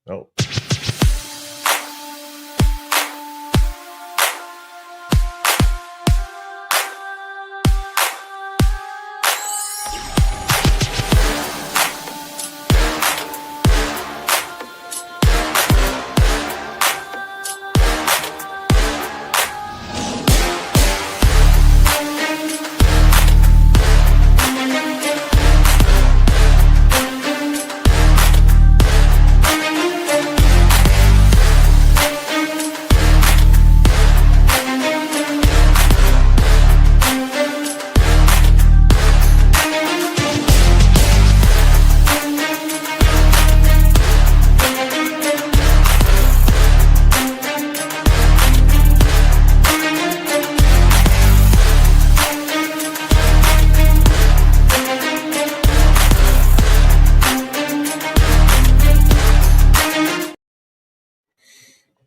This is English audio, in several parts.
Oh.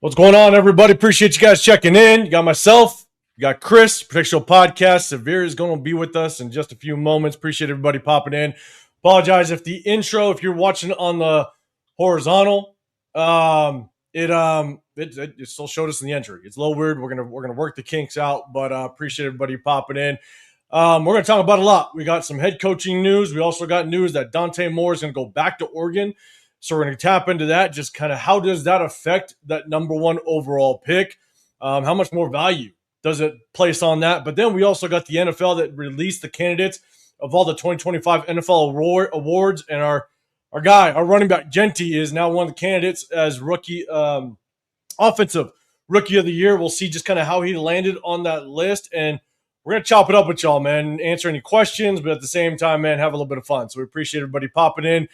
What's going on, everybody? Appreciate you guys checking in. You got myself, you got Chris, Predictional Podcast. Severe is going to be with us in just a few moments. Appreciate everybody popping in. Apologize if the intro, if you're watching on the horizontal, it still showed us in the entry. It's a little weird. We're gonna work the kinks out, but appreciate everybody popping in. We're gonna talk about a lot. We got some head coaching news. We also got news that Dante Moore is gonna go back to Oregon. So we're going to tap into that, just kind of how does that affect that number one overall pick? How much more value does it place on that? But then we also got the NFL that released the candidates of all the 2025 NFL awards. And our running back, Jeanty, is now one of the candidates as rookie offensive rookie of the year. We'll see just kind of how he landed on that list. And we're going to chop it up with y'all, man, answer any questions, but at the same time, man, have a little bit of fun. So we appreciate everybody popping in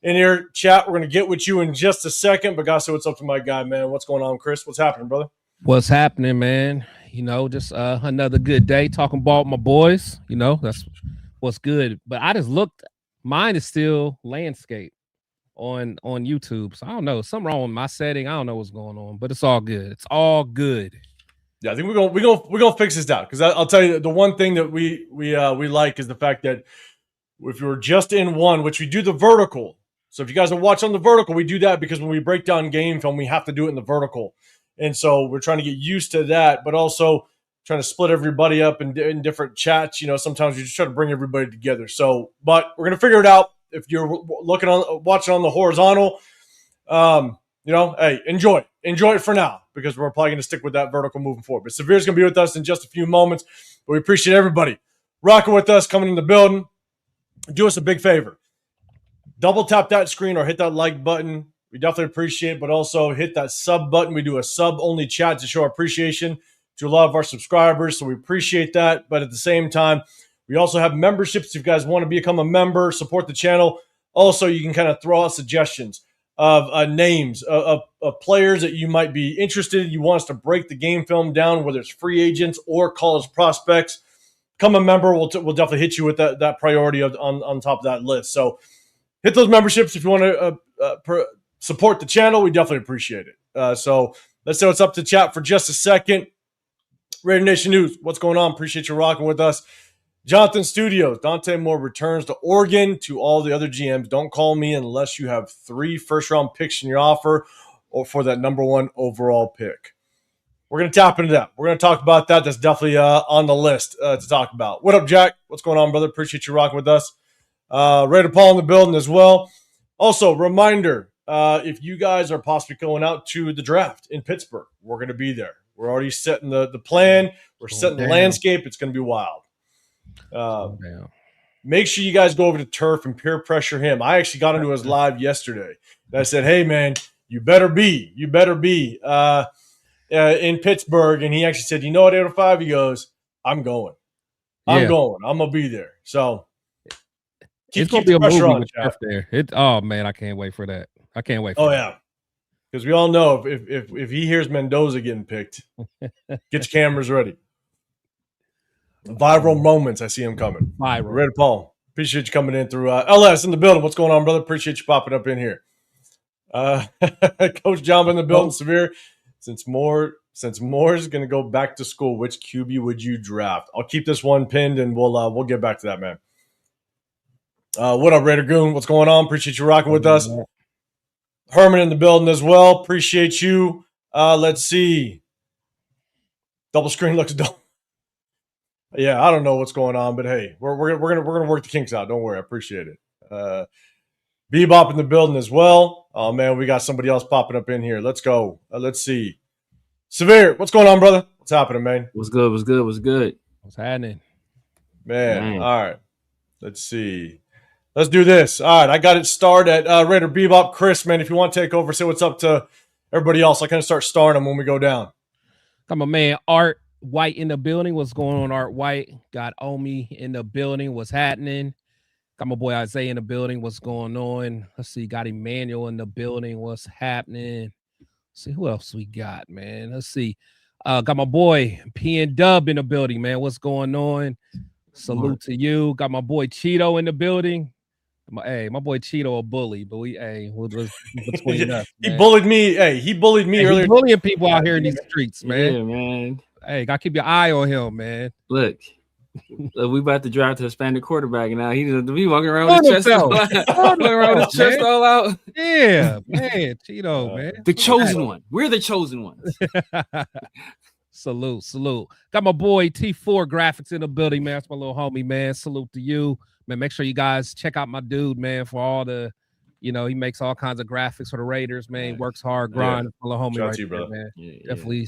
here, chat. We're going to get with you in just a second, but gotta say what's up to my guy, man. What's going on, Chris? What's happening, brother? What's happening, man? You know, just another good day talking ball with my boys. You know, that's what's good. But I just looked. Mine is still landscape on YouTube. So I don't know. Something wrong with my setting. I don't know what's going on, but it's all good. It's all good. Yeah, I think we're gonna fix this out, because I'll tell you the one thing that we like is the fact that if you're just in one, which we do the vertical. So if you guys are watching on the vertical, we do that because when we break down game film, we have to do it in the vertical. And so we're trying to get used to that, but also trying to split everybody up in different chats. You know, sometimes you just try to bring everybody together. So, but we're going to figure it out. If you're watching on the horizontal, you know, hey, enjoy it for now, because we're probably going to stick with that vertical moving forward. But Severe's going to be with us in just a few moments, but we appreciate everybody rocking with us, coming in the building. Do us a big favor. Double tap that screen or hit that like button. We definitely appreciate it, but also hit that sub button. We do a sub-only chat to show our appreciation to a lot of our subscribers, so we appreciate that. But at the same time, we also have memberships. If you guys want to become a member, support the channel. Also, you can kind of throw out suggestions of names of players that you might be interested in. You want us to break the game film down, whether it's free agents or college prospects. Become a member. We'll definitely hit you with that priority on top of that list. So hit those memberships if you want to support the channel. We definitely appreciate it. So let's say what's up to chat for just a second. Raider Nation News, what's going on? Appreciate you rocking with us. Jonathan Studios, Dante Moore returns to Oregon. To all the other GMs, don't call me unless you have 3 first-round picks in your offer or for that number one overall pick. We're going to tap into that. We're going to talk about that. That's definitely on the list to talk about. What up, Jack? What's going on, brother? Appreciate you rocking with us. Raider Paul in the building as well. Also, reminder, if you guys are possibly going out to the draft in Pittsburgh, we're going to be there. We're already setting the plan. We're setting the landscape. It's going to be wild. Make sure you guys go over to Turf and peer pressure him. I actually got into his live yesterday. And I said, hey, man, you better be in Pittsburgh. And he actually said, you know what, 805? He goes, I'm going. I'm going. I'm going to be there. So it's going to be a movie with Turf there. Oh, man, I can't wait for that. I can't wait for that. Yeah. Because we all know if he hears Mendoza getting picked, get your cameras ready. Viral moments. I see him coming. Viral. Raider Paul, appreciate you coming in through LS in the building. What's going on, brother? Appreciate you popping up in here. Coach John in the building. Severe. Since Moore's going to go back to school, which QB would you draft? I'll keep this one pinned, and we'll get back to that, man. What up, Raider Goon? What's going on? Appreciate you rocking with us. Herman in the building as well. Appreciate you. Let's see. Double screen looks dumb. Yeah, I don't know what's going on, but hey, we're gonna work the kinks out. Don't worry, I appreciate it. Bebop in the building as well. Oh man, we got somebody else popping up in here. Let's go. Let's see. Severe, what's going on, brother? What's happening, man? What's good? What's good? What's good? What's happening? Man, all right. Let's see. Let's do this. All right, I got it started at Raider Bebop. Chris, man, if you want to take over, say what's up to everybody else. I kind of start starting them when we go down. Got my man Art White in the building. What's going on, Art White? Got Omi in the building. What's happening? Got my boy Isaiah in the building. What's going on? Let's see. Got Emmanuel in the building. What's happening? Let's see who else we got, man. Let's see. Got my boy P and Dub in the building, man. What's going on? Salute to you. Got my boy Cheeto in the building. My boy Cheeto a bully, but we'll between us. Man. He bullied me. Hey, he bullied me earlier. He's bullying people out here in these streets, man. Yeah, man. Hey, gotta keep your eye on him, man. Look, we about to drive to Hispanic quarterback now. He's walking around with his chest all out. Yeah, man. Cheeto, man. The chosen one. We're the chosen ones. Salute. Got my boy T4 Graphics in the building, man. That's my little homie, man. Salute to you, man. Make sure you guys check out my dude, man, for all the, he makes all kinds of graphics for the Raiders, man. He works hard, grind. Yeah. My little homie right there, man. Yeah. Definitely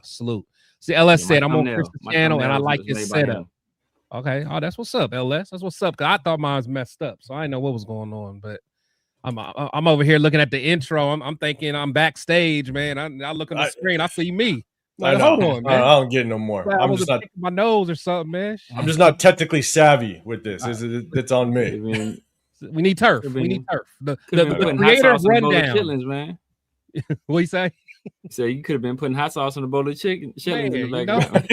salute. See, LS said, I'm on Chris's channel, and I like his setup. Okay. Oh, that's what's up, LS. That's what's up. Cause I thought mine was messed up, so I didn't know what was going on, but I'm over here looking at the intro. I'm thinking I'm backstage, man. I look at the screen, I see me. Like, hold on, man. I don't get no more. I'm just not my nose or something, man. I'm just not technically savvy with this. It's on me. We need turf. The creator rundown, man. What you say? So you could have been putting hot sauce on a bowl of chicken in the background.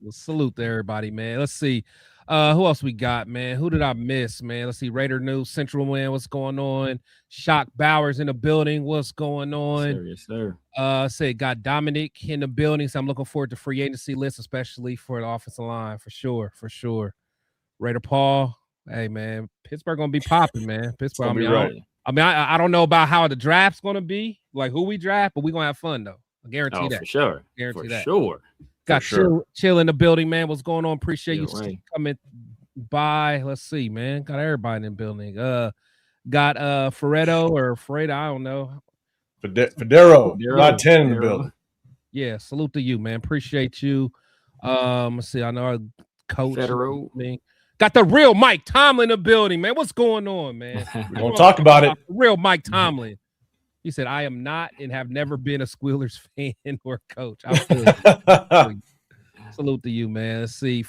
Well, salute to everybody, man. Let's see. Who else we got, man? Who did I miss, man? Let's see. Raider News Central, man. What's going on? Shock Bowers in the building. What's going on? Yes, sir. Say got Dominic in the building. So I'm looking forward to free agency list, especially for the offensive line, for sure. Raider Paul. Hey, man. Pittsburgh gonna be popping, man. Pittsburgh. I don't know about how the draft's gonna be, like who we draft, but we're gonna have fun though. I guarantee that. For sure. Guarantee that. Sure. Got chill in the building, man. What's going on? Appreciate you coming by. Let's see, man. Got everybody in the building. Got Fredo, I don't know. Federo. Not 10 in the building. Yeah, salute to you, man. Appreciate you. Let's see. I know our coach. Federo. Got the real Mike Tomlin in the building, man. What's going on, man? We're gonna talk about it. Real Mike Tomlin. He said, I am not and have never been a Squealers fan or coach. Salute to you, man. Let's see.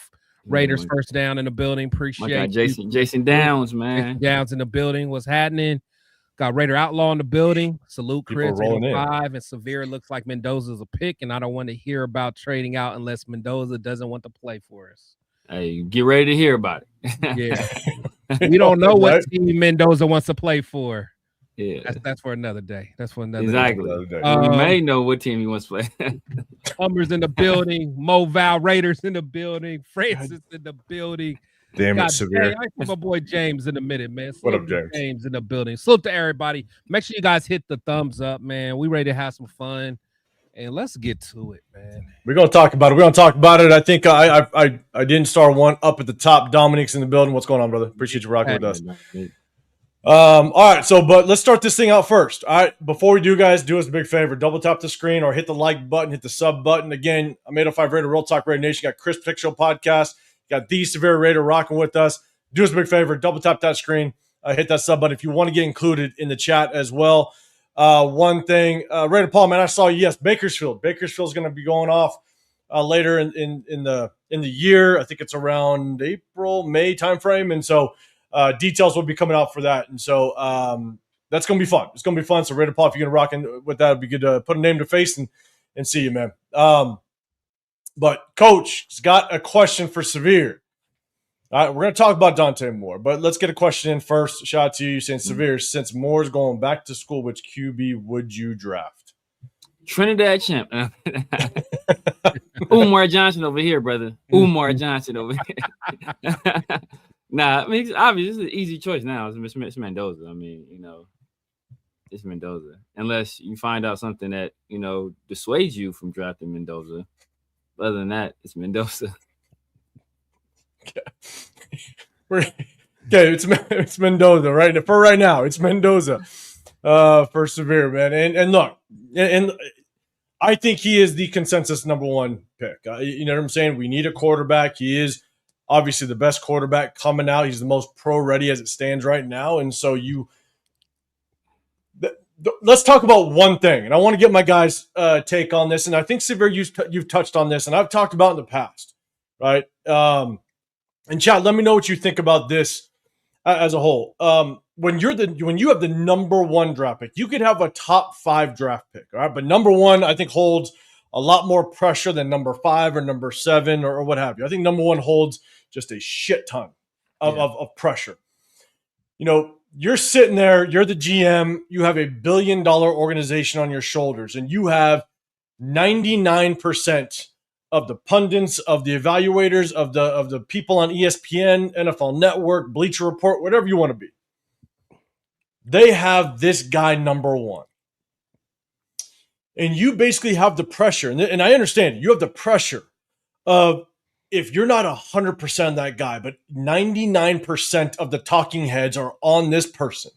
Raiders first down in the building. Appreciate Jason Downs, man. Downs in the building. What's happening? Got Raider Outlaw in the building. Salute, Chris. 5 and Severe looks like Mendoza's a pick, and I don't want to hear about trading out unless Mendoza doesn't want to play for us. Hey, get ready to hear about it. Yeah. We don't know what team Mendoza wants to play for. Yeah. That's for another day. That's for another day. We may know what team he wants to play. Hummers in the building. Moval Raiders in the building. Francis in the building. Damn it, Severe. I see my boy James in a minute, man. What up, James? James in the building. Salute to everybody. Make sure you guys hit the thumbs up, man. We ready to have some fun. And let's get to it, man. We're gonna talk about it. I think I didn't start one up at the top. Dominic's in the building. What's going on, brother? Appreciate you rocking with us. All right, but let's start this thing out first. All right, before we do, guys, do us a big favor. Double tap the screen or hit the like button, hit the sub button. Again, I'm 805 Raider, RealTalk Raider Nation. Got Chris Pick Show podcast. Got the Severe Raider rocking with us. Do us a big favor. Double tap that screen. Hit that sub button if you want to get included in the chat as well. One thing, Raider Paul, man, I saw you. Yes, Bakersfield. Bakersfield's going to be going off later in the year. I think it's around April, May timeframe, and so details will be coming out for that. And so that's going to be fun. It's going to be fun. So Raider Paul, if you're going to rock in with that, it'd be good to put a name to face and see you, man. But Coach has got a question for Severe. All right, we're going to talk about Dante Moore, but let's get a question in first. Shout out to you saying, Severe, since Moore's going back to school, which QB would you draft? Trinidad Champ. Umar Johnson over here, brother. Umar Johnson over here. Nah, I mean, it's obvious. It's an easy choice now. It's Mendoza. I mean, it's Mendoza. Unless you find out something that, dissuades you from drafting Mendoza. Other than that, it's Mendoza. Okay, it's Mendoza right for right now. It's Mendoza for Severe, man. And look, and I think he is the consensus number one pick. You know what I'm saying? We need a quarterback. He is obviously the best quarterback coming out. He's the most pro ready as it stands right now. And so let's talk about one thing. And I want to get my guys' take on this. And I think Severe, you've touched on this, and I've talked about in the past, right? And chat, let me know what you think about this as a whole. When you have the number one draft pick, you could have a top 5 draft pick, all right? But number one, I think, holds a lot more pressure than number 5 or number 7 or what have you. I think number one holds just a shit ton of pressure. You're sitting there, you're the GM, you have $1 billion organization on your shoulders, and you have 99% of the pundits, of the evaluators, of the people on ESPN, NFL Network, Bleacher Report, whatever you want to be. They have this guy number one. And you basically have the pressure, and I understand you have the pressure of, if you're not 100% that guy, but 99% of the talking heads are on this person,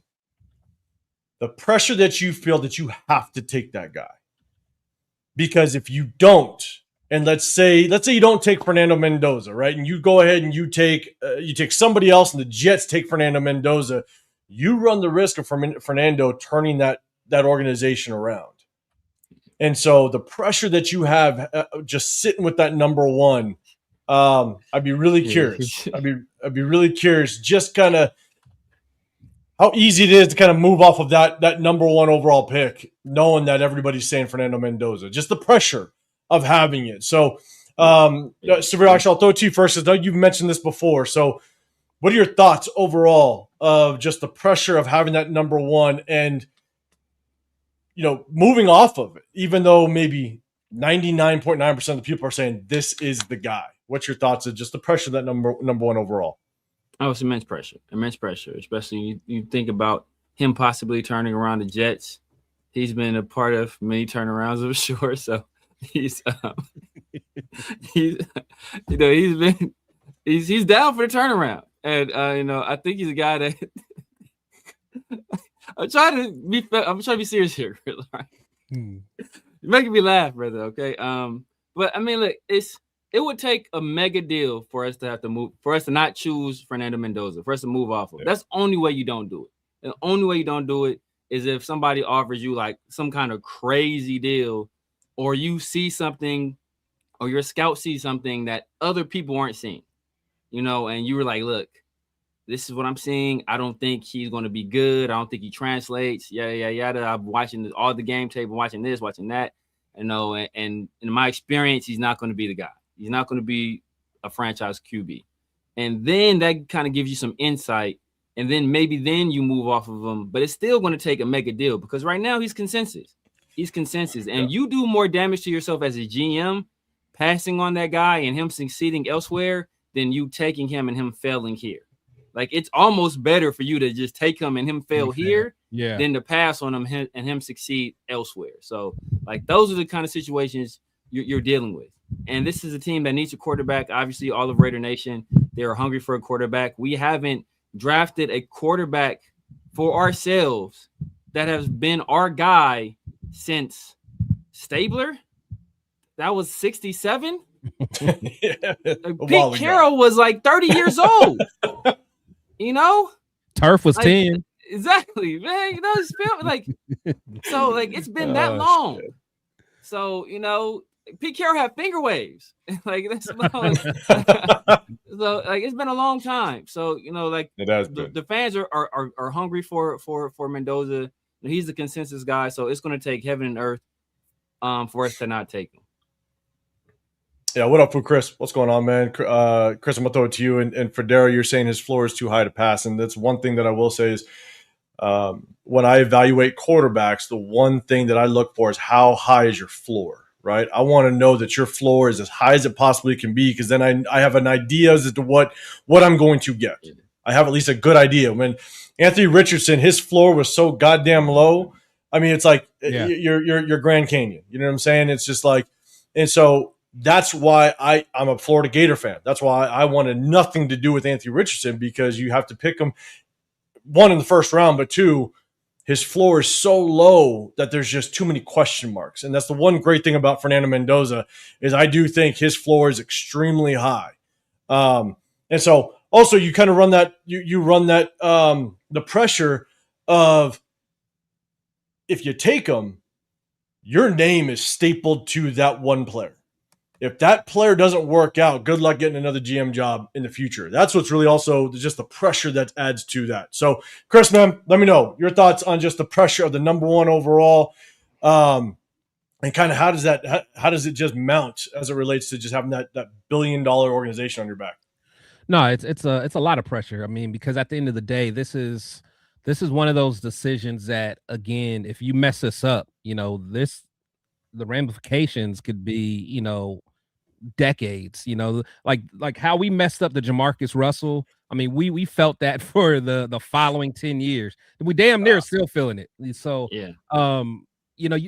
the pressure that you feel that you have to take that guy. Because if you don't, and let's say you don't take Fernando Mendoza, right? And you go ahead and you take somebody else, and the Jets take Fernando Mendoza, you run the risk of Fernando turning that organization around. And so the pressure that you have just sitting with that number one, I'd be really curious. I'd be really curious just kind of how easy it is to kind of move off of that number one overall pick, knowing that everybody's saying Fernando Mendoza. Just the pressure of having it. So, Severe, actually, I'll throw it to you first, because you've mentioned this before. So, what are your thoughts overall of just the pressure of having that number one and, moving off of it, even though maybe 99.9% of the people are saying this is the guy? What's your thoughts of just the pressure of that number one overall? Oh, it's immense pressure, especially you think about him possibly turning around the Jets. He's been a part of many turnarounds, I'm sure. So he's down for the turnaround. And I think he's a guy that I'm trying to be serious here. Right? You're making me laugh, brother. Okay. But I mean, look, it would take a mega deal for us to have to move, for us to not choose Fernando Mendoza, for us to move off of. Yeah. That's the only way you don't do it. The only way you don't do it is if somebody offers you like some kind of crazy deal, or you see something, or your scout sees something that other people aren't seeing, and you were like, look, this is what I'm seeing. I don't think he's going to be good. I don't think he translates. Yada. I'm watching all the game tape. I'm watching this, watching that. And in my experience, he's not going to be the guy. He's not going to be a franchise QB. And then that kind of gives you some insight. And then maybe you move off of him. But it's still going to take a mega deal, because right now he's consensus. And you do more damage to yourself as a GM passing on that guy and him succeeding elsewhere than you taking him and him failing here. Like, it's almost better for you to just take him and him fail here than to pass on him and him succeed elsewhere. So, like, those are the kind of situations you're dealing with. And this is a team that needs a quarterback. Obviously, all of Raider Nation, they're hungry for a quarterback. We haven't drafted a quarterback for ourselves that has been our guy since Stabler. That was 67. Pete Carroll was like 30 years old. Turf was 10. Exactly, man. It's been that long. Shit. So, Pete Carroll had finger waves. That's long. So it's been a long time. So, the fans are hungry for Mendoza. He's the consensus guy. So it's going to take heaven and earth for us to not take him. Yeah, what up, Chris? What's going on, man? Chris, I'm going to throw it to you. And for Daryl, you're saying his floor is too high to pass. And that's one thing that I will say is when I evaluate quarterbacks, the one thing that I look for is how high is your floor, right? I want to know that your floor is as high as it possibly can be, because then I have an idea as to what I'm going to get. I have at least a good idea. When Anthony Richardson, his floor was so goddamn low I mean, it's like Yeah. you're Grand Canyon. You know what I'm saying? It's just like, and so that's why I'm a Florida Gator fan. That's why I wanted nothing to do with Anthony Richardson, because you have to pick him, one, in the first round, but two, his floor is so low that there's just too many question marks. And that's the one great thing about Fernando Mendoza, is I do think his floor is extremely high. And so also you kind of run that, you run that, the pressure of, if you take him, your name is stapled to that one player. If that player doesn't work out, good luck getting another GM job in the future. That's what's really also just the pressure that adds to that. So, Chris, man, let me know your thoughts on just the pressure of the number one overall, and kind of how does it just mount as it relates to just having that $1 billion organization on your back? No, it's a lot of pressure. I mean, because at the end of the day, this is one of those decisions that, again, if you mess this up, the ramifications could be, decades, like how we messed up the Jamarcus Russell. I mean, we felt that for the following 10 years. We damn near still feeling it. So, yeah.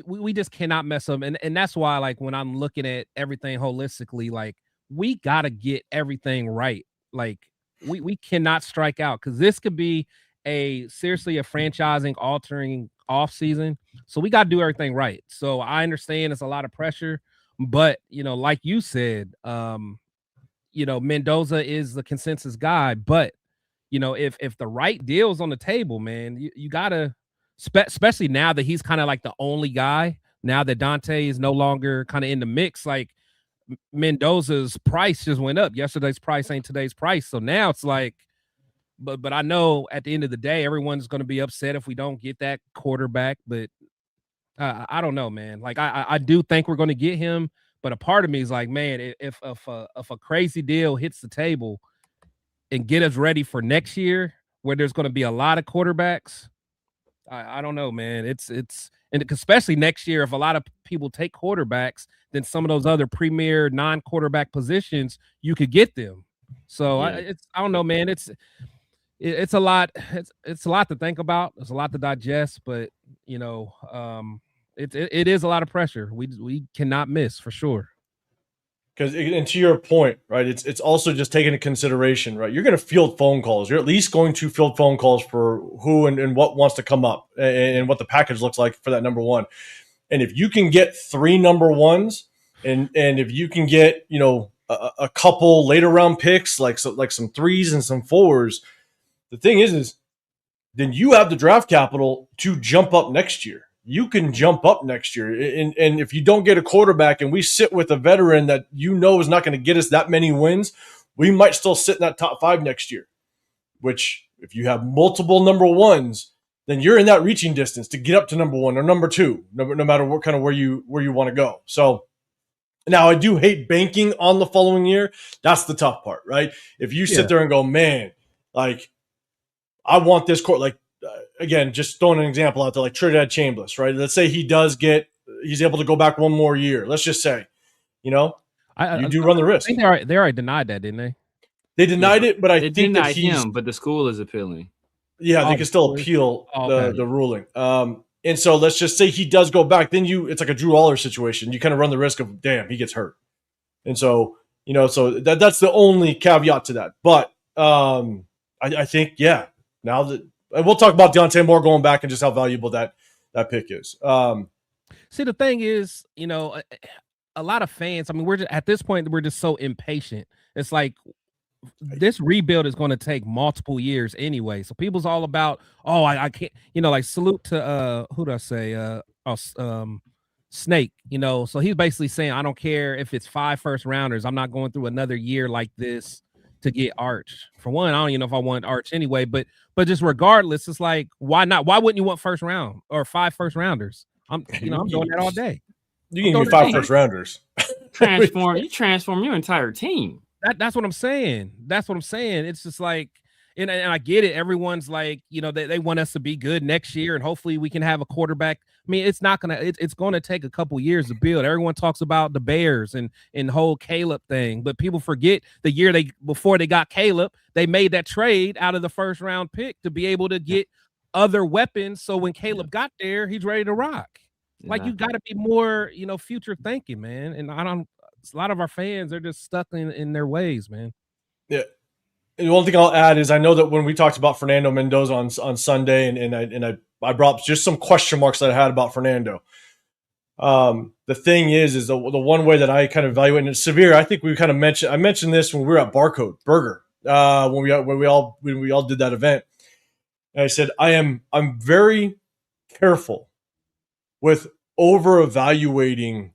We just cannot mess up. And that's why, like, when I'm looking at everything holistically, like, we got to get everything right. Like, we cannot strike out, because this could be seriously a franchising altering off season. So we got to do everything right. So I understand it's a lot of pressure, but like you said, Mendoza is the consensus guy. But if the right deal's on the table, man, you gotta, especially now that he's kind of like the only guy. Now that Dante is no longer kind of in the mix, like, Mendoza's price just went up. Yesterday's price ain't today's price. So now it's like, but I know at the end of the day, everyone's going to be upset if we don't get that quarterback. But I don't know, man. Like, I do think we're going to get him, but a part of me is like, man, if a crazy deal hits the table and get us ready for next year, where there's going to be a lot of quarterbacks, I don't know, man. And especially next year, if a lot of people take quarterbacks, then some of those other premier non-quarterback positions, you could get them. So I don't know, man. It's a lot. It's a lot to think about. It's a lot to digest, but it is a lot of pressure. We cannot miss, for sure. Because, and to your point, right, it's also just taking into consideration, right? You're going to field phone calls. You're at least going to field phone calls for who and what wants to come up, and what the package looks like for that number one. And if you can get 3 number ones, and if you can get a couple later round picks, like some 3s and some 4s, the thing is then you have the draft capital to jump up next year. You can jump up next year. And if you don't get a quarterback and we sit with a veteran that is not going to get us that many wins, we might still sit in that top 5 next year, which, if you have multiple number ones, then you're in that reaching distance to get up to number 1 or number 2, no matter what kind of where you want to go. So now, I do hate banking on the following year. That's the tough part, right? If you sit there and go, man, like, I want this court, like, again, just throwing an example out there, like Trinidad Chambliss, right? Let's say he's able to go back one more year. Let's just say, you do run the risk. I think they already denied that, didn't they? They denied it, but I think denied him, but the school is appealing. Yeah, they can still appeal the ruling. And so let's just say he does go back. Then it's like a Drew Aller situation. You kind of run the risk of, damn, he gets hurt. And so, so that's the only caveat to that. But I think, now that, and we'll talk about Deontay Moore going back and just how valuable that pick is. See, the thing is, a lot of fans, I mean, at this point, we're just so impatient. It's like, this rebuild is going to take multiple years anyway. So people's all about, I can't, like, salute to, who do I say? Snake, so he's basically saying, I don't care if it's 5 first rounders. I'm not going through another year like this to get Arch. For one, I don't even know if I want Arch anyway, but just regardless, it's like, why not? Why wouldn't you want first round or 5 first rounders? I'm doing that all day. You can give me 5 first rounders. You transform your entire team. That's what I'm saying. It's just like, and I get it. Everyone's like, they want us to be good next year, and hopefully we can have a quarterback. I mean, it's going to take a couple years to build. Everyone talks about the Bears and the whole Caleb thing, but people forget the year before they got Caleb, they made that trade out of the first round pick to be able to get other weapons. So when Caleb got there, he's ready to rock. Like, you got to be more, future thinking, man. And a lot of our fans are just stuck in their ways, man. Yeah. And the one thing I'll add is I know that when we talked about Fernando Mendoza on Sunday, and I brought up just some question marks that I had about Fernando. The thing is the one way that I kind of evaluate, and it's severe. I think we kind of I mentioned this when we were at Barcode Burger, when we all did that event. And I said, I'm very careful with over evaluating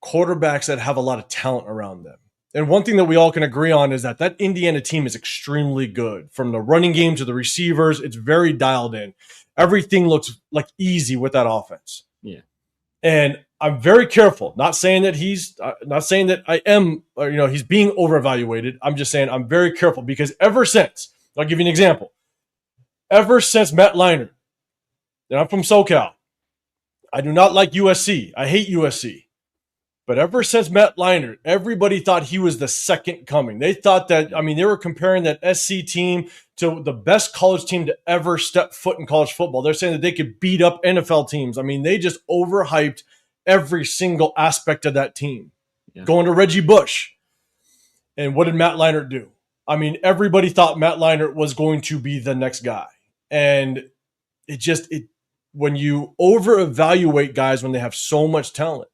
quarterbacks that have a lot of talent around them. And one thing that we all can agree on is that Indiana team is extremely good. From the running game to the receivers, it's very dialed in. Everything looks like easy with that offense. Yeah. And I'm very careful, not saying that he's being over-evaluated. I'm just saying I'm very careful because ever since, I'll give you an example. Ever since Matt Leinart, and I'm from SoCal, I do not like USC. I hate USC. But ever since Matt Leinart, everybody thought he was the second coming. They thought that, they were comparing that SC team to the best college team to ever step foot in college football. They're saying that they could beat up NFL teams. They just overhyped every single aspect of that team. Yeah. Going to Reggie Bush. And what did Matt Leinart do? Everybody thought Matt Leinart was going to be the next guy. And when you over-evaluate guys when they have so much talent,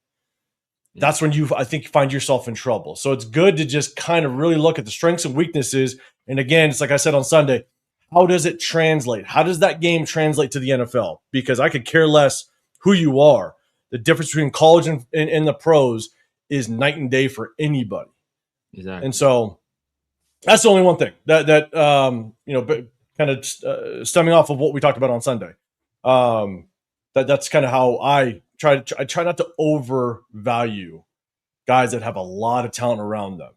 that's when I think, find yourself in trouble. So it's good to just kind of really look at the strengths and weaknesses. And again, it's like I said on Sunday, how does it translate? How does that game translate to the NFL? Because I could care less who you are. The difference between college and the pros is night and day for anybody. Exactly. And so that's the only one thing that kind of stemming off of what we talked about on Sunday. That's kind of how I try not to overvalue guys that have a lot of talent around them.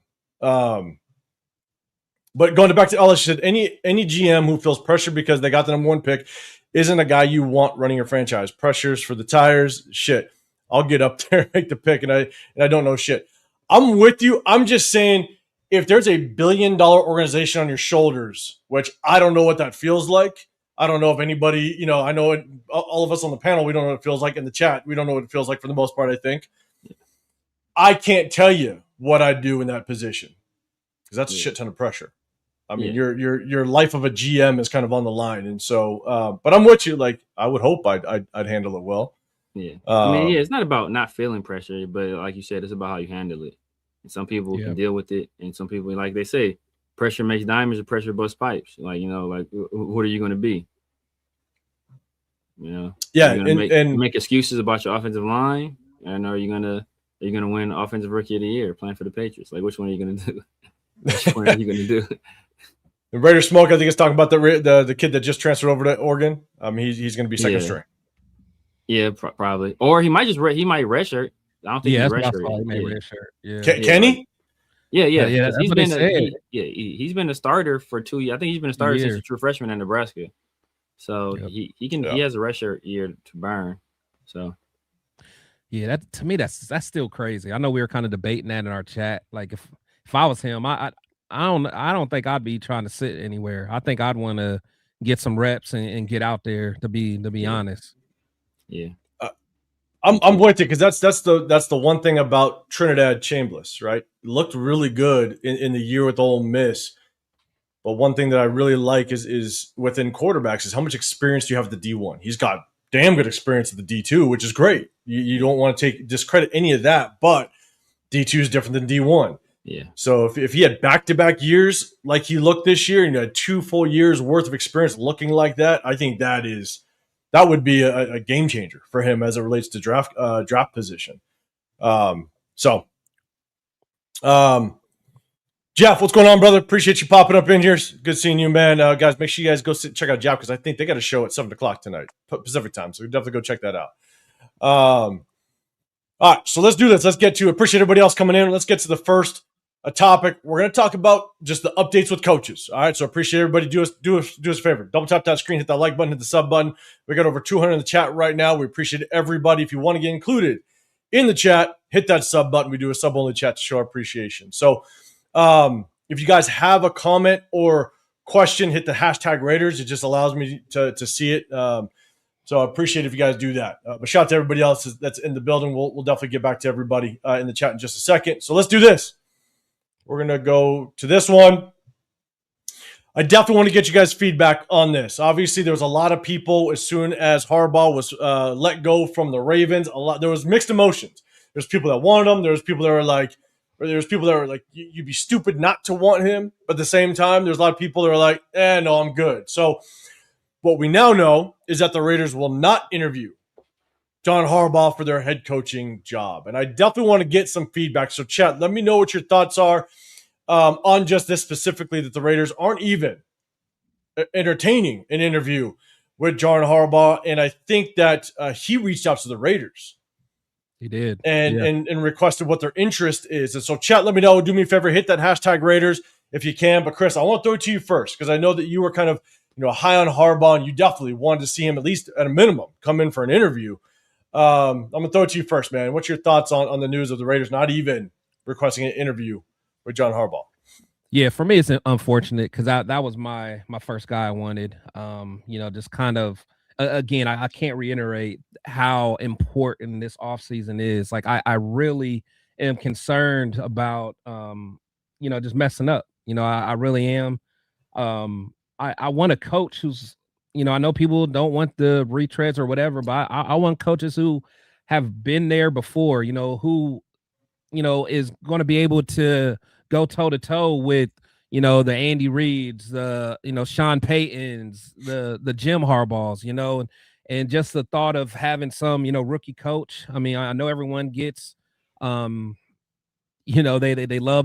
But going back to Ellis, said any GM who feels pressure because they got the number one pick isn't a guy you want running your franchise. Pressures for the tires, shit. I'll get up there and make the pick, and I don't know shit. I'm with you. I'm just saying, if there's $1 billion organization on your shoulders, which I don't know what that feels like. I don't know if anybody, I know it, all of us on the panel, we don't know what it feels like in the chat. We don't know what it feels like for the most part, I think. I can't tell you what I'd do in that position because that's a shit ton of pressure. Your life of a GM is kind of on the line. And so, but I'm with you. Like, I would hope I'd handle it well. Yeah. It's not about not feeling pressure, but like you said, it's about how you handle it. And some people can deal with it. And some people, like they say, pressure makes diamonds, or pressure busts pipes. Like, what are you going to be? Yeah, and make excuses about your offensive line, and are you gonna win Offensive Rookie of the Year playing for the Patriots? Like, which one are you gonna do? Which one are you gonna do? The Raider Smoke, I think, is talking about the kid that just transferred over to Oregon. He's going to be second string. Yeah, probably, or he might redshirt. I don't think he's redshirt. He may redshirt. Yeah, can he? Yeah. He's been a starter for 2 years. I think he's been a starter since a true freshman in Nebraska. So he has a redshirt year to burn. So that to me that's still crazy. I know we were kind of debating that in our chat. Like, if I was him, I don't think I'd be trying to sit anywhere. I think I'd want to get some reps and get out there. To be honest. Yeah. I'm with you because that's the one thing about Trinidad Chambliss, right? Looked really good in the year with Ole Miss, but one thing that I really like is within quarterbacks is how much experience do you have at the D1. He's got damn good experience at the D2, which is great. You don't want to discredit any of that, but D2 is different than D1. Yeah. So if he had back-to-back years like he looked this year, and you had 2 full years worth of experience looking like that, I think that would be a game changer for him as it relates to draft position. Jeff, what's going on, brother? Appreciate you popping up in here. Good seeing you, man. Guys, make sure you guys go check out Jeff because I think they got a show at 7:00 tonight, Pacific time. So definitely go check that out. All right, so let's do this. Let's get to appreciate everybody else coming in. Let's get to the first topic. We're going to talk about just the updates with coaches. All right, so appreciate everybody. Do us a favor. Double tap that screen, hit that like button, hit the sub button. We got over 200 in the chat right now. We appreciate everybody. If you want to get included in the chat, hit that sub button. We do a sub-only chat to show our appreciation. So if you guys have a comment or question, hit the hashtag Raiders. It just allows me to see it. So I appreciate if you guys do that. But shout out to everybody else that's in the building. We'll definitely get back to everybody in the chat in just a second. So let's do this. We're going to go to this one. I definitely want to get you guys' feedback on this. Obviously, there was a lot of people as soon as Harbaugh was let go from the Ravens. There was mixed emotions. There's people that wanted him. There's people that were like, you'd be stupid not to want him. But at the same time, there's a lot of people that are like, no, I'm good. So what we now know is that the Raiders will not interview John Harbaugh for their head coaching job. And I definitely want to get some feedback. So chat, let me know what your thoughts are on just this specifically, that the Raiders aren't even entertaining an interview with John Harbaugh. And I think that he reached out to the Raiders. He did. And requested what their interest is. And so chat, let me know. Do me a favor, hit that hashtag Raiders if you can. But Chris, I want to throw it to you first because I know that you were kind of high on Harbaugh, and you definitely wanted to see him at least at a minimum come in for an interview. I'm going to throw it to you first, man. What's your thoughts on the news of the Raiders not even requesting an interview with John Harbaugh? Yeah, for me, it's unfortunate because that was my first guy I wanted. Just kind of, again, I can't reiterate how important this offseason is. Like, I really am concerned about, just messing up. I really am. I want a coach who's, I know people don't want the retreads or whatever, but I want coaches who have been there before, who, is going to be able to go toe to toe with, the Andy Reeds, the, Sean Paytons, the Jim Harbaughs, and just the thought of having some, rookie coach. I mean, I know everyone gets, they love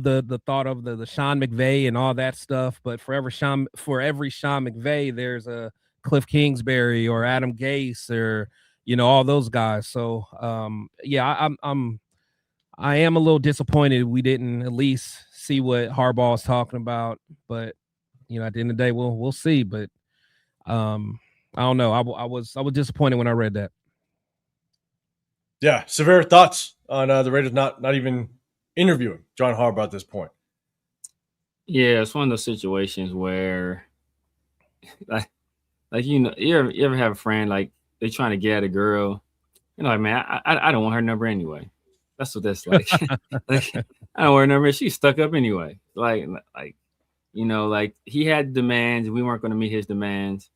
the thought of the Sean McVay and all that stuff, but for every Sean McVay, there's a Cliff Kingsbury or Adam Gase or all those guys. So I am a little disappointed we didn't at least see what Harbaugh is talking about, but at the end of the day, we'll see. But I don't know. I was disappointed when I read that. Yeah, severe thoughts on the Raiders not even interviewing John Harbaugh at this point. Yeah, it's one of those situations where, you ever have a friend like they trying to get at a girl, like, man, I don't want her number anyway. That's what that's like. Like, I don't want her number. She's stuck up anyway. Like he had demands. We weren't going to meet his demands,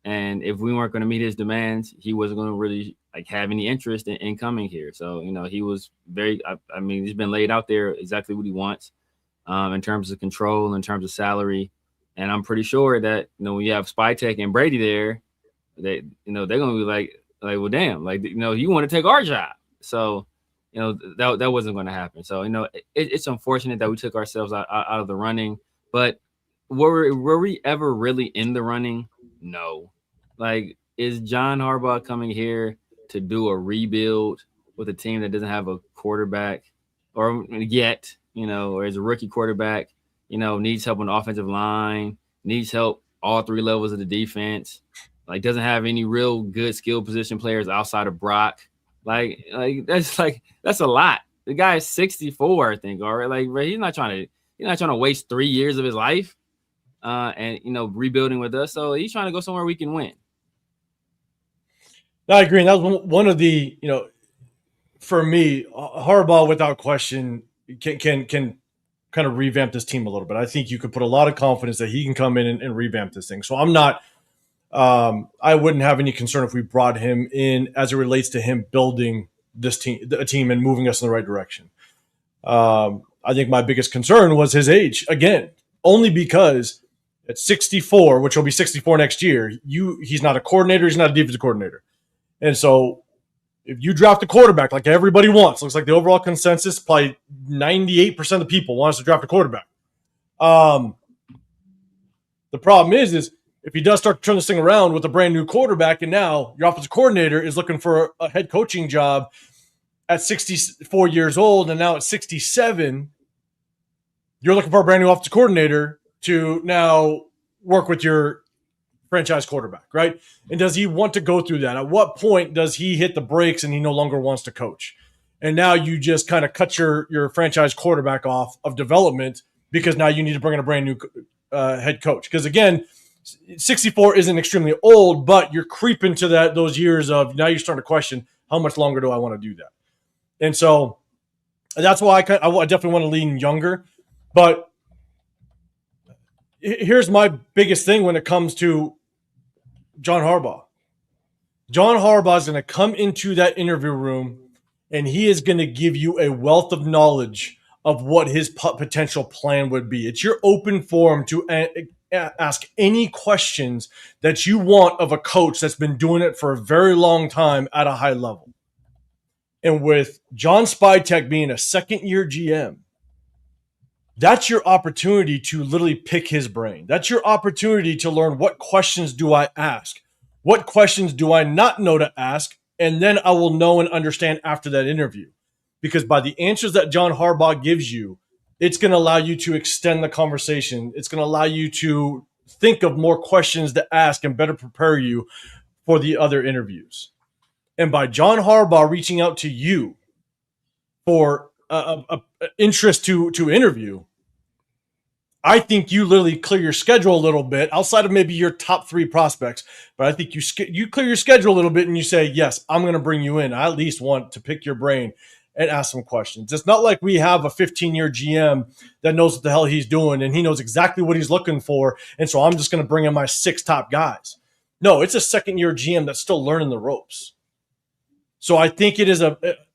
and if we weren't going to meet his demands, he wasn't going to really have any interest in coming here. So, he was very, I mean, he's been laid out there exactly what he wants in terms of control, in terms of salary. And I'm pretty sure that, when you have Spytek and Brady there, they're going to be like, well, damn, you want to take our job. So, that wasn't going to happen. So, it's unfortunate that we took ourselves out of the running, but were we ever really in the running? No. Is John Harbaugh coming here to do a rebuild with a team that doesn't have a quarterback or yet, or is a rookie quarterback, needs help on the offensive line, needs help all three levels of the defense, doesn't have any real good skill position players outside of Brock. That's a lot. The guy is 64, I think, all right. He's not trying to waste 3 years of his life and rebuilding with us. So he's trying to go somewhere we can win. No, I agree. And that was one of the, for me, Harbaugh without question can kind of revamp this team a little bit. I think you could put a lot of confidence that he can come in and revamp this thing. So I'm not, I wouldn't have any concern if we brought him in as it relates to him building this team and moving us in the right direction. I think my biggest concern was his age again, only because at 64, which will be 64 next year, he's not a coordinator. He's not a defensive coordinator. And so if you draft a quarterback like everybody wants, looks like the overall consensus, probably 98% of the people want us to draft a quarterback. The problem is if he does start to turn this thing around with a brand new quarterback, and now your offensive coordinator is looking for a head coaching job at 64 years old, and now at 67, you're looking for a brand new offensive coordinator to now work with your franchise quarterback, right? And does he want to go through that? At what point does he hit the brakes and he no longer wants to coach? And now you just kind of cut your franchise quarterback off of development because now you need to bring in a brand new head coach. Because again, 64 isn't extremely old, but you're creeping to those years of now you're starting to question, how much longer do I want to do that? And so that's why I definitely want to lean younger. But here's my biggest thing when it comes to John Harbaugh. John Harbaugh is going to come into that interview room and he is going to give you a wealth of knowledge of what his potential plan would be. It's your open forum to ask any questions that you want of a coach that's been doing it for a very long time at a high level. And with John Spytek being a second-year GM, that's your opportunity to literally pick his brain. That's your opportunity to learn what questions do I ask? What questions do I not know to ask? And then I will know and understand after that interview. Because by the answers that John Harbaugh gives you, it's going to allow you to extend the conversation. It's going to allow you to think of more questions to ask and better prepare you for the other interviews. And by John Harbaugh reaching out to you for a interest to interview, I think you literally clear your schedule a little bit outside of maybe your top 3 prospects. But I think you clear your schedule a little bit and you say, yes, I'm going to bring you in. I at least want to pick your brain and ask some questions. It's not like we have a 15-year GM that knows what the hell he's doing and he knows exactly what he's looking for. And so I'm just going to bring in my 6 top guys. No, it's a second-year GM that's still learning the ropes. So I think it is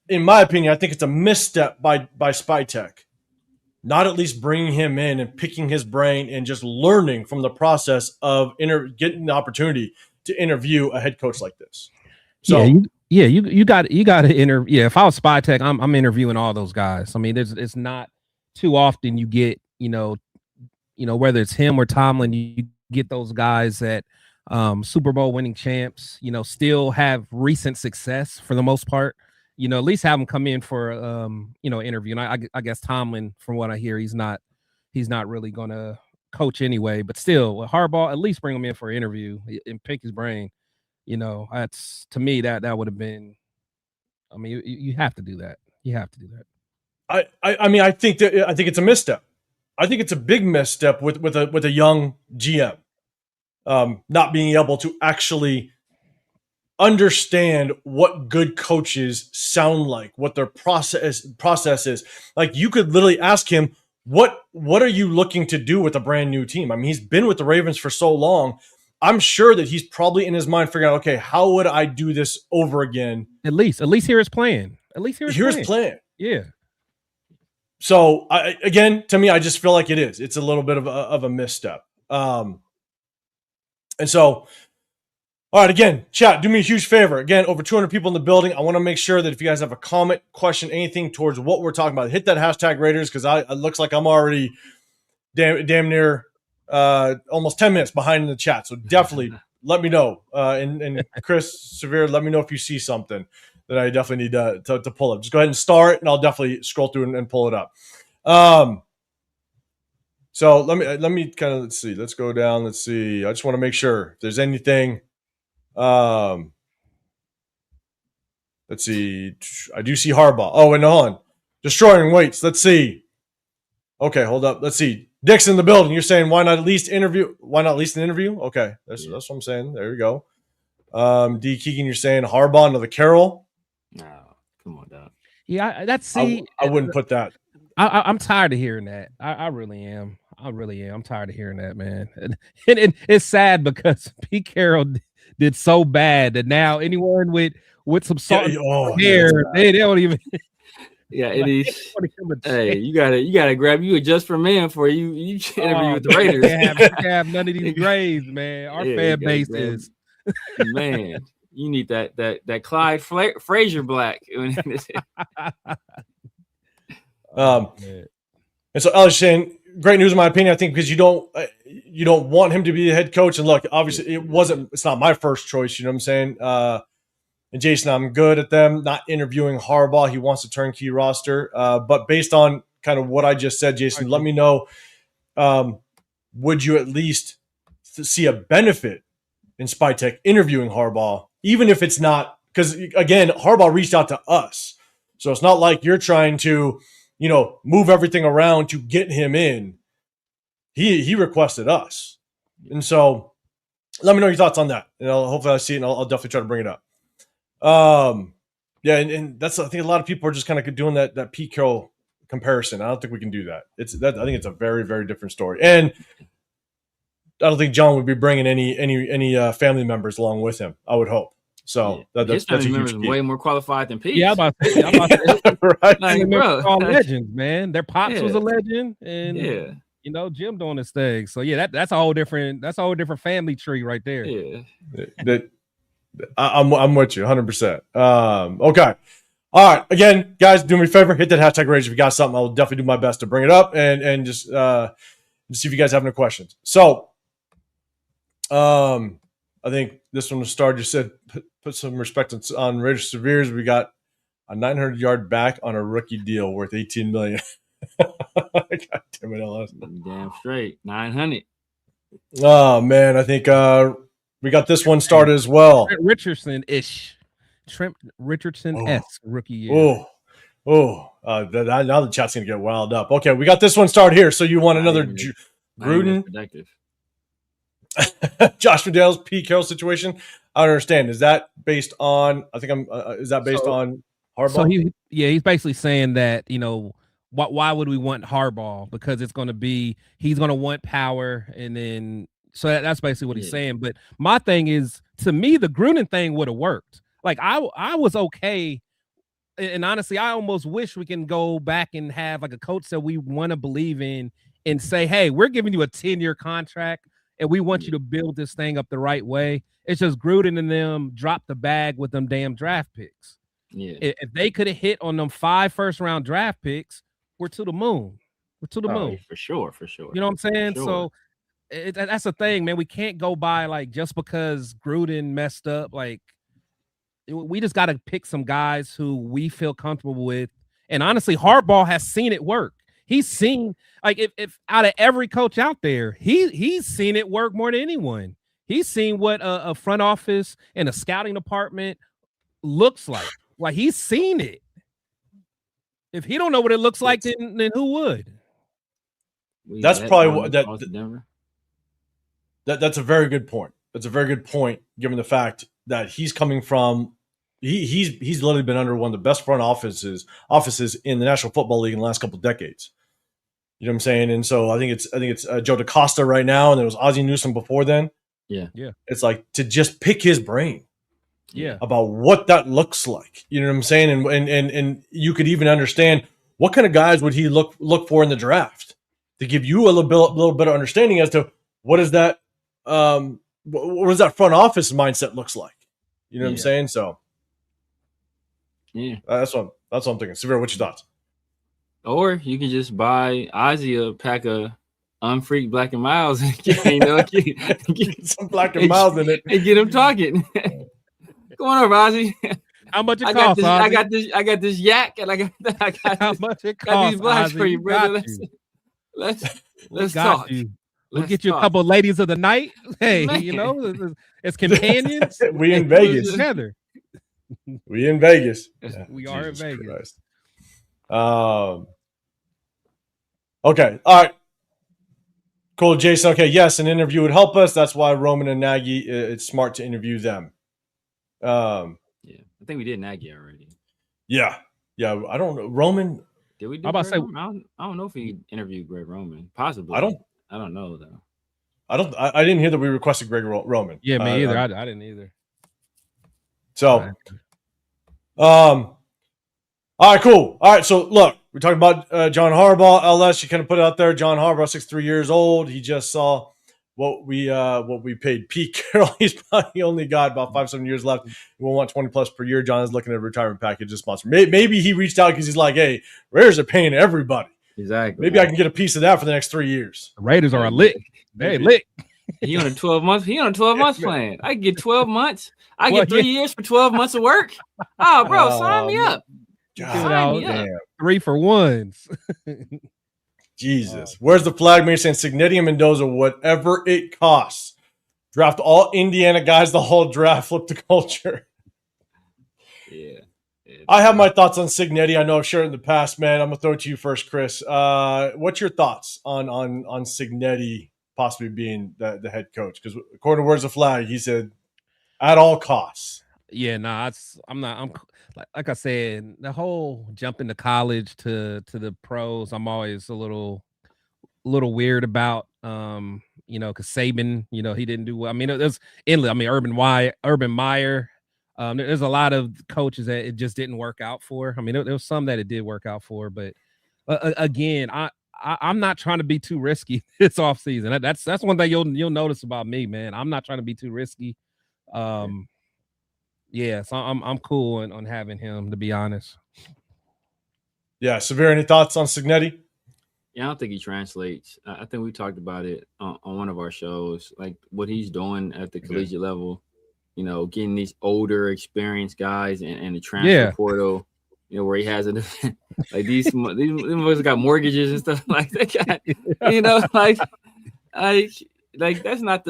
in my opinion, I think it's a misstep by Spytek, not at least bringing him in and picking his brain and just learning from the process of getting the opportunity to interview a head coach like this. So you got to interview. Yeah, if I was Spytek, I'm interviewing all those guys. I mean, it's not too often you get whether it's him or Tomlin, you get those guys that Super Bowl winning champs, still have recent success for the most part. At least have them come in for interview. And I guess Tomlin, from what I hear, he's not really going to coach anyway. But still, with Harbaugh, at least bring him in for an interview and pick his brain. That's, to me, that would have been. I mean, you have to do that. You have to do that. I think it's a misstep. I think it's a big misstep with a young GM, not being able to actually understand what good coaches sound like, what their process is. Like, you could literally ask him, what are you looking to do with a brand new team? I mean, he's been with the Ravens for so long. I'm sure that he's probably in his mind figuring out, okay, how would I do this over again? At least hear his plan. Hear his plan. Yeah. So again, to me, I just feel like it's a little bit of a misstep. And so, all right, again, chat, do me a huge favor. Again, over 200 people in the building. I want to make sure that if you guys have a comment, question, anything towards what we're talking about, hit that hashtag Raiders, because it looks like I'm already damn near almost 10 minutes behind in the chat. So definitely let me know. And Chris Severe, let me know if you see something that I definitely need to pull up. Just go ahead and start, and I'll definitely scroll through and pull it up. So let me kind of, let's see. Let's go down. Let's see. I just want to make sure if there's anything. Let's see. I do see Harbaugh. Oh, and hold on. Destroying weights. Let's see. Okay, hold up. Let's see. Dick's in the building. You're saying why not at least interview? Why not at least an interview? Okay, that's what I'm saying. There we go. D Keegan, you're saying Harbaugh into the Carroll. No, come on, dog. Yeah, I wouldn't put that. I'm tired of hearing that. I really am. I'm tired of hearing that, man. And it's sad because Pete Carroll did so bad that now anyone with some salt hair, they don't even. Yeah, it is. Hey, you gotta grab you a just for man for you interview with the Raiders. You have none of these graves, man. Our fan base is. Man, you need that Clyde Frazier black. And so Elliott's saying, great news in my opinion. I think because you don't want him to be the head coach. And look, obviously it's not my first choice. You know what I'm saying? And Jason, I'm good at them not interviewing Harbaugh. He wants a turnkey roster. But based on kind of what I just said, Jason, let me know. Would you at least see a benefit in Spytek interviewing Harbaugh, even if it's not, because again, Harbaugh reached out to us. So it's not like you're trying to, move everything around to get him in. he requested us. And so let me know your thoughts on that. Hopefully I see it and I'll definitely try to bring it up. Yeah, and that's, I think a lot of people are just kind of doing that Pete Carroll comparison. I don't think we can do that. I think it's a very, very different story. And I don't think John would be bringing any family members along with him. I would hope. So his family members are way more qualified than Pete. Yeah, I'm about to say right. Like, bro, all legends, man. Their pops was a legend, and Jim doing his thing. So that's a whole different family tree right there. Yeah, I'm with you 100%. Okay. All right. Again, guys, do me a favor, hit that hashtag Rage if you got something. I'll definitely do my best to bring it up and just see if you guys have any questions. So, I think this one to start. You said put some respect on Raider Severes. We got a 900-yard back on a rookie deal worth $18 million. God damn it, LS. Damn straight, 900. Oh man, I think we got this one started as well. Trent Richardson-esque rookie year. Now the chat's gonna get wild up. Okay, we got this one started here. So you want another Gruden? Josh McDaniels, Pete Carroll situation. I don't understand. Is that based on? I think is that based on Harbaugh? So he's basically saying that why would we want Harbaugh? Because it's going to be he's going to want power, and then so that's basically what he's saying. But my thing is, to me, the Gruden thing would have worked. Like I was okay, and honestly, I almost wish we can go back and have like a coach that we want to believe in and say, hey, we're giving you a 10-year contract. And we want you to build this thing up the right way. It's just Gruden and them dropped the bag with them damn draft picks. Yeah. If they could have hit on them 5 first-round draft picks, we're to the moon. We're to the moon. For sure. You know what I'm saying? Sure. So that's the thing, man. We can't go by like just because Gruden messed up. Like we just got to pick some guys who we feel comfortable with. And honestly, Harbaugh has seen it work. He's seen, like, if out of every coach out there, he's seen it work more than anyone. He's seen what a front office and a scouting department looks like. Like, he's seen it. If he don't know what it looks like, then who would? That's probably what that's a very good point. That's a very good point, given the fact that he's coming from. He's literally been under one of the best front offices in the National Football League in the last couple of decades. You know what I'm saying? And so I think it's Joe DaCosta right now, and there was Ozzie Newsome before then. Yeah. It's like to just pick his brain. Yeah. About what that looks like. You know what I'm saying? And you could even understand what kind of guys would he look for in the draft to give you a little bit of understanding as to what is that what does that front office mindset looks like. You know what I'm saying? So that's what I'm thinking. Severe, what's your thoughts? Or you can just buy Ozzie a pack of unfreaked Black and Miles and get some Black and Miles in it and get him talking. Come on over, Ozzie. How much it costs? I got this yak, and I got how much it costs? Got these blacks Ozzie, for you, brother. Let's talk. We'll get you a couple of ladies of the night. Hey, man. As companions. We in Vegas together. We in Vegas. We are in Vegas. Okay. All right. Cool, Jason. Okay. Yes, an interview would help us. That's why Roman and Nagy, it's smart to interview them. I think we did Nagy already. Yeah. I don't know. Roman. Did we do I'm about to say, I don't know if we interviewed Greg Roman. Possibly. I don't know though. I didn't hear that we requested Greg Roman. Yeah, me either. I didn't either. So, all right, cool. All right, so look, we're talking about John Harbaugh. LS, you kind of put it out there. John Harbaugh, 63 years old. He just saw what we paid Pete Carroll. He's probably only got about 5-7 years left. We'll want 20 plus per year. John is looking at a retirement package as sponsor. Maybe he reached out because he's like, hey, Raiders are paying everybody. Exactly. Maybe I can get a piece of that for the next 3 years. The Raiders are a lick. They lick. He on a 12 months. He on a 12 months plan. I can get 12 months. I get 3 years for 12 months of work. Oh, bro, sign me up. Sign me up. 3 for 1s. Jesus. Where's the flag man saying Signetti and Mendoza, whatever it costs? Draft all Indiana guys the whole draft, flip the culture. Yeah. I have my thoughts on Signetti. I know I've shared in the past, man. I'm gonna throw it to you first, Chris. What's your thoughts on Signetti possibly being the head coach? Because according to Words of Flag, he said at all costs. Yeah, nah, I'm not. I'm like I said, the whole jumping to college to the pros. I'm always a little weird about. Because Saban, he didn't do well. I mean, there's endless. I mean, Urban Meyer. There's a lot of coaches that it just didn't work out for. I mean, there was some that it did work out for, but again, I'm not trying to be too risky this offseason. That's one thing you'll notice about me, man. I'm not trying to be too risky. Yeah, so I'm cool on having him, to be honest. Yeah, Severe, any thoughts on Signetti? Yeah, I don't think he translates. I think we talked about it on one of our shows, like what he's doing at the collegiate level. Getting these older, experienced guys and the transfer portal. Where he has like these boys got mortgages and stuff like that. Like that's not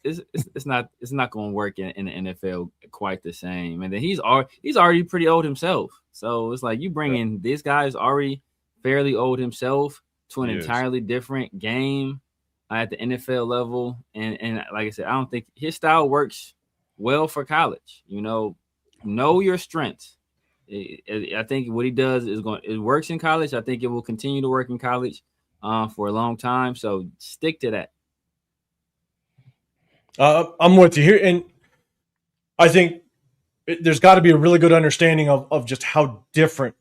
it's not going to work in the NFL quite the same. And then he's already pretty old himself. So it's like you bring in this guy is already fairly old himself to an entirely different game at the NFL level. And like I said, I don't think his style works well for college. Know your strengths. I think what he does it works in college. I think it will continue to work in college for a long time. So stick to that. I'm with you here, and I think there's got to be a really good understanding of just how different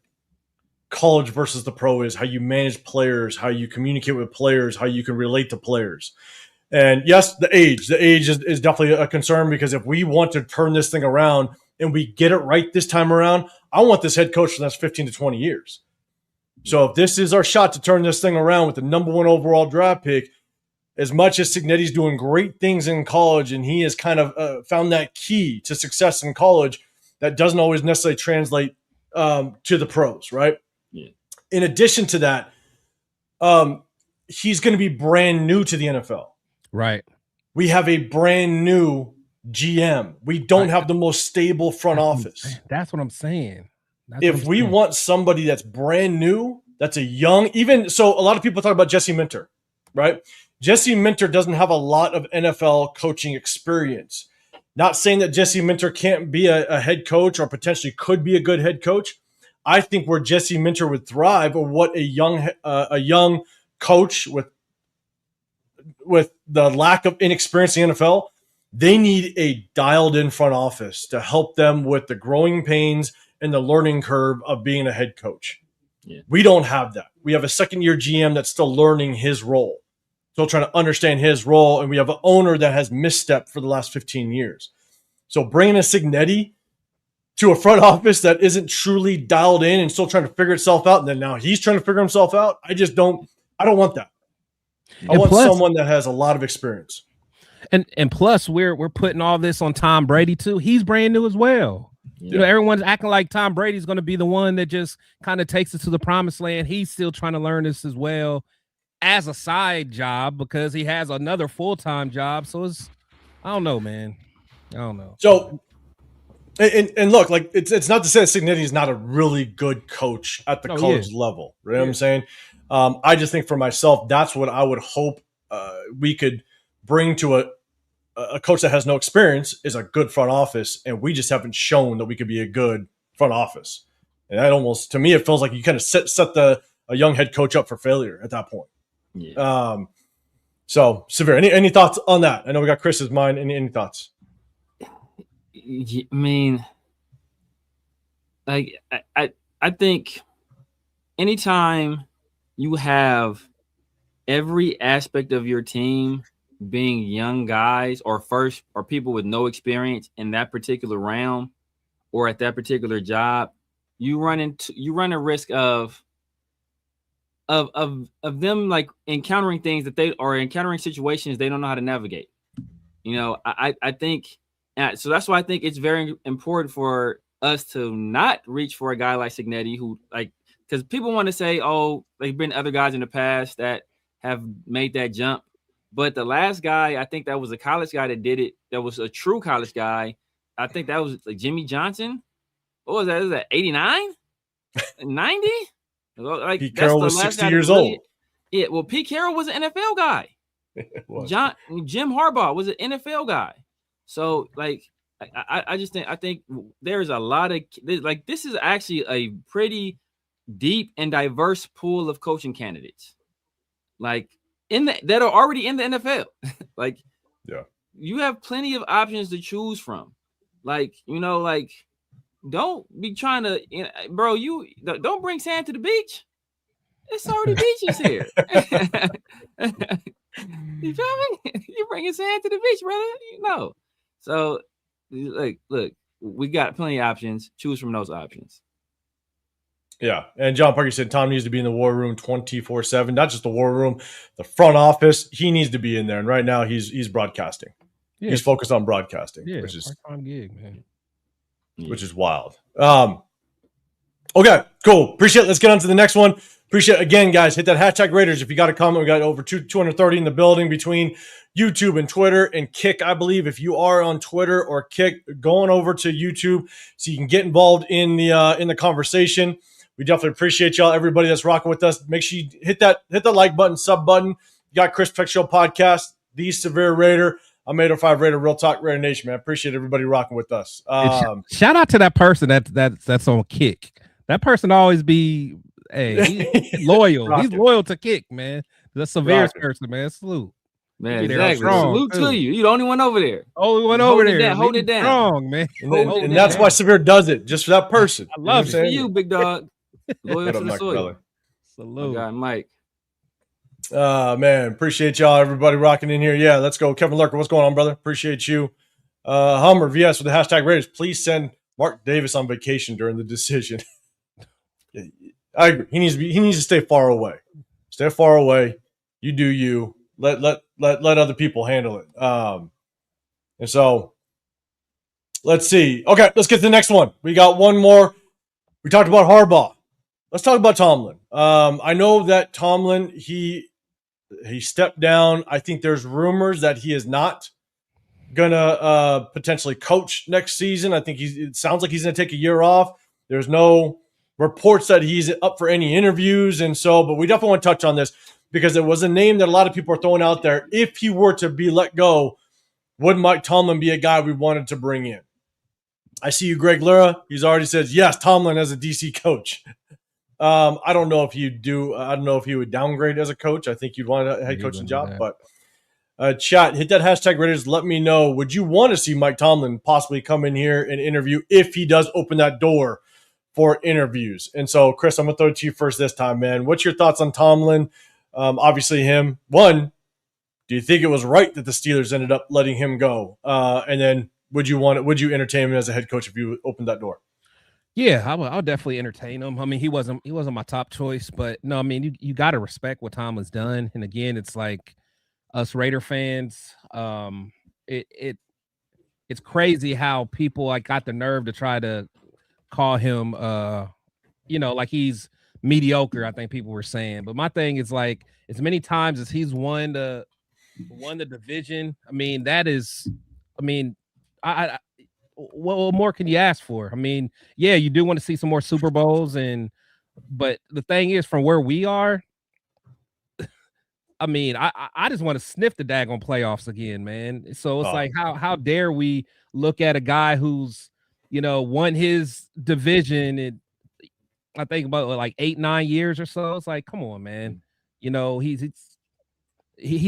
college versus the pro is, how you manage players, how you communicate with players, how you can relate to players. And yes, the age is definitely a concern, because if we want to turn this thing around and we get it right this time around, I want this head coach for the next 15 to 20 years. So if this is our shot to turn this thing around with the number 1 overall draft pick, as much as Signetti's doing great things in college and he has kind of found that key to success in college, that doesn't always necessarily translate to the pros, right? Yeah. In addition to that, he's going to be brand new to the NFL. Right. We have a brand new GM. We don't have the most stable front office. That's what I'm saying. If we want somebody that's brand new, that's a young, even so, a lot of people talk about Jesse Minter, right? Jesse Minter doesn't have a lot of NFL coaching experience. Not saying that Jesse Minter can't be a head coach or potentially could be a good head coach. I think where Jesse Minter would thrive, or what a young coach with the lack of inexperience in the NFL, they need a dialed-in front office to help them with the growing pains and the learning curve of being a head coach. Yeah. We don't have that. We have a second-year GM that's still learning his role, still trying to understand his role, and we have an owner that has misstepped for the last 15 years. So bringing a Signetti to a front office that isn't truly dialed in and still trying to figure itself out, and then now he's trying to figure himself out, I don't want that. I want someone that has a lot of experience. And plus, we're putting all this on Tom Brady too. He's brand new as well. Yeah. Everyone's acting like Tom Brady's going to be the one that just kind of takes us to the promised land. He's still trying to learn this as well as a side job, because he has another full-time job. So I don't know, man. I don't know. So, and look, like it's not to say that Signetti is not a really good coach at the college level. You know what I'm saying? I just think for myself, that's what I would hope we could bring to a coach that has no experience, is a good front office, and we just haven't shown that we could be a good front office. And that almost, to me, it feels like you kind of set a young head coach up for failure at that point. Yeah. So, Severe, any thoughts on that? I know we got Chris's mind. Any thoughts? I mean, like I think anytime you have every aspect of your team being young guys or people with no experience in that particular realm or at that particular job, you run a risk of them like encountering things encountering situations they don't know how to navigate. I think, so that's why I think it's very important for us to not reach for a guy like Signetti, who, like, because people want to say, oh, there's been other guys in the past that have made that jump. But the last guy, I think that was a college guy that did it. That was a true college guy. I think that was like Jimmy Johnson. what was that? Is that 89? 90? Like Pete Carroll was last 60 guy years that really- old. Yeah, well, Pete Carroll was an NFL guy. Jim Harbaugh was an NFL guy. So like I just think there's a lot of like this is actually a pretty deep and diverse pool of coaching candidates. Like that are already in the NFL. Like yeah. You have plenty of options to choose from. Like, like don't be trying to bro, you don't bring sand to the beach. It's already beaches here. You feel me? You're bringing sand to the beach, brother. So, look, we got plenty of options. Choose from those options. Yeah. And John Parker said Tom needs to be in the war room 24/7, not just the war room, the front office. He needs to be in there. And right now he's broadcasting. Yeah. He's focused on broadcasting, which is part-time gig, man. Which is wild. Okay, cool. Appreciate it. Let's get on to the next one. Appreciate it. Again, guys, hit that hashtag Raiders. If you got a comment, we got over 230 in the building between YouTube and Twitter and Kick. I believe if you are on Twitter or Kick, going over to YouTube so you can get involved in the conversation. We definitely appreciate y'all, everybody that's rocking with us. Make sure you hit the like button, sub button. You got Chris Peck Show podcast, The Severe Raider. I'm 805 Raider, RealTalk Raider Nation, man. Appreciate everybody rocking with us. Shout out to that person that's on Kick. That person always be he's loyal. He's loyal to Kick, man. The severe person, man. Salute. Man, exactly. Salute to you. You the only one over there. Only one over there. Hold it down. Strong, man. And that's why Severe does it, just for that person. I love it. For you, big dog. Loyal to the soil. Salute. My guy, Mike. Man, appreciate y'all, everybody rocking in here. Yeah, let's go. Kevin Lurker, what's going on, brother? Appreciate you. Hummer VS with the hashtag Raiders. Please send Mark Davis on vacation during the decision. I agree. He needs to stay far away. Stay far away. You do you. Let other people handle it. And so let's see. Okay, let's get to the next one. We got one more. We talked about Harbaugh. Let's talk about Tomlin. I know that Tomlin, he stepped down. I think there's rumors that he is not gonna potentially coach next season. I think it sounds like he's gonna take a year off. There's no reports that he's up for any interviews, and so, but we definitely want to touch on this because it was a name that a lot of people are throwing out there. If he were to be let go, would Mike Tomlin be a guy we wanted to bring in? I see you, Greg Lura. He's already said yes, Tomlin as a DC coach. I don't know if you do. I don't know if he would downgrade as a coach. I think you'd want a head coaching job. But chat, hit that hashtag Raiders. Let me know. Would you want to see Mike Tomlin possibly come in here and interview if he does open that door for interviews? And so, Chris, I'm going to throw it to you first this time, man. What's your thoughts on Tomlin? Obviously him. One, do you think it was right that the Steelers ended up letting him go? And then would you entertain him as a head coach if you opened that door? Yeah, I'll definitely entertain him. I mean, he wasn't my top choice, but no, I mean, you got to respect what Tomlin's done. And again, it's like us Raider fans. It's crazy how people like got the nerve to try to call him, like he's mediocre. I think people were saying, but my thing is like as many times as he's won the division. I mean, what more can you ask for? I mean, yeah, you do want to see some more Super Bowls, but the thing is, from where we are, I mean, I just want to sniff the daggone playoffs again, man. So it's like, how dare we look at a guy who's, won his division in, I think about like 8-9 years or so. It's like, come on, man. He's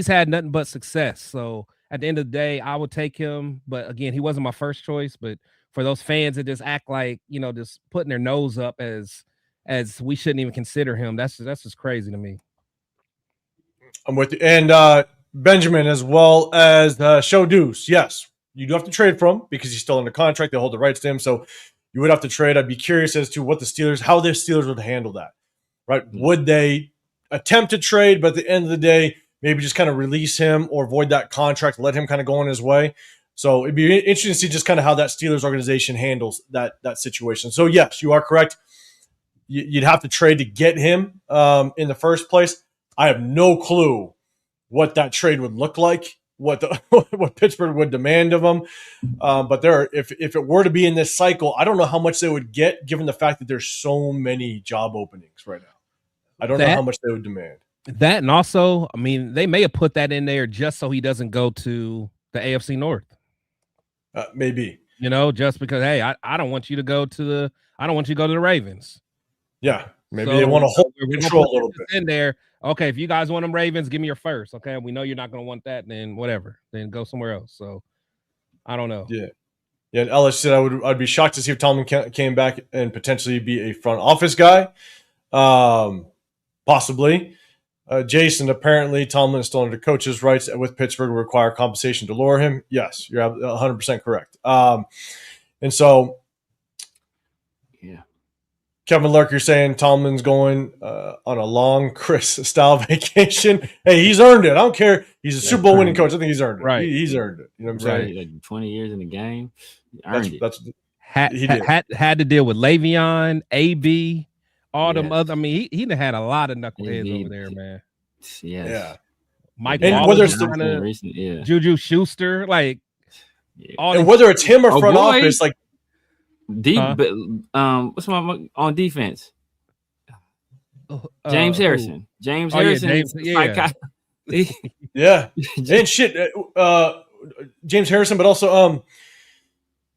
had nothing but success. So at the end of the day, I would take him. But again, he wasn't my first choice. But for those fans that just act like, just putting their nose up as we shouldn't even consider him, that's just crazy to me. I'm with you. And Benjamin, as well as Show Deuce. Yes, you do have to trade for him because he's still under contract. They hold the rights to him. So you would have to trade. I'd be curious as to how the Steelers would handle that, right? Would they attempt to trade, but at the end of the day, maybe just kind of release him or void that contract, let him kind of go on his way? So it'd be interesting to see just kind of how that Steelers organization handles that situation. So yes, you are correct. You'd have to trade to get him in the first place. I have no clue what that trade would look like. what what Pittsburgh would demand of them. But if it were to be in this cycle, I don't know how much they would get, given the fact that there's so many job openings right now. I don't know how much they would demand. That, and also, I mean, they may have put that in there just so he doesn't go to the AFC North. Maybe, just because, hey, I don't want you to go to the Ravens. Yeah, maybe they want to hold control a little bit in there. Okay, if you guys want them Ravens, give me your first. Okay, we know you're not going to want that, then whatever. Then go somewhere else. So I don't know. Yeah. And Ellis said I'd be shocked to see if Tomlin came back and potentially be a front office guy. Possibly. Jason, apparently Tomlin is still under coach's rights with Pittsburgh will require compensation to lure him. Yes, you're 100% correct. And so, yeah. Kevin Lurk, you're saying Tomlin's going on a long Chris-style vacation. Hey, he's earned it. I don't care. He's a Super Bowl winning coach. I think he's earned it. Right. He's earned it. You know what I'm saying? Like 20 years in the game. Earned it. Had to deal with Le'Veon, AB, all them other. I mean, he had a lot of knuckleheads over there, man. Yes. Yeah. Mike, and whether it's Juju Schuster, like, and whether it's him or front office, like. What's my on defense? James Harrison. James Harrison. Yeah. And shit. James Harrison, but also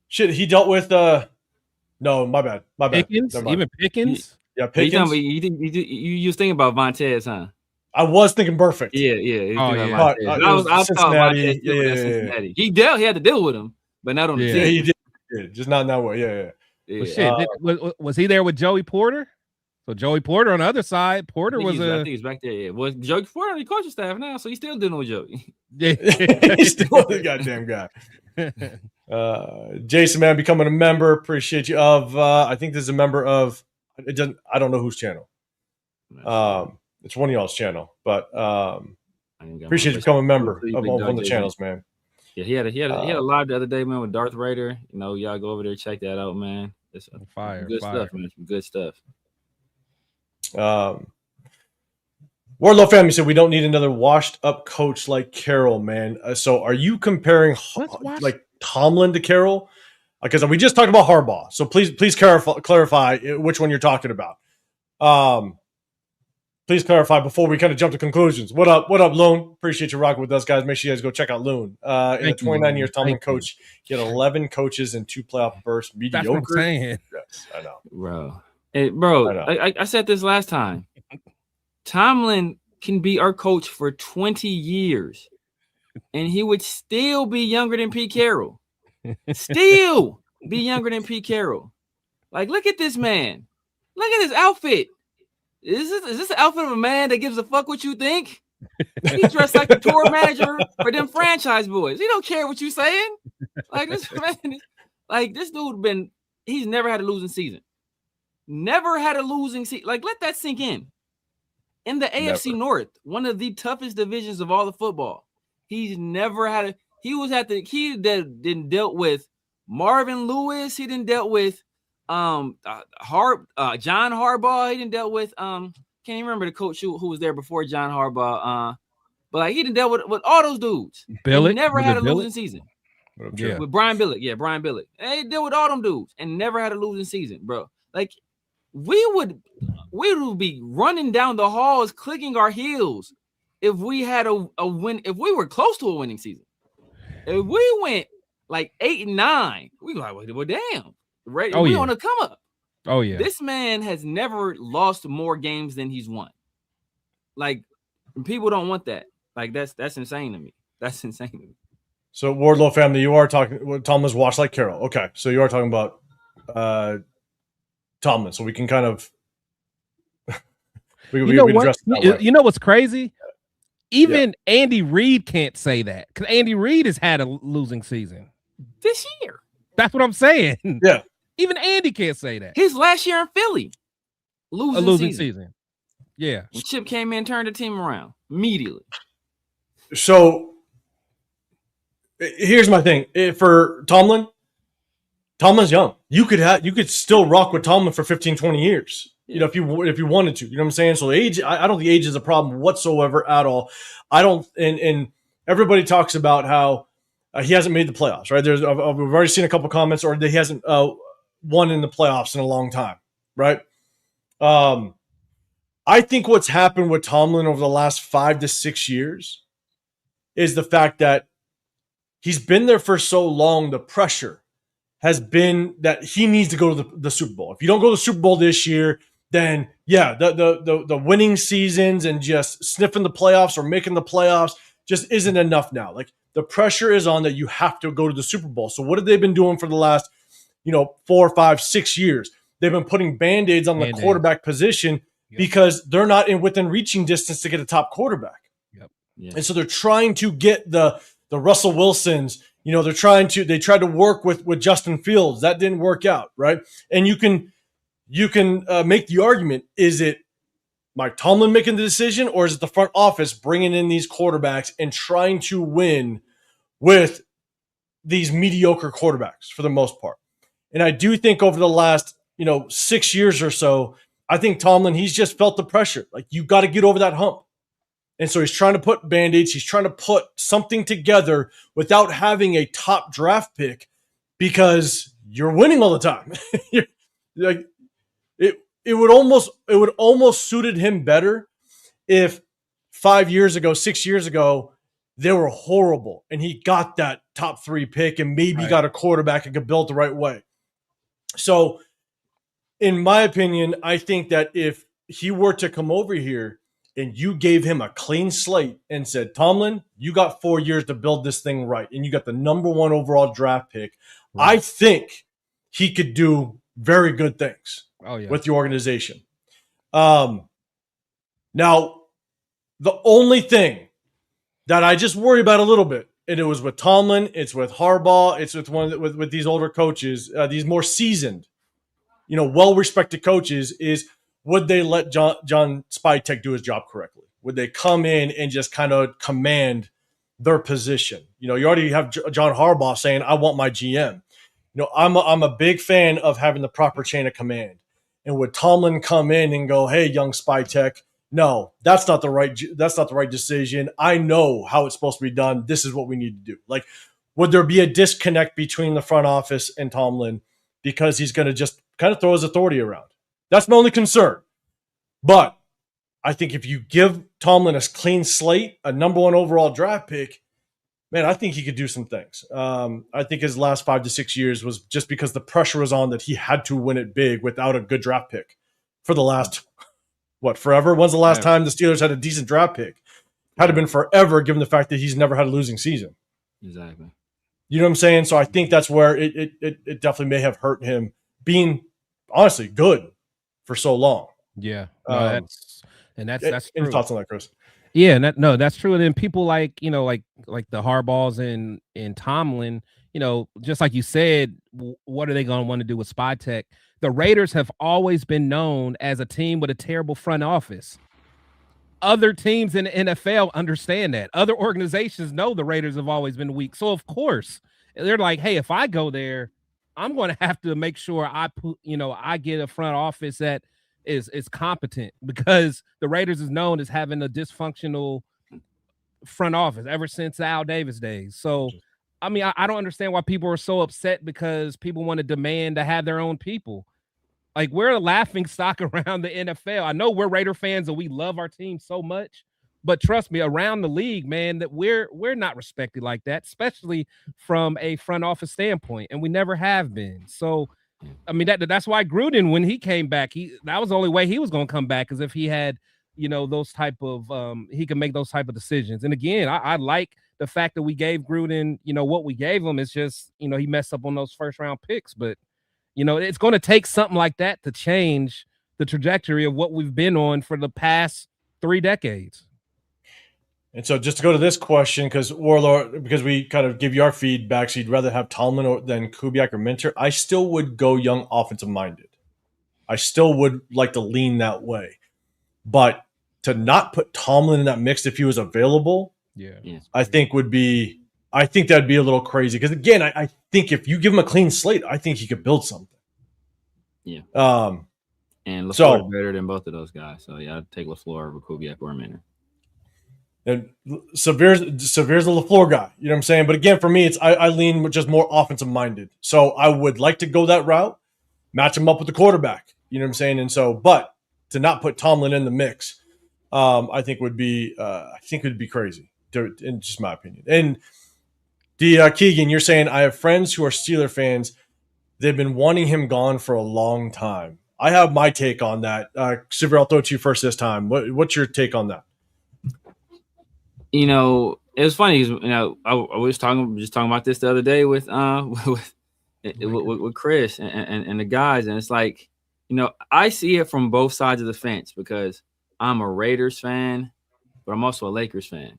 shit. He dealt with no, my bad. Pickens, even Pickens. Yeah, Pickens. You was thinking about Vontaze, huh? I was thinking perfect. Yeah. I was Cincinnati. Cincinnati. He had to deal with him, but not on the team. Yeah, he did. Yeah, just not in that way. Yeah. Well, shit, was he there with Joey Porter? So Joey Porter on the other side. Porter I think he's back there. Yeah. Well, Joey Porter on the coaching staff now, so he's still dealing with Joey. Yeah, he's still the goddamn guy. Jason, man, becoming a member. Appreciate you. I think this is a member of. It doesn't. I don't know whose channel. It's one of y'all's channel, but appreciate you becoming a member of one of the channels, man. Yeah, he had a live the other day, man, with Darth Raider. Y'all go over there, check that out, man. It's good stuff, man. Some good stuff. Wardlow family said we don't need another washed up coach like Carroll, man. So are you comparing like Tomlin to Carroll? Because we just talked about Harbaugh. So please clarify which one you're talking about. Please clarify before we kind of jump to conclusions. What up, Loon? Appreciate you rocking with us, guys. Make sure you guys go check out Loon. In the 29 years Tomlin coach, he had 11 coaches and 2 playoff bursts. Mediocre. That's what I'm saying. Yes, I know. Bro. I said this last time. Tomlin can be our coach for 20 years, and he would still be younger than Pete Carroll. Still be younger than Pete Carroll. Like, look at this man. Look at his outfit. Is this the outfit of a man that gives a fuck what you think? He dressed like the tour manager for them franchise boys. He don't care what you saying. Like, this man, like, this dude he's never had a losing season. Never had a losing season. Like, let that sink in. In the AFC North, one of the toughest divisions of all the football, he's never had he didn't dealt with Marvin Lewis. He didn't dealt with John Harbaugh. He didn't dealt with can't even remember the coach who was there before John Harbaugh. But like, he didn't dealt with all those dudes. Billick, he never had a losing season. Yeah. With Brian Billick. Brian Billick. And he dealt with all them dudes and never had a losing season, bro. Like, we would be running down the halls clicking our heels if we had a win, if we were close to a winning season. If we went like 8-9, we like, well, damn. Right? We on a come up. Oh yeah. This man has never lost more games than he's won. Like, people don't want that. Like, that's insane to me. That's insane to me. So Wardlow family, you are talking Tomlin's washed like Carroll. Okay. So you are talking about Tomlin. So we can kind of we address that. You know what's crazy? Even Andy Reid can't say that, because Andy Reid has had a losing season this year. That's what I'm saying. Yeah. Even Andy can't say that. His last year in Philly, losing season. Yeah. When Chip came in, turned the team around immediately. So here's my thing. For Tomlin's young. You could still rock with Tomlin for 15, 20 years. You know, if you wanted to. You know what I'm saying? So age, I don't think age is a problem whatsoever at all. I don't, and everybody talks about how he hasn't made the playoffs, right? We've already seen a couple comments, or that he hasn't won in the playoffs in a long time, right? I think what's happened with Tomlin over the last 5 to 6 years is the fact that he's been there for so long. The pressure has been that he needs to go to the Super Bowl. If you don't go to the Super Bowl this year, then yeah, the winning seasons and just sniffing the playoffs or making the playoffs just isn't enough now. Like, the pressure is on that you have to go to the Super Bowl. So what have they been doing for the last, 4, 5, 6 years? They've been putting Band-Aids on the quarterback position because they're not within reaching distance to get a top quarterback. Yep. Yeah. And so they're trying to get the Russell Wilsons. They tried to work with Justin Fields. That didn't work out, right? And you can make the argument, is it Mike Tomlin making the decision, or is it the front office bringing in these quarterbacks and trying to win with these mediocre quarterbacks for the most part? And I do think over the last, 6 years or so, I think Tomlin, he's just felt the pressure. Like, you got to get over that hump. And so he's trying to put Band-Aids. He's trying to put something together without having a top draft pick, because you're winning all the time. Like, it would almost suited him better if 5 years ago, 6 years ago, they were horrible and he got that top 3 pick and maybe got a quarterback and could build the right way. So in my opinion, I think that if he were to come over here and you gave him a clean slate and said, Tomlin, you got 4 years to build this thing right, and you got the number 1 overall draft pick, I think he could do very good things with the organization. Now, the only thing that I just worry about a little bit, and it was with Tomlin, it's with Harbaugh, it's with with these older coaches, these more seasoned, well-respected coaches, is would they let John Spytek do his job correctly? Would they come in and just kind of command their position? You already have John Harbaugh saying, I want my GM. I'm a big fan of having the proper chain of command. And would Tomlin come in and go, hey, young Spytek, no, that's not the right decision. I know how it's supposed to be done. This is what we need to do. Like, would there be a disconnect between the front office and Tomlin because he's going to just kind of throw his authority around? That's my only concern. But I think if you give Tomlin a clean slate, a number 1 overall draft pick, man, I think he could do some things. I think his last 5 to 6 years was just because the pressure was on that he had to win it big without a good draft pick for the last, forever? When's the last time the Steelers had a decent draft pick? Had to been forever, given the fact that he's never had a losing season. Exactly. You know what I'm saying? So I think that's where it definitely may have hurt him being, honestly, good for so long. Yeah. No, that's true. Any thoughts on that, Chris? Yeah, that's true. And then people like the Harbaughs and Tomlin, just like you said, what are they going to want to do with Spytek? The Raiders have always been known as a team with a terrible front office. Other teams in the NFL understand that. Other organizations know the Raiders have always been weak. So of course they're like, hey, if I go there, I'm going to have to make sure I get a front office that is competent, because the Raiders is known as having a dysfunctional front office ever since the Al Davis days. So, I mean, I don't understand why people are so upset because people want to demand to have their own people. Like, we're a laughing stock around the NFL. I know we're Raider fans and we love our team so much, but trust me, around the league, man, that we're not respected like that, especially from a front office standpoint, and we never have been. So, I mean, that's why Gruden, when he came back, that was the only way he was going to come back, is if he had, those type of he can make those type of decisions. And again, I like the fact that we gave Gruden, what we gave him. Is just, he messed up on those first round picks, but it's going to take something like that to change the trajectory of what we've been on for the past 3 decades. And so just to go to this question, because we kind of give you our feedback, so you'd rather have Tomlin than Kubiak or Minter, I still would go young offensive minded. I still would like to lean that way. But to not put Tomlin in that mix if he was available, I think that'd be a little crazy. Because again, I think if you give him a clean slate, I think he could build something. Yeah. And LaFleur is better than both of those guys. So yeah, I'd take LaFleur over Kubiak or Minter. And Severe's the LaFleur guy. You know what I'm saying? But again, for me, I lean just more offensive minded. So I would like to go that route, match him up with the quarterback. You know what I'm saying? And so, but to not put Tomlin in the mix, I think would be crazy. In just my opinion. And the Keegan, you're saying I have friends who are Steeler fans. They've been wanting him gone for a long time. I have my take on that. Severe, I'll throw it to you first this time. What's your take on that? You know, it was funny because, you know, I was talking about this the other day with Chris and the guys, and it's like, you know, I see it from both sides of the fence because I'm a Raiders fan, but I'm also a Lakers fan.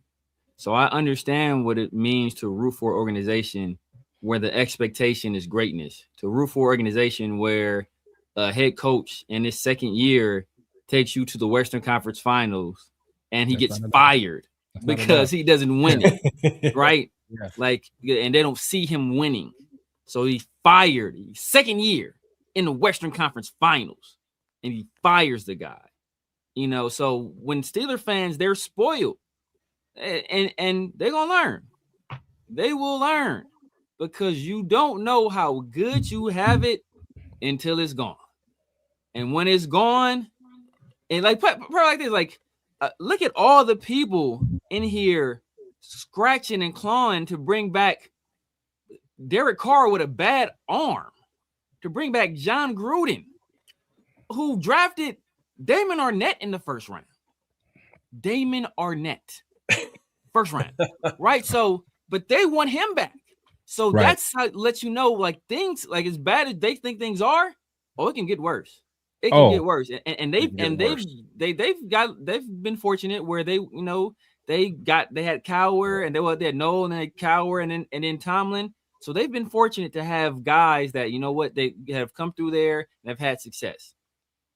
So I understand what it means to root for an organization where the expectation is greatness, to root for an organization where a head coach in his second year takes you to the Western Conference Finals and he gets fired because he doesn't win it, right? Yeah. Like, and they don't see him winning. So he's fired second year in the Western Conference Finals, and he fires the guy. You know, so when Steeler fans, they're spoiled, and they're gonna learn. They will learn because you don't know how good you have it until it's gone. And when it's gone, and like this, like look at all the people in here scratching and clawing to bring back Derek Carr with a bad arm, to bring back John Gruden, who drafted Damon Arnett in the first round. Damon Arnett, first round, right? So, but they want him back. So that's how it lets you know, like, things, like, as bad as they think things are, it can get worse. It can get worse. And they've been fortunate where they, you know, they had Cowher and they had Noel and they had Cowher and then Tomlin. So they've been fortunate to have guys that, you know what, they have come through there and have had success.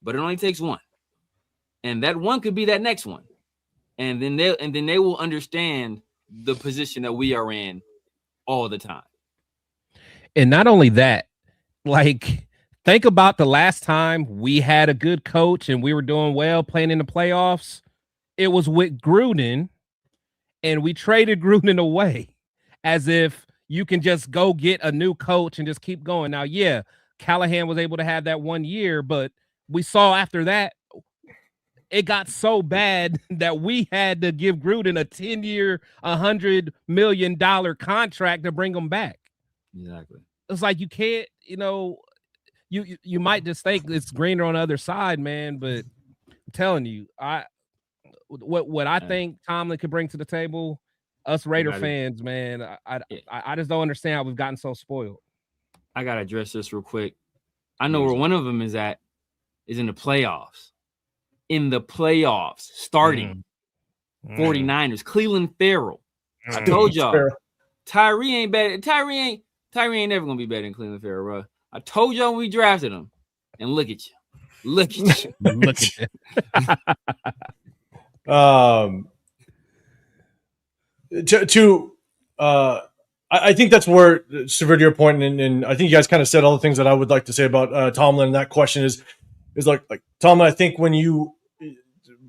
But it only takes one. And that one could be that next one. And then they will understand the position that we are in all the time. And not only that, like, think about the last time we had a good coach and we were doing well playing in the playoffs. It was with Gruden, and we traded Gruden away as if you can just go get a new coach and just keep going. Now, yeah, Callahan was able to have that 1 year, but we saw after that, it got so bad that we had to give Gruden a 10-year, $100 million contract to bring him back. Exactly. It's like you can't, you know, you might just think it's greener on the other side, man. But I'm telling you, what I think Tomlin could bring to the table, us Raider fans, man, I just don't understand how we've gotten so spoiled. I gotta address this real quick. I know where one of them is at, is in the playoffs. In the playoffs, starting 49ers, Cleveland Farrell. I told y'all, Tyree ain't better. Tyree ain't never gonna be better than Cleveland Farrell, bro. I told y'all when we drafted him, and look at you. Look at you. Look at you. I think that's where, severe to your point, and I think you guys kind of said all the things that I would like to say about Tomlin. And that question is like Tomlin. I think when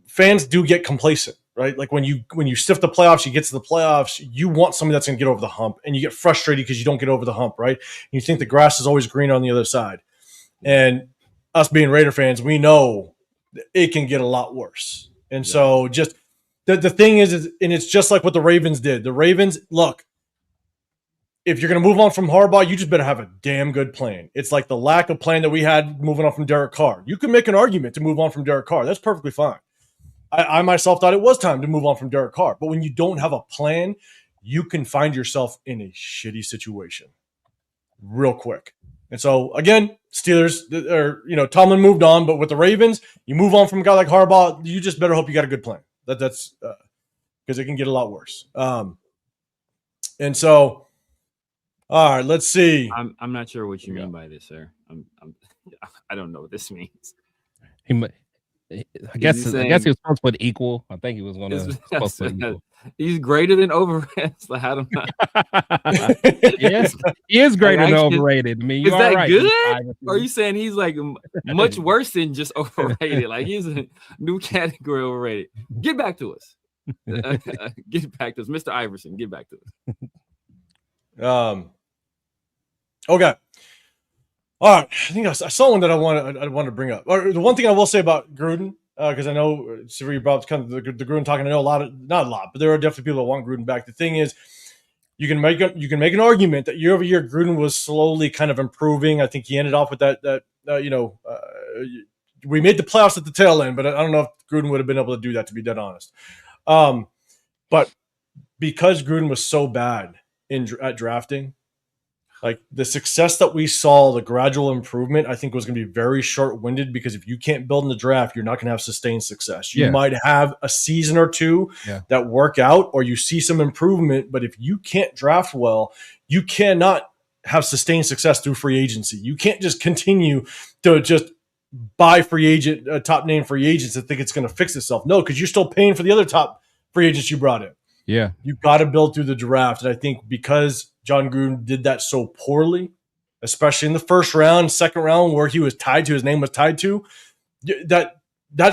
fans do get complacent, right? Like when you stiff the playoffs, you get to the playoffs, you want somebody that's going to get over the hump, and you get frustrated because you don't get over the hump, right? And you think the grass is always greener on the other side. And us being Raider fans, we know it can get a lot worse. And so just the thing is, and it's just like what the Ravens did. The Ravens, look, if you're going to move on from Harbaugh, you just better have a damn good plan. It's like the lack of plan that we had moving on from Derek Carr. You can make an argument to move on from Derek Carr. That's perfectly fine. I myself thought it was time to move on from Derek Carr. But when you don't have a plan, you can find yourself in a shitty situation real quick. And so, again, Steelers, Tomlin moved on. But with the Ravens, you move on from a guy like Harbaugh, you just better hope you got a good plan. That's because it can get a lot worse. And so, all right, let's see. I'm not sure what you mean by this, sir. I don't know what this means. I guess he was supposed to put equal. I think he was going to supposed to put equal. He's greater than overrated. Like, I don't know. Yes, he is greater than overrated. I mean, is that right. Good? Or are you saying he's like much worse than just overrated? Like he's a new category overrated. Get back to us. Get back to us, Mr. Iverson. Get back to us. Okay. All right. I think I saw one that I want to bring up. The one thing I will say about Gruden, because I know Siri brought up kind of the Gruden talking. I know not a lot, but there are definitely people that want Gruden back. The thing is, you can make an argument that year over year Gruden was slowly kind of improving. I think he ended off with we made the playoffs at the tail end, but I don't know if Gruden would have been able to do that, to be dead honest. But because Gruden was so bad at drafting, like the success that we saw, the gradual improvement, I think was going to be very short-winded, because if you can't build in the draft, you're not going to have sustained success. You might have a season or two that work out, or you see some improvement, but if you can't draft well, you cannot have sustained success through free agency. You can't just continue to just buy top name free agents and think it's going to fix itself. No, because you're still paying for the other top free agents you brought in. Yeah. You got to build through the draft. And I think because John Gruden did that so poorly, especially in the first round, second round, where his name was tied to, that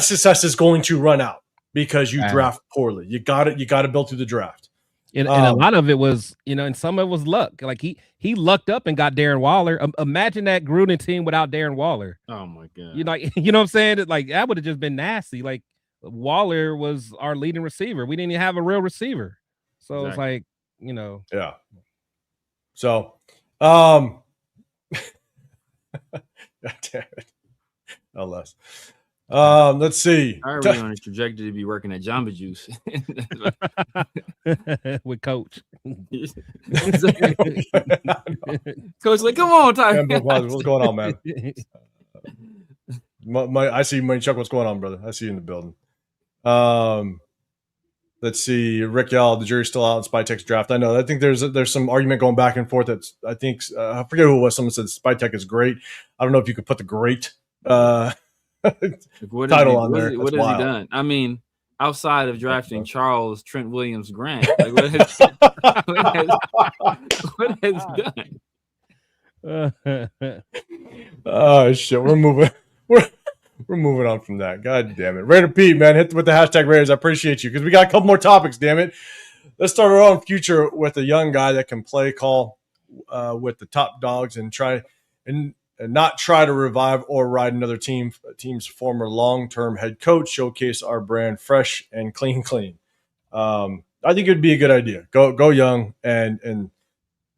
success is going to run out because you draft poorly. You got to build through the draft. And a lot of it was, and some of it was luck. Like he lucked up and got Darren Waller. Imagine that Gruden team without Darren Waller. Oh my God. You know what I'm saying? Like that would have just been nasty. Like Waller was our leading receiver. We didn't even have a real receiver. So It's like, Yeah. So, God damn it. No less. Let's see. Are we on his trajectory to be working at Jamba Juice with Coach? Coach, like, come on, Ty. What's going on, man? I see Money Chuck. What's going on, brother? I see you in the building. Let's see. Rick Yell, the jury's still out in Spytek's draft. I know. I think there's some argument going back and forth. That's I think I forget who it was. Someone said Spytek is great. I don't know if you could put the great title on there. What has he done? I mean, outside of drafting Charles Trent Williams Grant, like what has he done? Oh shit, we're moving. We're moving on from that. God damn it. Raider Pete, man, hit with the hashtag Raiders. I appreciate you because we got a couple more topics, damn it. Let's start our own future with a young guy that can play call with the top dogs and try and not try to revive or ride another team's former long-term head coach. Showcase our brand fresh and clean. I think it would be a good idea. Go young and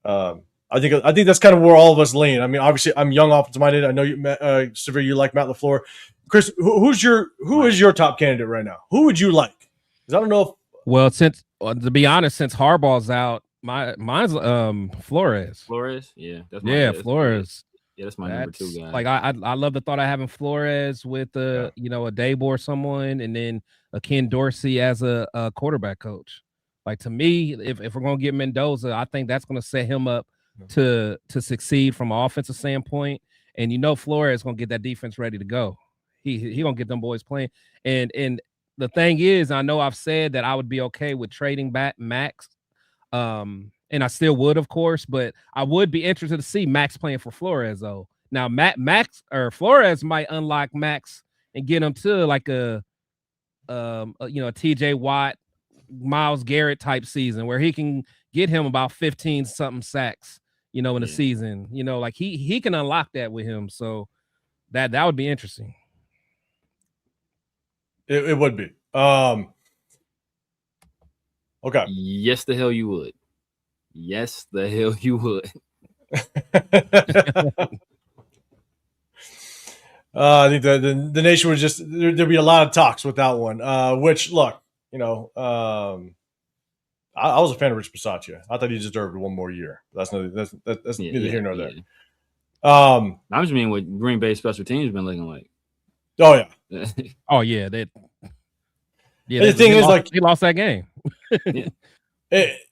I think that's kind of where all of us lean. I mean, obviously, I'm young, offensive-minded. I know you, Severe, you like Matt LaFleur. Chris, who is your top candidate right now? Who would you like? Because I don't know if. Well, to be honest, since Harbaugh's out, mine's Flores. Flores, yeah, Flores. Yeah, that's my number 2 guy. Like I love the thought of having Flores with a Dable or someone, and then a Ken Dorsey as a quarterback coach. Like to me, if we're gonna get Mendoza, I think that's gonna set him up to succeed from an offensive standpoint. And Flores gonna get that defense ready to go. He gonna get them boys playing. And the thing is, I know I've said that I would be okay with trading back Max. And I still would, of course, but I would be interested to see Max playing for Flores though. Now Max or Flores might unlock Max and get him to like a TJ Watt, Myles Garrett type season where he can get him about 15 something sacks, in a season, like he can unlock that with him. So that would be interesting. It would be. Okay. Yes, the hell you would. Yes, the hell you would. I think the nation would just there'd be a lot of talks with that one. Which look, I was a fan of Rich Bisaccia. I thought he deserved one more year. That's neither here nor there. I was meaning what Green Bay special teams been looking like. Oh yeah. Oh yeah. The thing is, he lost that game.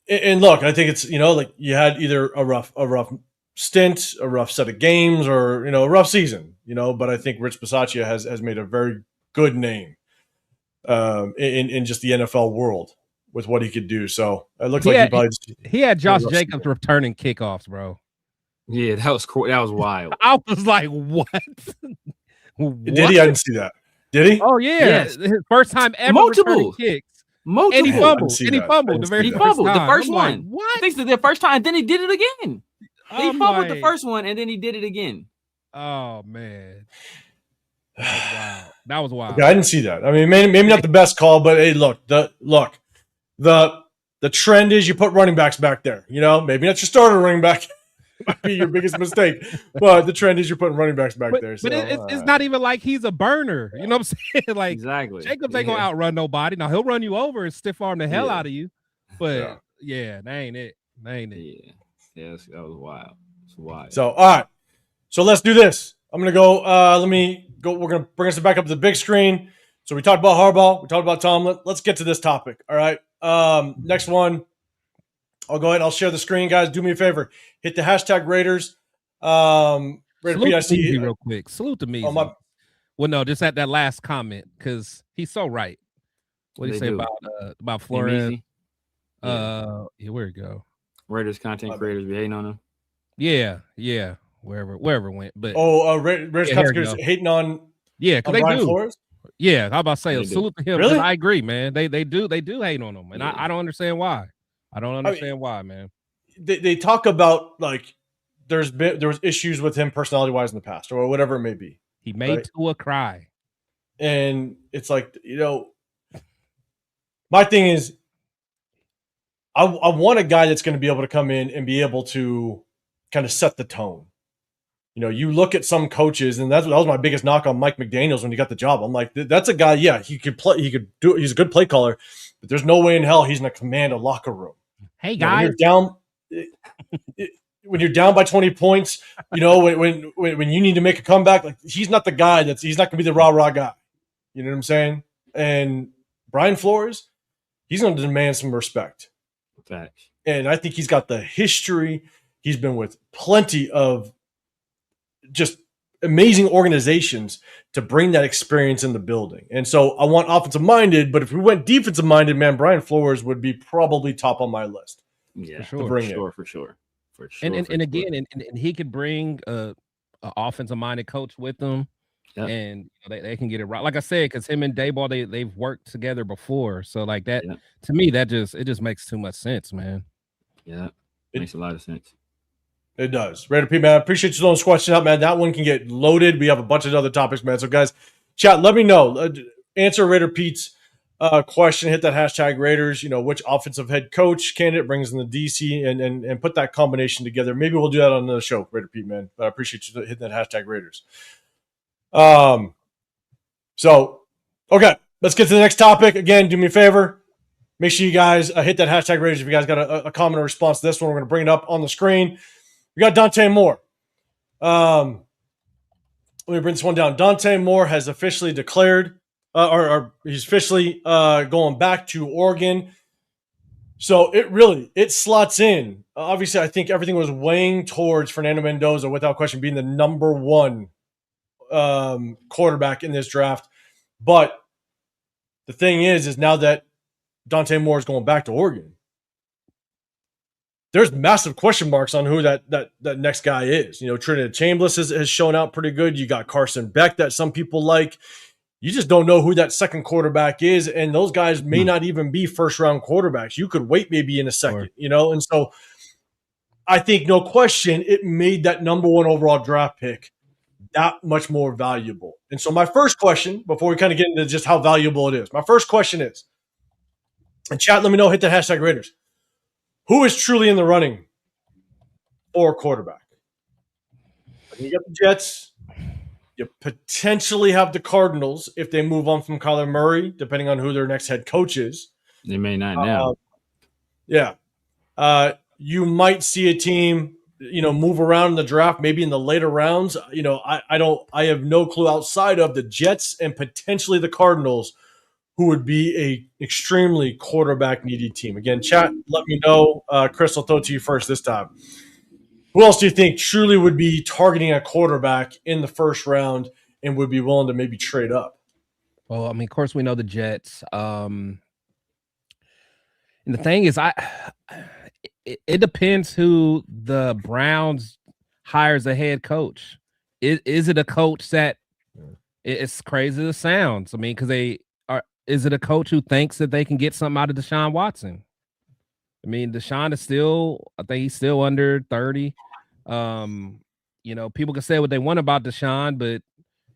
And look, I think it's like you had either a rough stint, a rough set of games, or a rough season. But I think Rich Bisaccia has made a very good name in just the NFL world with what he could do. So it looks like he had Josh Jacobs returning kickoffs, bro. Yeah, that was cool. That was wild. I was like, what? Did he? I didn't see that. Did he? Oh yeah, yes. His first time ever multiple returning kicks. Multiple. And he I didn't fumbled. see And he that. I fumbled didn't the see very He that. first fumbled the time. first I'm one. like, I what? think it's the first time. Then he did it again. He I'm fumbled the like, first one, and then he did it again. Oh man, that was wild. That was wild. Okay, I didn't see that. I mean, maybe not the best call, but hey, look, the trend is you put running backs back there. You know, maybe not your starter running back. Might be your biggest mistake, but the trend is you're putting running backs back there. So, But it's not even like he's a burner. You know what I'm saying? Like Exactly. Jacobs ain't gonna outrun nobody. Now he'll run you over and stiff arm the hell out of you. But yeah, that ain't it. That ain't it. Yeah, that was wild. It's wild. So all right, so let's do this. I'm gonna go. Let me go. We're gonna bring us back up to the big screen. So we talked about Harbaugh. We talked about Tomlin. Let's get to this topic. All right. Next one. I'll go ahead. I'll share the screen, guys. Do me a favor. Hit the hashtag Raiders. Raider Salute to PIC. Measy real quick. Salute to Measy. Well, no, just at that last comment because he's so right. What do you say about Flores? Yeah, where it go? Raiders content creators be hating on him. Yeah. Wherever it went. But Raiders content creators hating on because they Brian do. Flores? Yeah, how about say salute to him? Really? I agree, man. They do hate on him, and I don't understand why. I don't understand why, man. They talk about like there was issues with him personality wise in the past or whatever it may be. He made Tua cry, and it's like, you know, my thing is, I want a guy that's going to be able to come in and be able to kind of set the tone. You know, you look at some coaches, and that was my biggest knock on Mike McDaniels when he got the job. I'm like, that's a guy. Yeah, he could play. He could do. He's a good play caller, but there's no way in hell he's going to command a locker room. Hey guys, when you're down by 20 points, you know, when you need to make a comeback, like he's not the guy he's not going to be the rah-rah guy. You know what I'm saying? And Brian Flores, he's going to demand some respect. Facts. And I think he's got the history. He's been with plenty of just amazing organizations to bring that experience in the building. And so I want offensive minded, but if we went defensive minded, man, Brian Flores would be probably top on my list. Yeah, for sure. And again, he could bring a offensive minded coach with them. Yep. And they can get it right. Like I said, because him and Dayball, they've worked together before. So like that, to me, it just makes too much sense, man. Yeah, it makes a lot of sense. It does. Raider P, man, I appreciate you throwing this question out, man. That one can get loaded. We have a bunch of other topics, man. So guys, chat, let me know. Answer Raider Pete's question. Hit that hashtag Raiders. You know, which offensive head coach candidate brings in the DC and put that combination together. Maybe we'll do that on another show, Raider Pete, man. But I appreciate you hitting that hashtag Raiders. So, okay, let's get to the next topic. Again, do me a favor. Make sure you guys hit that hashtag Raiders if you guys got a comment or response to this one. We're going to bring it up on the screen. We got Dante Moore. Let me bring this one down. Dante Moore has officially declared, or he's officially going back to Oregon. So it slots in. Obviously, I think everything was weighing towards Fernando Mendoza, without question, being the number one quarterback in this draft. But the thing is now that Dante Moore is going back to Oregon, there's massive question marks on who that next guy is. You know, Trinidad Chambliss has shown out pretty good. You got Carson Beck that some people like. You just don't know who that second quarterback is, and those guys may not even be first-round quarterbacks. You could wait maybe in a second, you know? And so I think, no question, it made that number one overall draft pick that much more valuable. And so my first question, before we kind of get into just how valuable it is, my first question is, and chat, let me know, hit that hashtag Raiders. Who is truly in the running for quarterback? You got the Jets. You potentially have the Cardinals if they move on from Kyler Murray, depending on who their next head coach is. They may not now. You might see a team, you know, move around in the draft, maybe in the later rounds. You know, I have no clue outside of the Jets and potentially the Cardinals, who would be a extremely quarterback needy team. Again, chat, let me know. Chris, I'll throw it to you first this time. Who else do you think truly would be targeting a quarterback in the first round and would be willing to maybe trade up? Well, I mean, of course, we know the Jets. And the thing is, it depends who the Browns hires a head coach. Is it a coach that it's crazy as it sounds? I mean, because is it a coach who thinks that they can get something out of Deshaun Watson? I mean, Deshaun is still, I think he's still under 30. You know, people can say what they want about Deshaun, but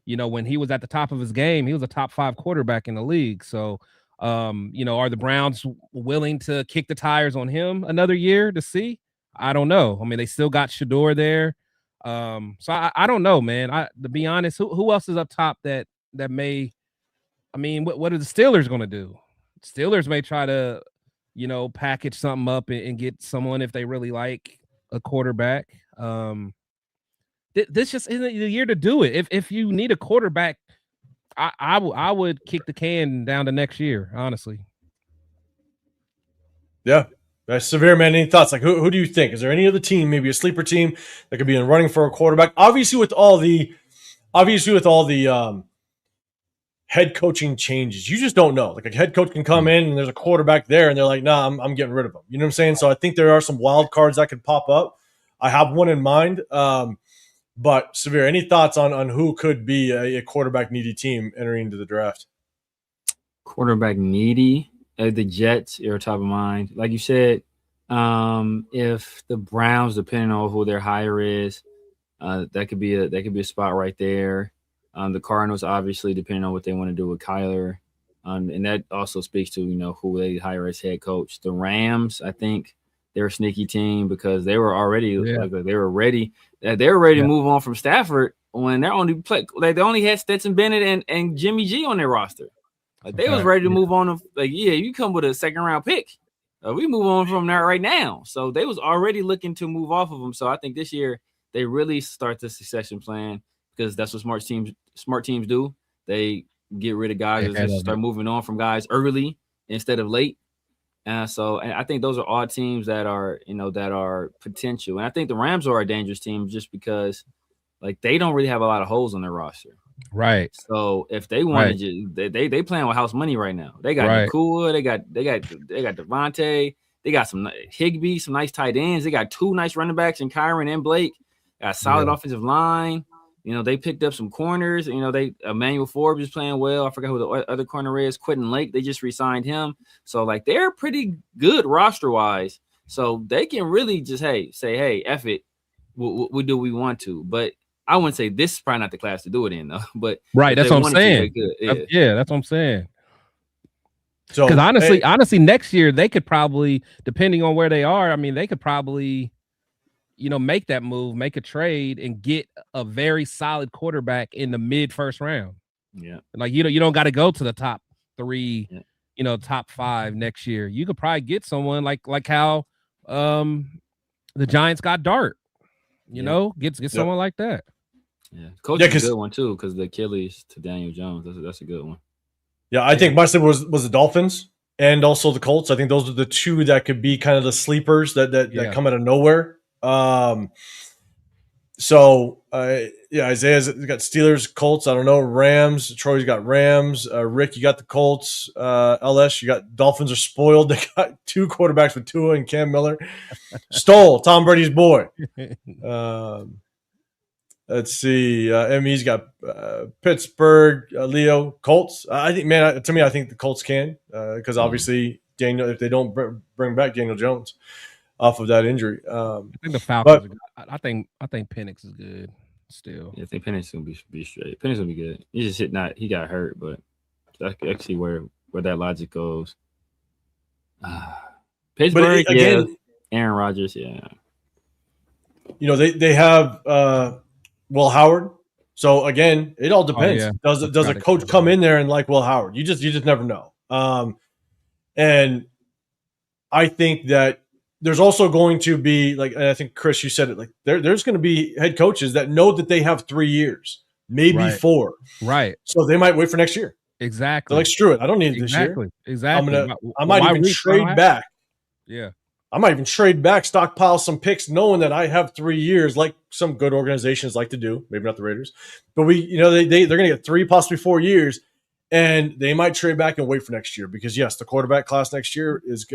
you know, when he was at the top of his game, he was a top 5 quarterback in the league. So, you know, are the Browns willing to kick the tires on him another year to see? I don't know. I mean, they still got Shador there. So I don't know, man. To be honest, who else is up top that may, I mean, what are the Steelers going to do? Steelers may try to, you know, package something up and get someone if they really like a quarterback. This just isn't the year to do it. If you need a quarterback, I would kick the can down to next year, honestly. Yeah. Severe, man. Any thoughts? Like, who do you think? Is there any other team, maybe a sleeper team that could be in running for a quarterback? Obviously, with all the head coaching changes, you just don't know. Like, a head coach can come in and there's a quarterback there, and they're like, "Nah, I'm getting rid of him." You know what I'm saying? So I think there are some wild cards that could pop up. I have one in mind. But Severe, any thoughts on who could be a quarterback needy team entering into the draft? Quarterback needy, the Jets are top of mind. Like you said, if the Browns, depending on who their hire is, that could be a spot right there. The Cardinals, obviously, depending on what they want to do with Kyler, and that also speaks to, you know, who they hire as head coach. The Rams, I think they're a sneaky team because they were already they were ready to move on from Stafford when they only had Stetson Bennett and Jimmy G on their roster. Like, they was ready to move on. You come with a 2nd round pick. We move on from that right now. So they was already looking to move off of them. So I think this year they really start the succession plan, because that's what smart teams do. They get rid of guys and start moving on from guys early instead of late. So I think those are all teams that are potential. And I think the Rams are a dangerous team just because, like, they don't really have a lot of holes on their roster. Right. So if they want to, they playing with house money right now. They got Nakua, they got Devontae, they got some Higbee, some nice tight ends. They got 2 nice running backs in Kyron and Blake. Got a solid offensive line. You know, they picked up some corners. You know, Emmanuel Forbes is playing well. I forgot who the other corner is. Quentin Lake, they just re-signed him. So, like, they're pretty good roster-wise. So they can really just, say, hey, F it. We do what we want to. But I wouldn't say this is probably not the class to do it in, though. But that's what I'm saying. That's what I'm saying. So, because honestly, next year they could probably, depending on where they are, I mean, they could probably, you know, make that move, make a trade, and get a very solid quarterback in the mid-first round. Yeah, like you don't got to go to the top 3, you know, top 5 next year. You could probably get someone like how the Giants got Dart. You know, get someone like that. Yeah, coach is a good one too, because the Achilles to Daniel Jones. That's a good one. Yeah, I think my sleeper was the Dolphins and also the Colts. I think those are the 2 that could be kind of the sleepers that come out of nowhere. Isaiah's got Steelers, Colts. I don't know, Rams. Troy's got Rams. Rick, you got the Colts. LS, you got Dolphins are spoiled. They got 2 quarterbacks with Tua and Cam Miller. Stole Tom Brady's boy. Let's see. ME's got Pittsburgh, Leo, Colts. I think the Colts can, because obviously Daniel, if they don't bring back Daniel Jones off of that injury. I think the Falcons. I think Penix is good still. Yeah, I think Penix is gonna be straight. Penix is gonna be good. He got hurt, but I can see where that logic goes. Pittsburgh, again, Aaron Rodgers, yeah. You know, they have Will Howard. So again, it all depends. Does a coach come in there and like Will Howard? You just never know. And I think that there's also going to be, like, and I think Chris, you said it, like there's going to be head coaches that know that they have 3 years, maybe 4. Right. So they might wait for next year. Exactly. They're like, screw it, I don't need it this year. Exactly. I might even trade back. Yeah. I might even trade back, stockpile some picks, knowing that I have 3 years, like some good organizations like to do. Maybe not the Raiders, but they're going to get 3, possibly 4 years, and they might trade back and wait for next year because yes, the quarterback class next year is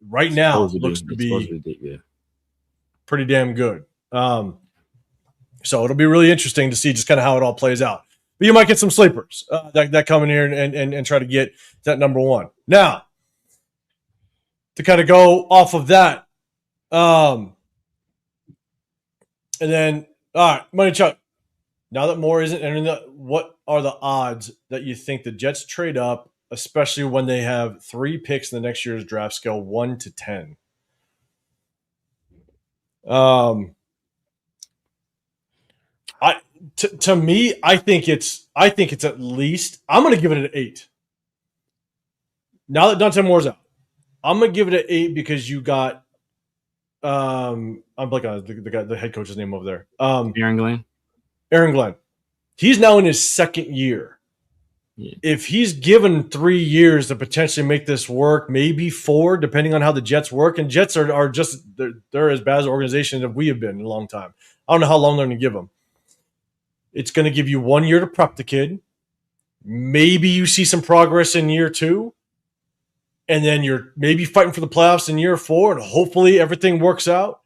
right now looks to be pretty damn good. So it'll be really interesting to see just kind of how it all plays out. But you might get some sleepers that come in here and try to get that number one. Now, to kind of go off of that, and then, all right, Money Chuck, now that Moore isn't entering what are the odds that you think the Jets trade up, especially when they have 3 picks in the next year's draft scale, 1 to 10? To me, I think it's at least, I'm going to give it an 8. Now that Dante Moore's out, I'm going to give it an 8 because you got, I'm blanking on the head coach's name over there. Aaron Glenn. Aaron Glenn. He's now in his 2nd year. Yeah. If he's given 3 years to potentially make this work, maybe 4, depending on how the Jets work, and Jets are just, they're as bad as an organization as we have been in a long time. I don't know how long they're going to give him. It's going to give you 1 year to prep the kid. Maybe you see some progress in year 2. And then you're maybe fighting for the playoffs in year 4, and hopefully everything works out.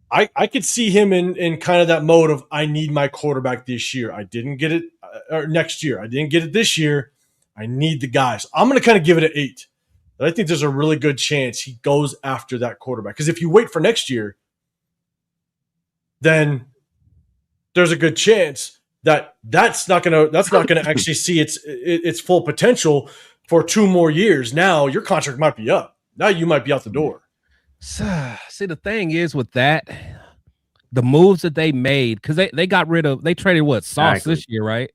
I could see him in kind of that mode of, I need my quarterback this year. I didn't get it or next year. I didn't get it this year. I need the guys. I'm going to kind of give it an 8. But I think there's a really good chance he goes after that quarterback. Because if you wait for next year, then there's a good chance that's not going to actually see its full potential for 2 more years. Now your contract might be up. Now you might be out the door. See, the thing is with that, the moves that they made, because they traded what, Sauce this year, right?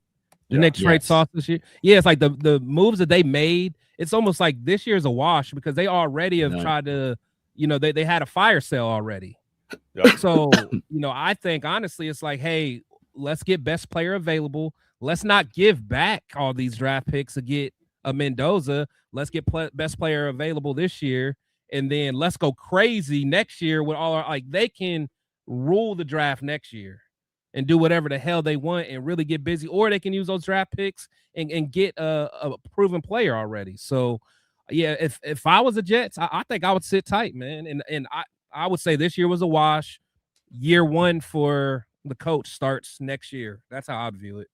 Didn't they trade Sauce this year? Yeah, it's like the moves that they made, it's almost like this year's a wash because they already have tried to, they had a fire sale already. Yep. So, I think honestly, it's like, hey, let's get best player available. Let's not give back all these draft picks to get a Mendoza. Let's get best player available this year. And then let's go crazy next year with all our, like, they can rule the draft next year and do whatever the hell they want and really get busy, or they can use those draft picks and get a proven player already. So yeah, if I was a Jets, I think I would sit tight, man. And I would say this year was a wash. Year 1 for the coach starts next year. That's how I'd view it.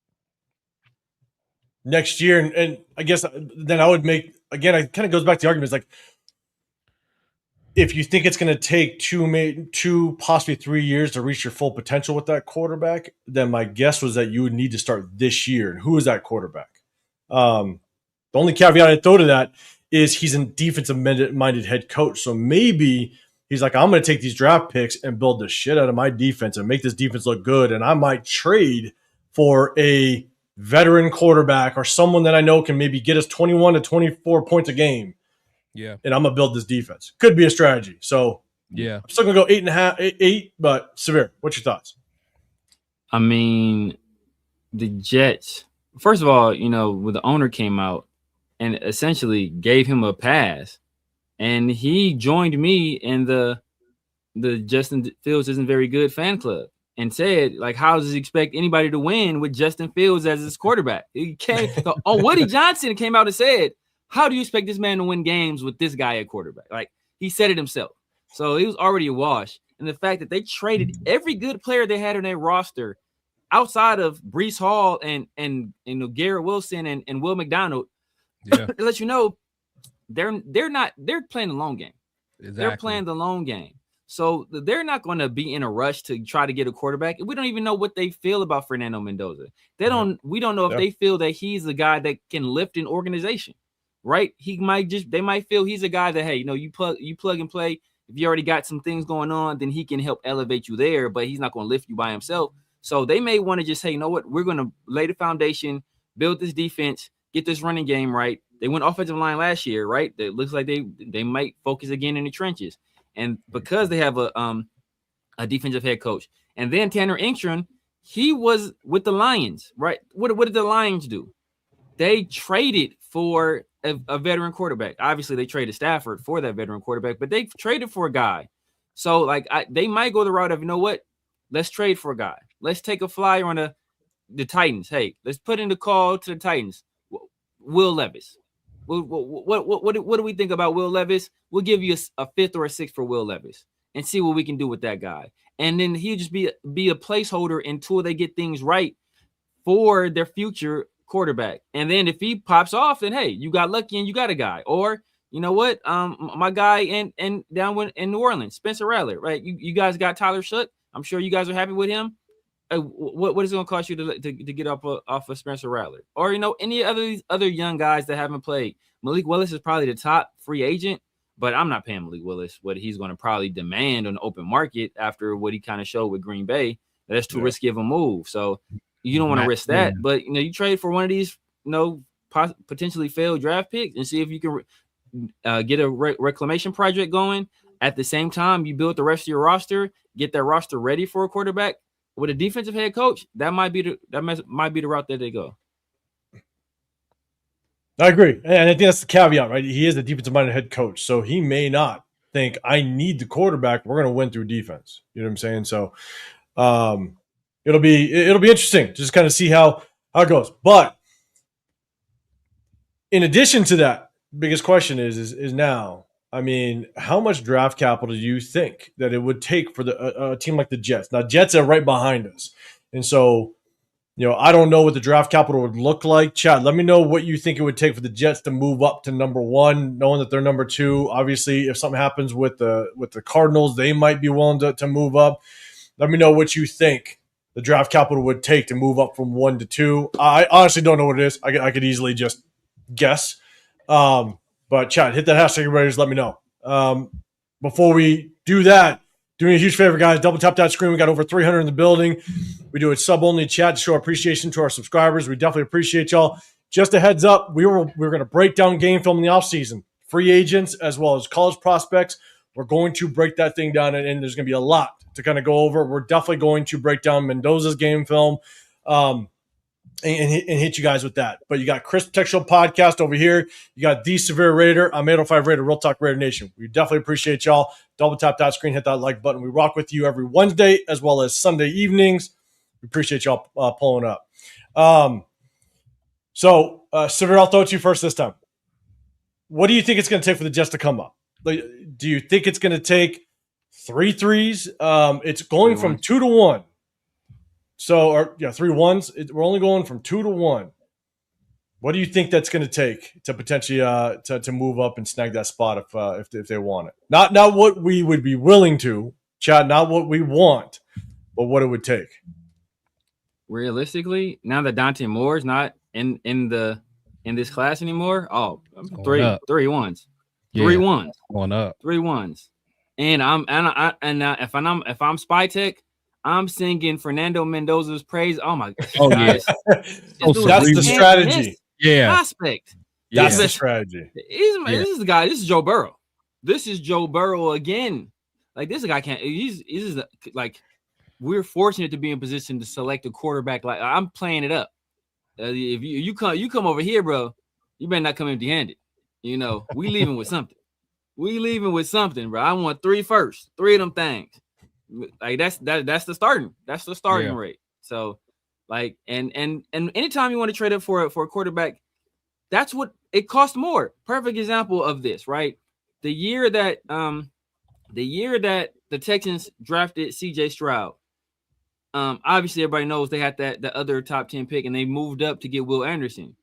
Next year. And I guess then I would make, again, it kind of goes back to the argument. It's like, if you think it's going to take 2, possibly 3 years to reach your full potential with that quarterback, then my guess was that you would need to start this year. And who is that quarterback? The only caveat I'd throw to that is he's a defensive-minded head coach. So maybe he's like, I'm going to take these draft picks and build the shit out of my defense and make this defense look good. And I might trade for a veteran quarterback or someone that I know can maybe get us 21 to 24 points a game. Yeah. And I'm going to build this defense. Could be a strategy. So, yeah. I'm still going to go 8.5, 8, but Severe, what's your thoughts? I mean, the Jets, first of all, when the owner came out and essentially gave him a pass, and he joined me in the Justin Fields isn't very good fan club and said, like, how does he expect anybody to win with Justin Fields as his quarterback? He came, Woody Johnson came out and said, how do you expect this man to win games with this guy at quarterback? Like, he said it himself. So he was already a wash. And the fact that they traded every good player they had in their roster outside of Breece Hall and Garrett Wilson and Will McDonald, to let you know, they're playing the long game. Exactly. They're playing the long game. So they're not going to be in a rush to try to get a quarterback. We don't even know what they feel about Fernando Mendoza. We don't know if they feel that he's a guy that can lift an organization. Right? They might feel he's a guy that, hey, you plug and play. If you already got some things going on, then he can help elevate you there, but he's not going to lift you by himself. So they may want to just say, you know what, we're going to lay the foundation, build this defense, get this running game right. They went offensive line last year, right? It looks like they might focus again in the trenches. And because they have a defensive head coach. And then Tanner Engstrom, he was with the Lions, right? What did the Lions do? They traded for a veteran quarterback. Obviously, they traded Stafford for that veteran quarterback, but they traded for a guy. So, they might go the route of, you know what? Let's trade for a guy. Let's take a flyer on the Titans. Hey, let's put in the call to the Titans. Will Levis. What do we think about Will Levis? We'll give you a 5th or a 6th for Will Levis and see what we can do with that guy. And then he'll just be a placeholder until they get things right for their future quarterback. And then if he pops off, then hey, you got lucky and you got a guy. Or you know what? My guy in down in New Orleans, Spencer Rattler, right? You guys got Tyler Shook. I'm sure you guys are happy with him. What is it going to cost you to get off of Spencer Rattler? Or any other young guys that haven't played? Malik Willis is probably the top free agent, but I'm not paying Malik Willis what he's going to probably demand on the open market after what he kind of showed with Green Bay. That's too risky of a move. So you don't want to risk that. But you trade for one of these potentially failed draft picks and see if you can get a reclamation project going. At the same time, you build the rest of your roster, get that roster ready for a quarterback with a defensive head coach. That might be the route that they go. I agree, and I think that's the caveat, right? He is a defensive-minded head coach, so he may not think I need the quarterback. We're going to win through defense. You know what I'm saying? So it'll be interesting, just kind of see how it goes. But in addition to that, biggest question is now. I mean, how much draft capital do you think that it would take for a team like the Jets? Now, Jets are right behind us, and so. I don't know what the draft capital would look like. Chad, let me know what you think it would take for the Jets to move up to number 1, knowing that they're number 2. Obviously, if something happens with the Cardinals, they might be willing to move up. Let me know what you think the draft capital would take to move up from 1 to 2. I honestly don't know what it is. I could easily just guess. But Chad, hit that hashtag Raiders. Let me know. Before we do that, do me a huge favor, guys. Double tap that screen. We got over 300 in the building. We do a sub-only chat to show appreciation to our subscribers. We definitely appreciate y'all. Just a heads up, we're going to break down game film in the offseason. Free agents as well as college prospects. We're going to break that thing down, and there's going to be a lot to kind of go over. We're definitely going to break down Mendoza's game film and hit you guys with that. But you got Chris Textual Podcast over here. You got The Severe Raider. I'm 805 Raider, RealTalk Raider Nation. We definitely appreciate y'all. Double tap that screen, hit that like button. We rock with you every Wednesday as well as Sunday evenings. We appreciate y'all pulling up. So, Severe, I'll throw it to you first this time. What do you think it's going to take for the Jets to come up? Do you think it's going to take 3 threes? It's going from 2 to 1. So, 3 ones. We're only going from 2 to 1. What do you think that's going to take to potentially to move up and snag that spot if they want it? Not what we would be willing to, Chad. Not what we want, but what it would take. Realistically, now that Dante Moore is not in this class anymore, three ones, Yeah. 3 ones, Going up. 3 ones, and if I'm Spy Tech, I'm singing Fernando Mendoza's praise. Oh my God! Oh yeah, that's the strategy. Yeah, prospect. That's the strategy. This is the guy. This is Joe Burrow. This is Joe Burrow again. Like this guy can't. He's like we're fortunate to be in position to select a quarterback. Like I'm playing it up. If you come over here, bro, you better not come empty-handed. We leaving with something. We leaving with something, bro. I want 3 first, 3 of them things. Like that's the starting rate. So like and anytime you want to trade up for a quarterback, that's what it costs more. Perfect example of this, right? The year that the Texans drafted CJ Stroud, obviously everybody knows they had the other top 10 pick and they moved up to get Will Anderson.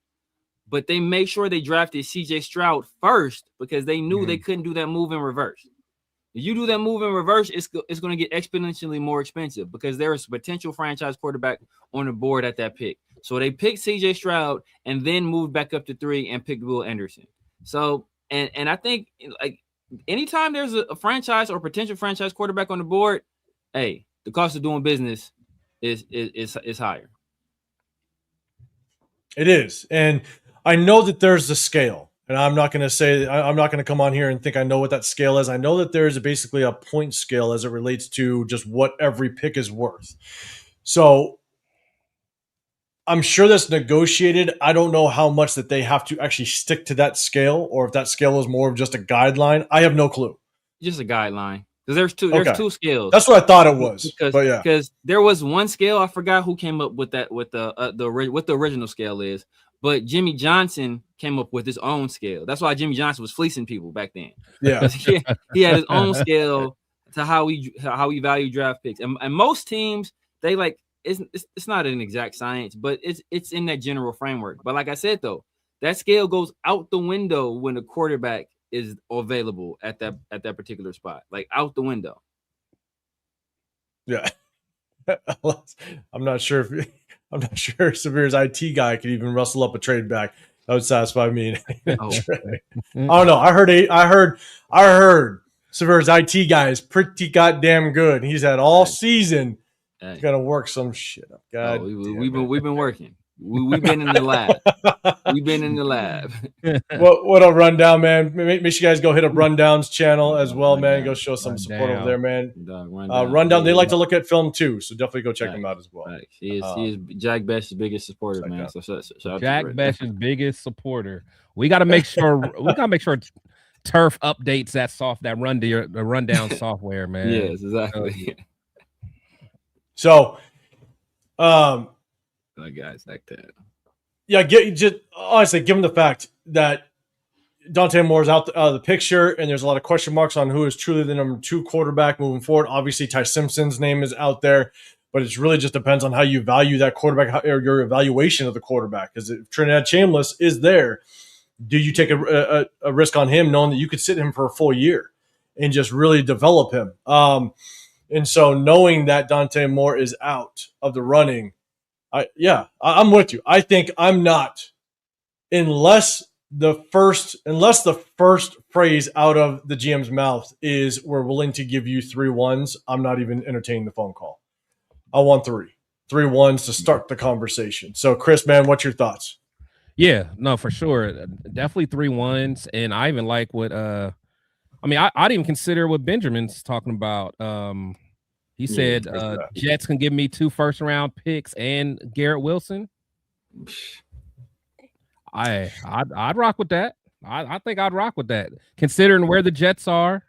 But they made sure they drafted CJ Stroud first because they knew they couldn't do that move in reverse. If you do that move in reverse, it's going to get exponentially more expensive because there is a potential franchise quarterback on the board at that pick. So they picked CJ Stroud and then moved back up to 3 and picked Will Anderson. So, and I think like anytime there's a franchise or potential franchise quarterback on the board, hey, the cost of doing business is higher. It is. And I know that there's a scale. And I'm not going to come on here and think I know what that scale is. I know that there's basically a point scale as it relates to just what every pick is worth. So I'm sure that's negotiated. I don't know how much that they have to actually stick to that scale or if that scale is more of just a guideline. I have no clue. Just a guideline. Because there's 2 scales. That's what I thought it was. Because there was one scale. I forgot who came up with that, what the original scale is. But Jimmy Johnson came up with his own scale. That's why Jimmy Johnson was fleecing people back then. Yeah, he had his own scale to how we value draft picks. And most teams, they like it's not an exact science, but it's in that general framework. But like I said though, that scale goes out the window when the quarterback is available at that particular spot, like out the window. Yeah. I'm not sure if Severe's IT guy could even rustle up a trade back that would satisfy me. Oh. I don't know. I heard Severe's IT guy is pretty goddamn good. He's had all season. He's got to work some shit up. God, we've been working. We've been in the lab. We've been in the lab. What a rundown, man. Make sure you guys go hit up Rundown's channel as well, man. Go show some support over there, man. Rundown. They like to look at film too, so definitely go check them out as well. He is Jack Besh's biggest supporter, man. So shout out Jack Besh's biggest supporter. We got to make sure Turf updates that rundown software, man. Yes, exactly. So, guys like that. Yeah, honestly, given the fact that Dante Moore's out of the picture, and there's a lot of question marks on who is truly the number 2 quarterback moving forward. Obviously, Ty Simpson's name is out there, but it really just depends on how you value that quarterback or your evaluation of the quarterback. Because if Trinidad Chambliss is there, do you take a risk on him, knowing that you could sit him for a full year and just really develop him? And so, knowing that Dante Moore is out of the running. I'm with you. I think I'm not, unless the first phrase out of the GM's mouth is we're willing to give you 3 1s. I'm not even entertaining the phone call. I want 3 1s to start the conversation. So, Chris, man, what's your thoughts? Yeah, no, for sure. Definitely 3 1s. And I even like what, I'd even consider what Benjamin's talking about. He said Jets can give me 2 first-round picks and Garrett Wilson. I'd rock with that. I think I'd rock with that. Considering where the Jets are,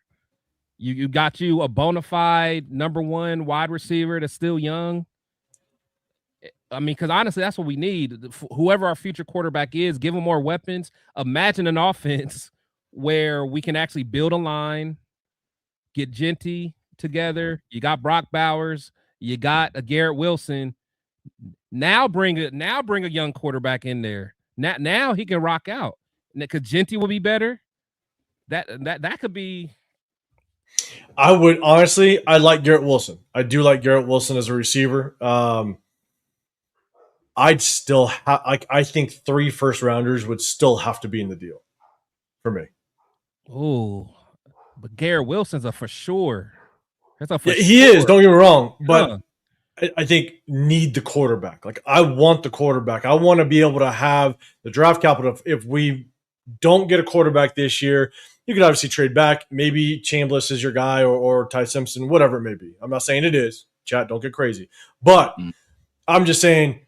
you got you a bona fide number 1 wide receiver that's still young. I mean, because honestly, that's what we need. Whoever our future quarterback is, give him more weapons. Imagine an offense where we can actually build a line, get Jeanty together. You got Brock Bowers. You got a Garrett Wilson. Now bring a young quarterback in there. Now he can rock out. Because Jeanty will be better. That could be. I would honestly. I like Garrett Wilson. I do like Garrett Wilson as a receiver. I'd still I think 3 first-rounders would still have to be in the deal for me. Oh, but Garrett Wilson's a for sure. He is. Don't get me wrong, but I think need the quarterback. Like, I want the quarterback. I want to be able to have the draft capital. If we don't get a quarterback this year, you could obviously trade back. Maybe Chambliss is your guy, or Ty Simpson, whatever it may be. I'm not saying it is. Chat, don't get crazy. But I'm just saying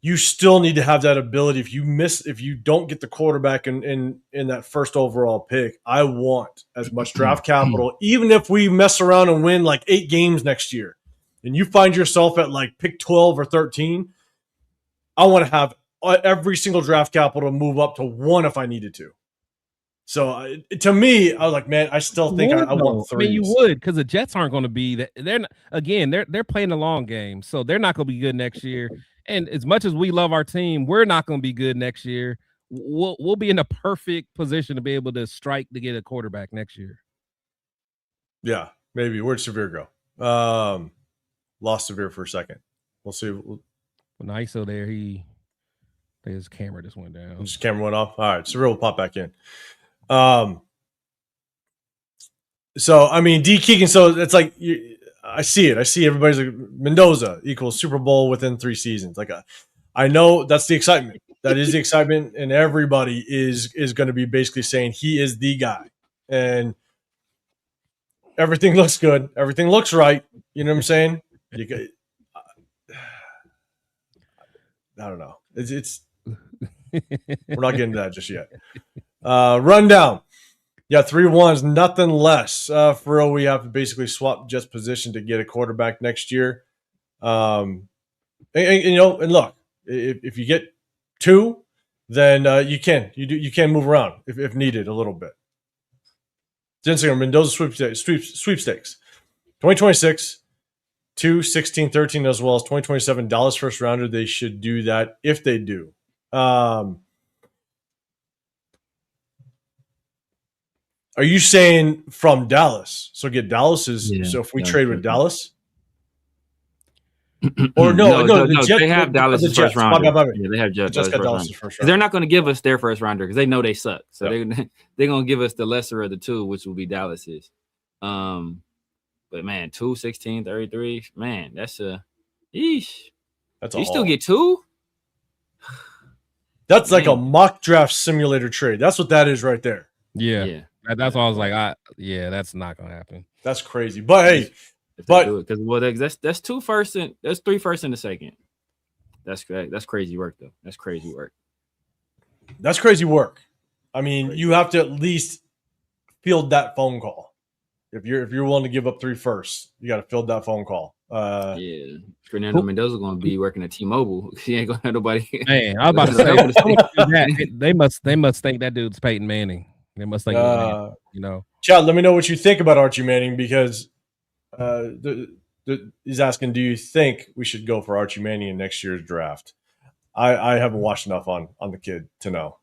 you still need to have that ability. If you don't get the quarterback in that first overall pick, I want as much draft capital, even if we mess around and win like 8 games next year, and you find yourself at like pick 12 or 13, I want to have every single draft capital move up to 1 if I needed to. So to me, I was like, man, I still think I want 3. I mean, you would, because the Jets aren't going to be that. They're playing the long game, so they're not going to be good next year. And as much as we love our team, we're not going to be good next year. We'll be in a perfect position to be able to strike to get a quarterback next year. Yeah, maybe. Where'd Severe go? Lost Severe for a second. We'll see. Well, now he's still there. His camera just went down. His camera went off. All right, Severe will pop back in. So I mean, D Keegan. So it's like I see it. I see everybody's like Mendoza equals Super Bowl within 3 seasons. Like I know that's the excitement. That is the excitement, and everybody is going to be basically saying he is the guy, and everything looks good. Everything looks right. You know what I'm saying? I don't know. It's we're not getting to that just yet. Rundown. Yeah, 3 1s, nothing less. For real, we have to basically swap Jets position to get a quarterback next year. And look, if you get 2, then you can move around if needed a little bit. It's Instagram, Mendoza sweepstakes. 2026. 2, 16, 13, as well as 2027 Dallas first rounder. They should do that if they do. Are you saying from Dallas? So get Dallas's. Yeah, So if we yeah, trade sure. with Dallas, or no, the Jets, they have Dallas's the first Jets. rounder. My bad. Yeah, they have Jets Dallas got first Dallas's rounder. first 'Cause rounder. they're not going to give us their first rounder because they know they suck. So Yep. they're going to give us the lesser of the two, which will be Dallas's. But man, 2, 16, 33, man, that's a yeesh. That's a You still haul. get 2? That's like a Man. mock draft simulator trade. That's what that is right there. Yeah. That's why I was like, that's not gonna happen. That's crazy. But hey, because that's 2 first and that's 3 first and a second. That's great. That's crazy work though. That's crazy work. That's crazy work. I mean, you have to at least field that phone call. If you're willing to give up 3 firsts, you got to field that phone call. Yeah, Fernando Mendoza going to be working at T-Mobile. He ain't going to have nobody. Man, I was about to say they must think that dude's Peyton Manning. They must think, you know. Chad, let me know what you think about Archie Manning because he's asking, do you think we should go for Archie Manning in next year's draft? I haven't watched enough on the kid to know.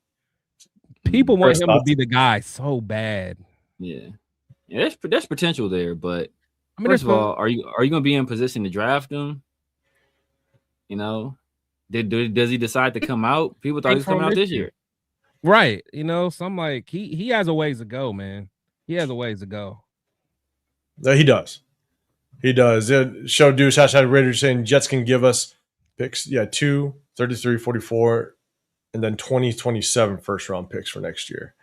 People want him to be the guy so bad. Yeah, there's potential there, but I mean, first of all, are you going to be in position to draft him? You know, does he decide to come out? People thought he was coming out this year. Right. You know, so I'm like, he has a ways to go, man. He has a ways to go. He does. He does. Show Deuce, hashtag Raiders saying Jets can give us picks. Yeah, 2, 33, 44, and then 2027 first round picks for next year.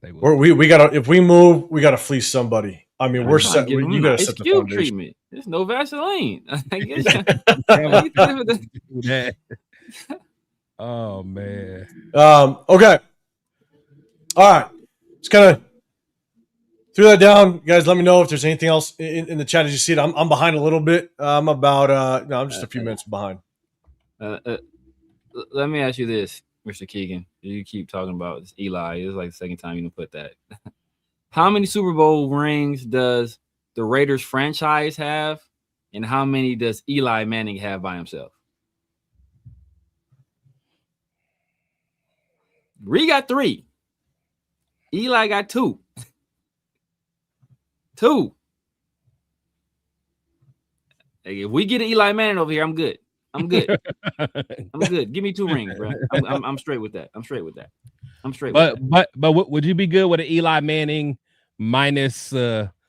We gotta, if we move, we gotta fleece somebody. I mean, we're set. You gotta set the foundation. Treatment. There's no Vaseline. Oh man. Okay. All right. Just kind of threw that down, guys. Let me know if there's anything else in the chat as you see it. I'm behind a little bit. I'm about I'm just a few minutes behind. Let me ask you this, Mr. Keegan. You keep talking about this Eli. It's like the second time you put that. How many Super Bowl rings does the Raiders franchise have, and how many does Eli Manning have by himself? Ree got 3. Eli got 2. 2. Hey, if we get an Eli Manning over here, I'm good. I'm good. I'm good. Give me 2 rings, bro. I'm straight with that. I'm straight with that. But would you be good with an Eli Manning minus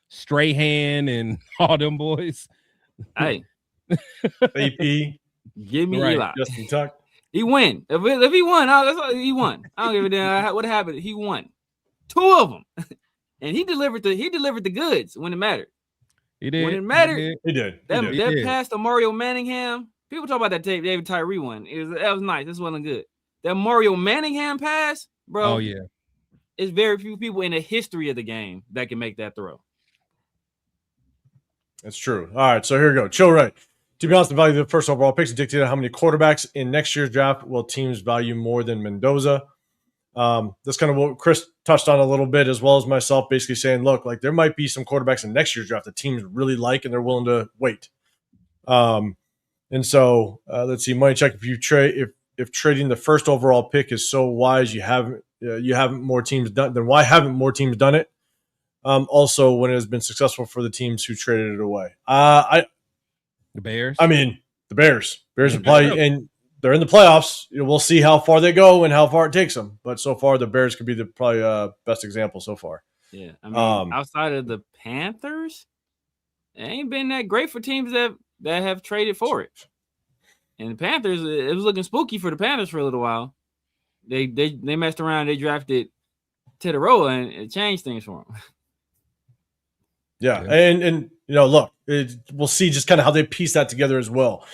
Strahan and all them boys? Hey, AP, give me Eli. Justin Tuck. He win. If he won, he won. I don't give a damn what happened. He won 2 of them, and he delivered the goods when it mattered. He did. When it mattered, he did. That pass to Mario Manningham. People talk about that David Tyree one. That was nice. This wasn't good. That Mario Manningham pass, bro. Oh yeah. It's very few people in the history of the game that can make that throw. That's true. All right, so here we go. Chill right. To be honest, the value of the first overall picks dictated how many quarterbacks in next year's draft will teams value more than Mendoza. That's kind of what Chris touched on a little bit, as well as myself, basically saying, look, like there might be some quarterbacks in next year's draft that teams really like and they're willing to wait. And so let's see, money check. If trading the first overall pick is so wise, you haven't more teams done. Then why haven't more teams done it? Also, when it has been successful for the teams who traded it away, the Bears. I mean, the Bears are probably, and they're in the playoffs. We'll see how far they go and how far it takes them. But so far, the Bears could be the probably best example so far. Yeah, I mean, outside of the Panthers, it ain't been that great for teams that have traded for it. And the Panthers, it was looking spooky for the Panthers for a little while. They messed around. They drafted Tedoroa, and it changed things for them. Yeah, and look, we'll see just kind of how they piece that together as well.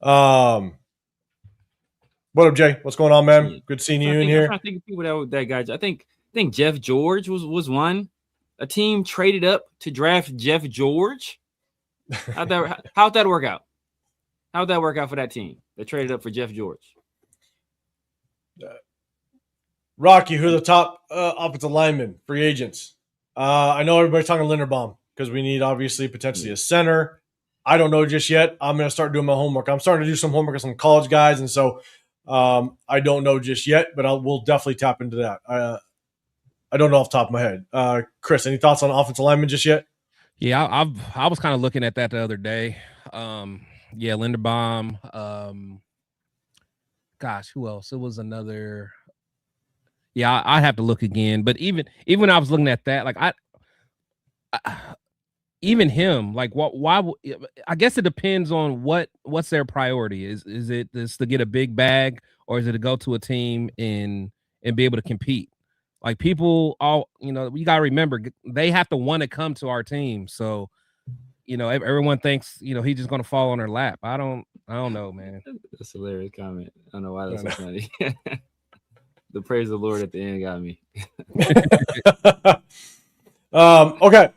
What up, Jay? What's going on, man? Good seeing you in here. I'm trying to think of people that guy. I think Jeff George was one. A team traded up to draft Jeff George. How'd that work out? How'd that work out for that team? They traded up for Jeff George. Rocky, who are the top offensive linemen, free agents? I know everybody's talking Linderbaum because we need obviously potentially a center. I don't know just yet. I'm going to start doing my homework. I'm starting to do some homework on some college guys, and so I don't know just yet, but we'll definitely tap into that. I don't know off the top of my head. Chris, any thoughts on offensive linemen just yet? Yeah, I was kind of looking at that the other day. Yeah, Linderbaum. Gosh, who else? It was another. Yeah, I have to look again. But even when I was looking at that, like I even him, like why? I guess it depends on what's their priority. Is it this to get a big bag, or is it to go to a team and be able to compete? Like people all, you gotta remember they have to want to come to our team. So, everyone thinks, he's just gonna fall on their lap. I don't know, man. That's a hilarious comment. I don't know why that's so funny. The praise of the Lord at the end got me. Okay.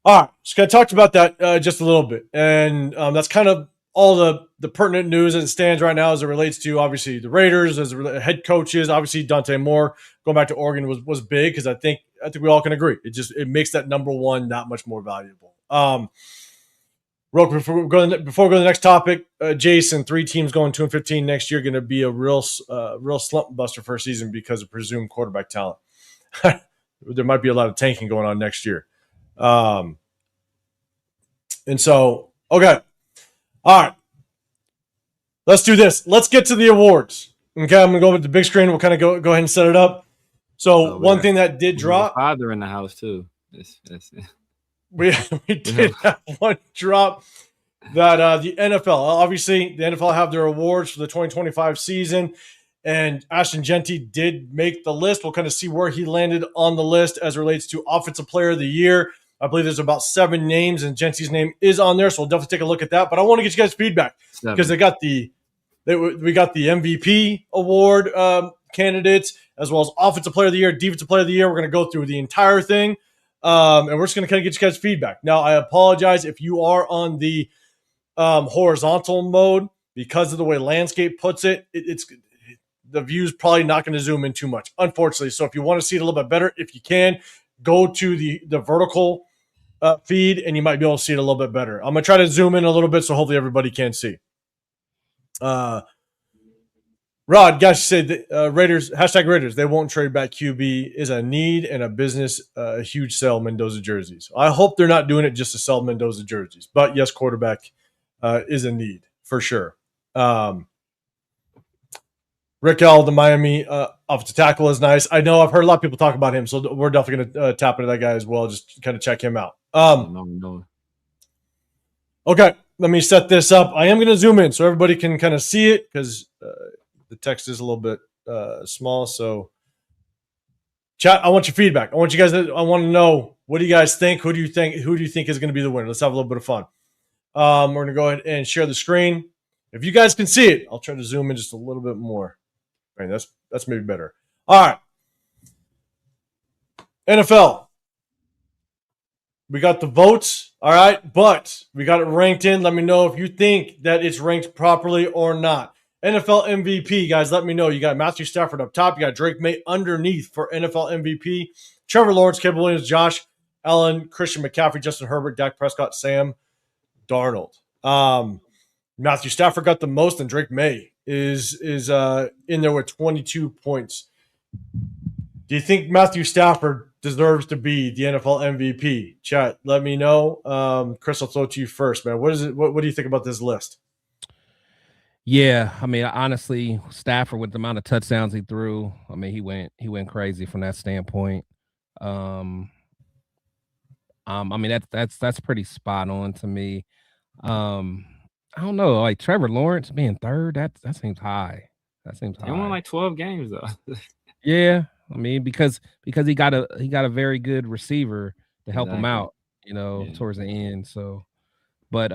All right. Just going to talk about that just a little bit. And that's kind of all the pertinent news as it stands right now as it relates to, obviously, the Raiders, as head coaches. Obviously, Dante Moore going back to Oregon was big because I think we all can agree. It makes that number one that much more valuable. Real quick, before we go to the next topic, Jason, 3 teams going 2-15 next year, going to be a real slump buster for a season because of presumed quarterback talent. There might be a lot of tanking going on next year. And so, okay. All right. Let's do this. Let's get to the awards. Okay, I'm going to go with the big screen. We'll kind of go ahead and set it up. So one thing that did drop. Father in the house, too. We did have one drop that the NFL, obviously the NFL have their awards for the 2025 season, and Ashton Jeanty did make the list. We'll kind of see where he landed on the list as it relates to Offensive Player of the Year. I believe there's about 7 names, and Jeanty's name is on there, so we'll definitely take a look at that. But I want to get you guys feedback because we got the MVP award candidates as well as Offensive Player of the Year, Defensive Player of the Year. We're going to go through the entire thing. And we're just going to kind of get you guys feedback. Now, I apologize if you are on the horizontal mode because of the way Landscape puts it. It's the view's probably not going to zoom in too much, unfortunately. So if you want to see it a little bit better, if you can, go to the vertical feed, and you might be able to see it a little bit better. I'm going to try to zoom in a little bit so hopefully everybody can see. Rod, guys, said Raiders, #Raiders, they won't trade back QB is a need and a business, a huge sell Mendoza jerseys. I hope they're not doing it just to sell Mendoza jerseys. But, yes, quarterback is a need for sure. Rick L., the Miami offensive tackle, is nice. I know I've heard a lot of people talk about him, so we're definitely going to tap into that guy as well, just kind of check him out. Okay, let me set this up. I am going to zoom in so everybody can kind of see it because the text is a little bit small. So, chat, I want your feedback. I want to know, what do you guys think? Who do you think is going to be the winner? Let's have a little bit of fun. We're going to go ahead and share the screen. If you guys can see it, I'll try to zoom in just a little bit more. Right, that's maybe better. All right. NFL. We got the votes, all right, but we got it ranked in. Let me know if you think that it's ranked properly or not. NFL MVP, guys, let me know. You got Matthew Stafford up top. You got Drake May underneath for NFL MVP. Trevor Lawrence, Caleb Williams, Josh Allen, Christian McCaffrey, Justin Herbert, Dak Prescott, Sam Darnold. Matthew Stafford got the most, and Drake May is in there with 22 points. Do you think Matthew Stafford deserves to be the NFL MVP? Chat, let me know. Chris, I'll throw it to you first, man. What is it? What do you think about this list? Yeah, I mean, honestly, Stafford, with the amount of touchdowns he threw, I mean, he went crazy from that standpoint. I mean, that's pretty spot on to me. I don't know, like Trevor Lawrence being third, that seems high. That seems high. He won like 12 games though. Yeah, I mean, because he got a very good receiver to help him out, towards the end. So, but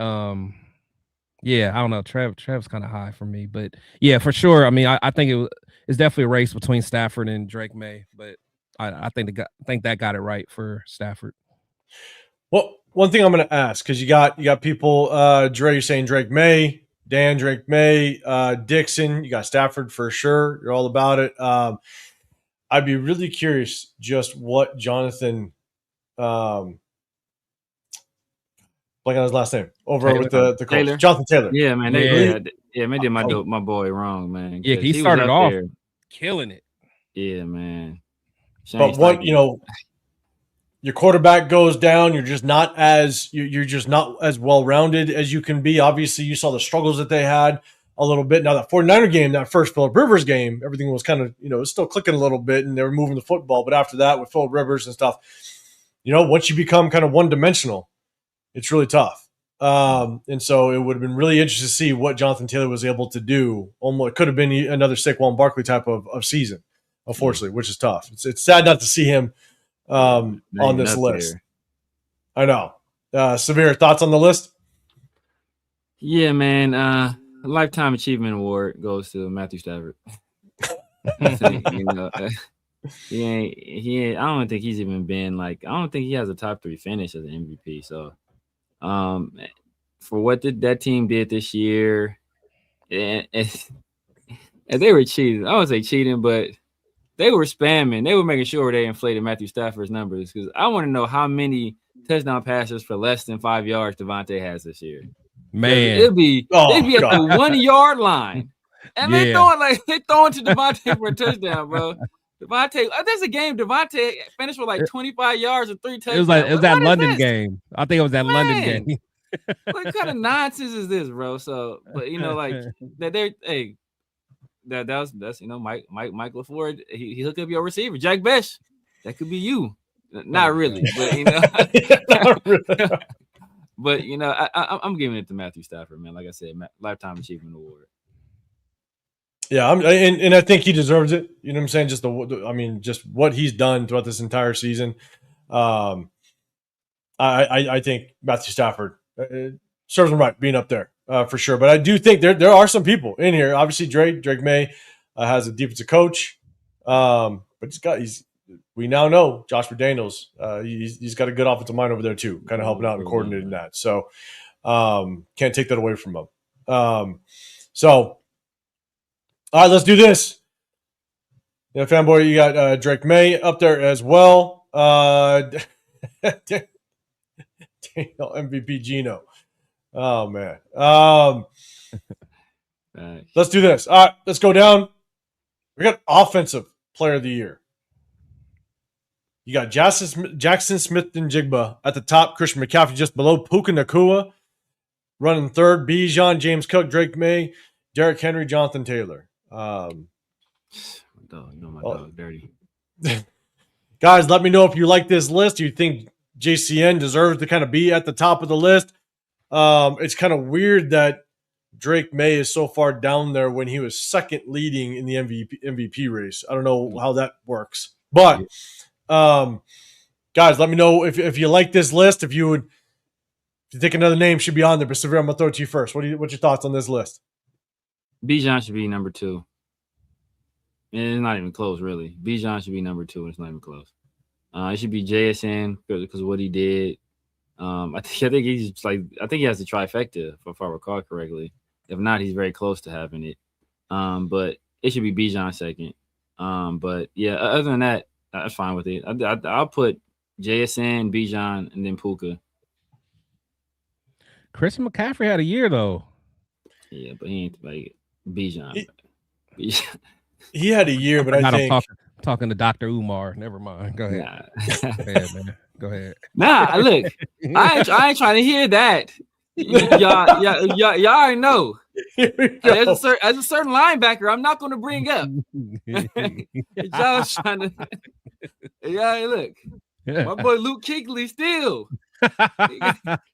yeah, I don't know. Trev's kind of high for me, but yeah, for sure. I mean, I think it's definitely a race between Stafford and Drake May, but I think that got it right for Stafford. Well, one thing I'm going to ask, because you got people, Dre, you're saying Drake May, Dan, Drake May, Dixon, you got Stafford for sure. You're all about it. I'd be really curious just what Jonathan, blanking like on his last name over Taylor. with the Colts. Taylor? Jonathan Taylor. Yeah, man. Yeah. They did my boy wrong, man. Yeah, 'cause he was started up off there. killing it. Yeah, man. But what, your quarterback goes down, you're just not as well rounded as you can be. Obviously, you saw the struggles that they had a little bit. Now that 49er game, that first Phillip Rivers game, everything was kind of, it was still clicking a little bit and they were moving the football. But after that, with Phillip Rivers and stuff, once you become kind of one-dimensional, it's really tough. And so it would have been really interesting to see what Jonathan Taylor was able to do. Almost, it could have been another Saquon Barkley type of season, unfortunately, which is tough. It's sad not to see him on this list. I know. Severe thoughts on the list? Yeah, man. Lifetime Achievement Award goes to Matthew Stafford. He ain't. I don't think he's even been I don't think he has a top 3 finish as an MVP. So, for what that team did this year, and they were cheating. I wouldn't say cheating, but they were spamming. They were making sure they inflated Matthew Stafford's numbers because I want to know how many touchdown passes for less than 5 yards Devontae has this year. Man, they'd be at the 1 yard line, and they're throwing to Devontae for a touchdown, bro. Devontae, there's a game Devontae finished with 25 yards and 3 touchdowns. It was that London game. I think it was that London game. What kind of nonsense is this, bro? So, but that's Mike LaFleur. He hooked up your receiver, Jack Besh. That could be you. Not really, but but I'm giving it to Matthew Stafford, man. Like I said, Lifetime Achievement Award. Yeah, and I think he deserves it. You know what I'm saying? Just what he's done throughout this entire season. I think Matthew Stafford serves him right being up there for sure. But I do think there are some people in here. Obviously, Drake May has a defensive coach, but we now know Josh McDaniels. He's got a good offensive mind over there too, kind of helping out and coordinating that. So can't take that away from him. So all right, let's do this. Yeah, fanboy, you got Drake May up there as well. Daniel MVP Gino. Oh man. Let's do this. All right, let's go down. We got Offensive Player of the Year. You got Jackson Smith and Jigba at the top. Christian McCaffrey just below. Puka Nacua running third. Bijan, James Cook, Drake May, Derrick Henry, Jonathan Taylor. My dog, dirty. Guys, let me know if you like this list. Do you think JCN deserves to kind of be at the top of the list? It's kind of weird that Drake May is so far down there when he was second leading in the MVP race. I don't know how that works, but guys, let me know if you like this list. If you think another name should be on there, but Severe, I'm gonna throw it to you first. What's your thoughts on this list? Bijan should be number 2. And it's not even close, really. Bijan should be number 2, and it's not even close. It should be JSN because of what he did. I think he has the trifecta, if I recall correctly. If not, he's very close to having it. But it should be Bijan second. But yeah, other than that, that's fine with it. I'll put JSN, Bijan, and then Puka. Christian McCaffrey had a year though. Yeah, but he ain't like Bijan. He had a year, but I think I'm talking to Dr. Umar. Never mind. Go ahead. Nah. Go ahead, man. Go ahead. Nah, look, I ain't trying to hear that. Y'all already know. As a certain linebacker, I'm not going to bring up. Y'all trying to. Look, my boy Luke Kuechly still.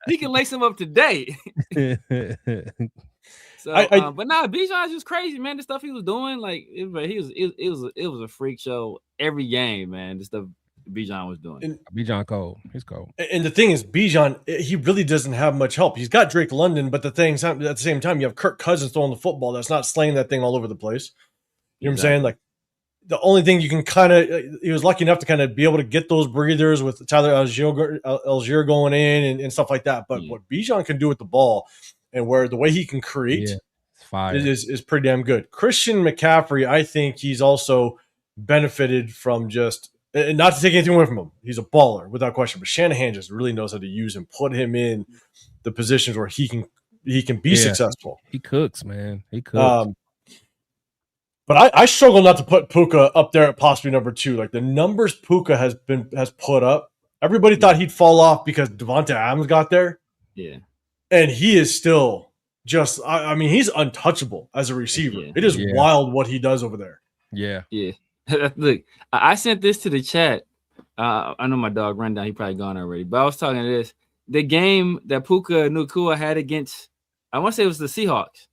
He can lace him up today. So, but nah, Bijan's just crazy, man. The stuff he was doing, it was a freak show every game, man. The stuff Bijan was doing. Bijan cold. He's cold. And the thing is, Bijan, he really doesn't have much help. He's got Drake London, but at the same time, you have Kirk Cousins throwing the football that's not slaying that thing all over the place. You know what I'm saying? Like, the only thing you can he was lucky enough to kind of be able to get those breathers with Tyler Algier going in and stuff like that. But what Bijan can do with the ball and the way he can create is pretty damn good. Christian McCaffrey, I think he's also benefited from just, and not to take anything away from him, he's a baller without question, but Shanahan just really knows how to use him, put him in the positions where he can be successful. He cooks, man. He cooks. But I struggle not to put Puka up there at possibly number 2. Like the numbers Puka has put up, everybody thought he'd fall off because Devonta Adams got there. Yeah. And he is still just, I mean, he's untouchable as a receiver. Yeah. It is wild what he does over there. Yeah. Yeah. Look, I sent this to the chat. I know my dog ran down. He probably gone already. But I was talking to this. The game that Puka Nacua had against, I want to say it was the Seahawks.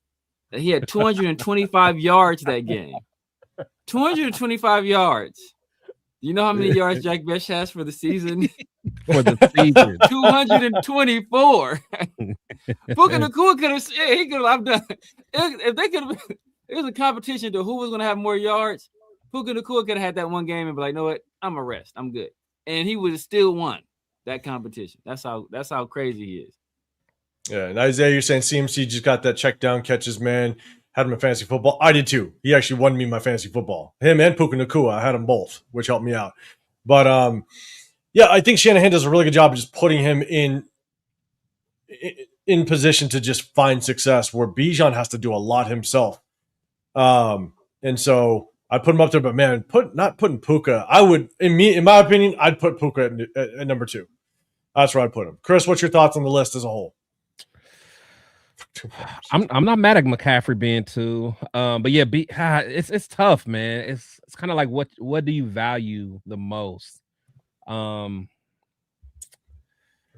He had 225 yards that game. 225 yards. You know how many yards Jack Besh has for the season? For the season. 224. Puka Nacua could have, he could have done. If they could have, it was a competition to who was going to have more yards. Puka Nacua could have had that one game and be like, you know what? I'm a rest. I'm good. And he would have still won that competition. That's how crazy he is. Yeah, and Isaiah, you're saying CMC just got that check down catches, man. Had him in fantasy football. I did too. He actually won me my fantasy football. Him and Puka Nacua, I had them both, which helped me out. But yeah, I think Shanahan does a really good job of just putting him in position to just find success, where Bijan has to do a lot himself. And so I put him up there, but man, not putting Puka. I would, in my opinion, I'd put Puka at number 2. That's where I'd put him. Chris, what's your thoughts on the list as a whole? I'm not mad at McCaffrey being 2, but yeah, it's tough, man. It's kind of like what do you value the most?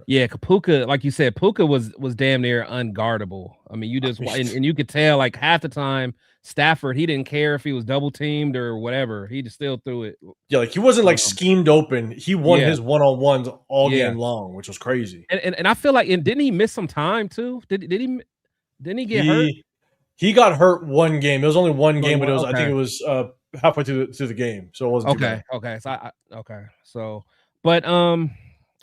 Yeah, Puka, like you said, Puka was damn near unguardable. I mean, you just and you could tell like half the time Stafford, he didn't care if he was double teamed or whatever. He just still threw it. Yeah, like he wasn't like schemed open. He won his one-on-ones all game long, which was crazy. And I feel like, and didn't he miss some time too? Didn't he get hurt? He got hurt one game. It was only one game, but it was I think it was halfway through the game, so it wasn't too bad. So but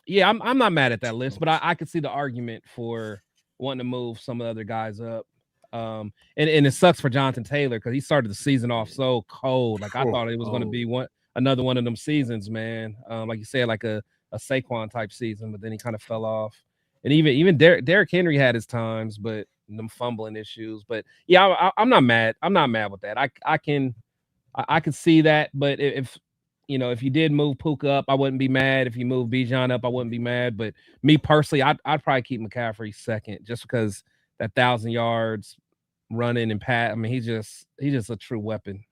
yeah, I'm not mad at that list, but I could see the argument for wanting to move some of the other guys up. And it sucks for Jonathan Taylor because he started the season off so cold. Like I thought it was going to be another one of them seasons, man. Like you said, like a Saquon type season, but then he kind of fell off. And even Derrick Henry had his times, but them fumbling issues. But yeah, I'm not mad. I'm not mad with that. I can see that. But if you did move Puka up, I wouldn't be mad. If you move Bijan up, I wouldn't be mad. But me personally, I'd probably keep McCaffrey second, just because that 1,000 yards running and pat. I mean, he's just a true weapon.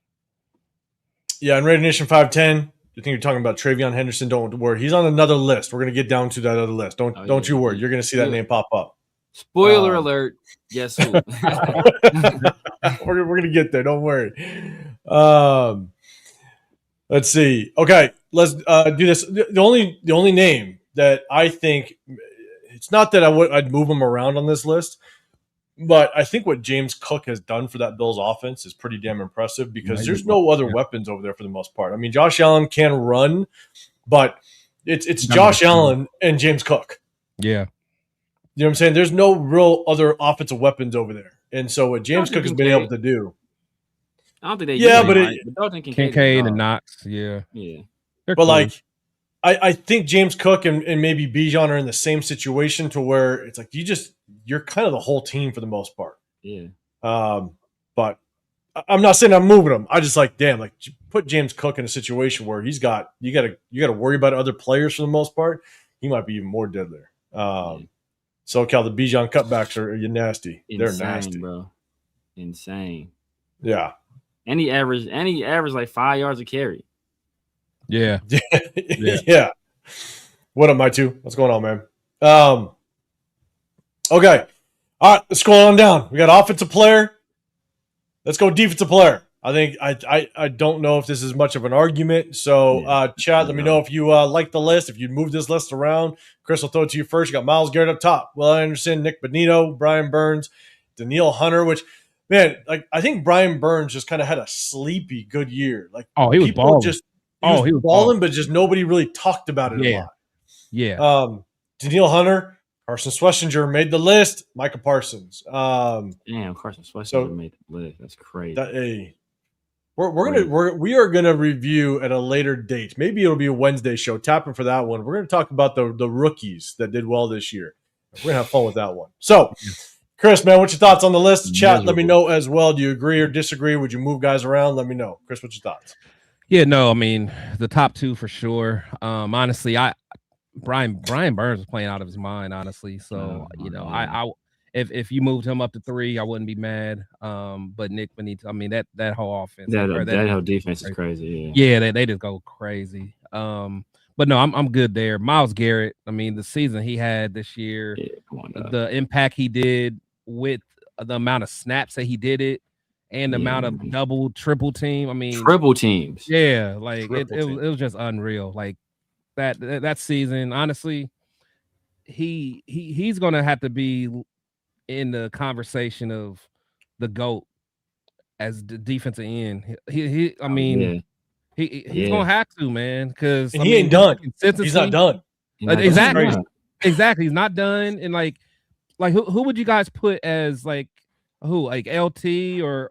Yeah, and Raider Nation 510. You think you're talking about Travion Henderson? Don't worry, he's on another list. We're gonna get down to that other list. Don't you worry. You're gonna see that name pop up. Spoiler alert. Guess who? we're gonna get there. Don't worry. Let's see. Okay, let's do this. The only name that I think, it's not that I'd move him around on this list, but I think what James Cook has done for that Bills offense is pretty damn impressive, because there's no other weapons over there for the most part. I mean, Josh Allen can run, but it's Josh Allen and James Cook. Yeah. You know what I'm saying? There's no real other offensive weapons over there. And so what James Cook has been able to do. I don't think they but Kincaid and Knox, yeah. But cool. Like I think James Cook and maybe Bijan are in the same situation, to where it's like you're kind of the whole team for the most part. Yeah. But I'm not saying I'm moving him. I just put James Cook in a situation where you got to worry about other players for the most part. He might be even more deadly. SoCal, the Bijan cutbacks are nasty. They're nasty, bro. Insane. Yeah. And he averaged like 5 yards a carry. Yeah. Yeah. What up, my two? What's going on, man? Okay. All right, let's scroll on down. We got offensive player. Let's go defensive player. I think I don't know if this is much of an argument. So, Chad, let me know if you like the list. If you move this list around, Chris will throw it to you first. You got Myles Garrett up top, Will Anderson, Nick Bonito, Brian Burns, Danielle Hunter, which, man, I think Brian Burns just kind of had a sleepy good year. He was balling. He was balling, but just nobody really talked about it a lot. Yeah. Danielle Hunter, Carson Schlesinger made the list. Micah Parsons. Damn, Carson Schlesinger made the list. That's crazy. We are gonna review at a later date. Maybe it'll be a Wednesday show. Tapping for that one. We're gonna talk about the rookies that did well this year. We're gonna have fun with that one. So, Chris, man, what's your thoughts on the list? Chat, let me know as well. Do you agree or disagree? Would you move guys around? Let me know. Chris, what's your thoughts? Yeah, no, I mean the top two for sure. Honestly, Brian Burns was playing out of his mind, honestly. So I if you moved him up to 3, I wouldn't be mad. But Nick Benito, I mean that whole offense, that whole defense is crazy. Yeah, they just go crazy. But no, I'm good there. Myles Garrett, I mean the season he had this year, the impact he did with the amount of snaps that he did it. And the amount of double, triple team. I mean, triple teams. Yeah, like it was just unreal. Like that season, honestly, he's gonna have to be in the conversation of the GOAT as the defensive end. He's gonna have to, man, because he ain't done. He's not done. Exactly. He's not done. And like who would you guys put as like? Who, like LT or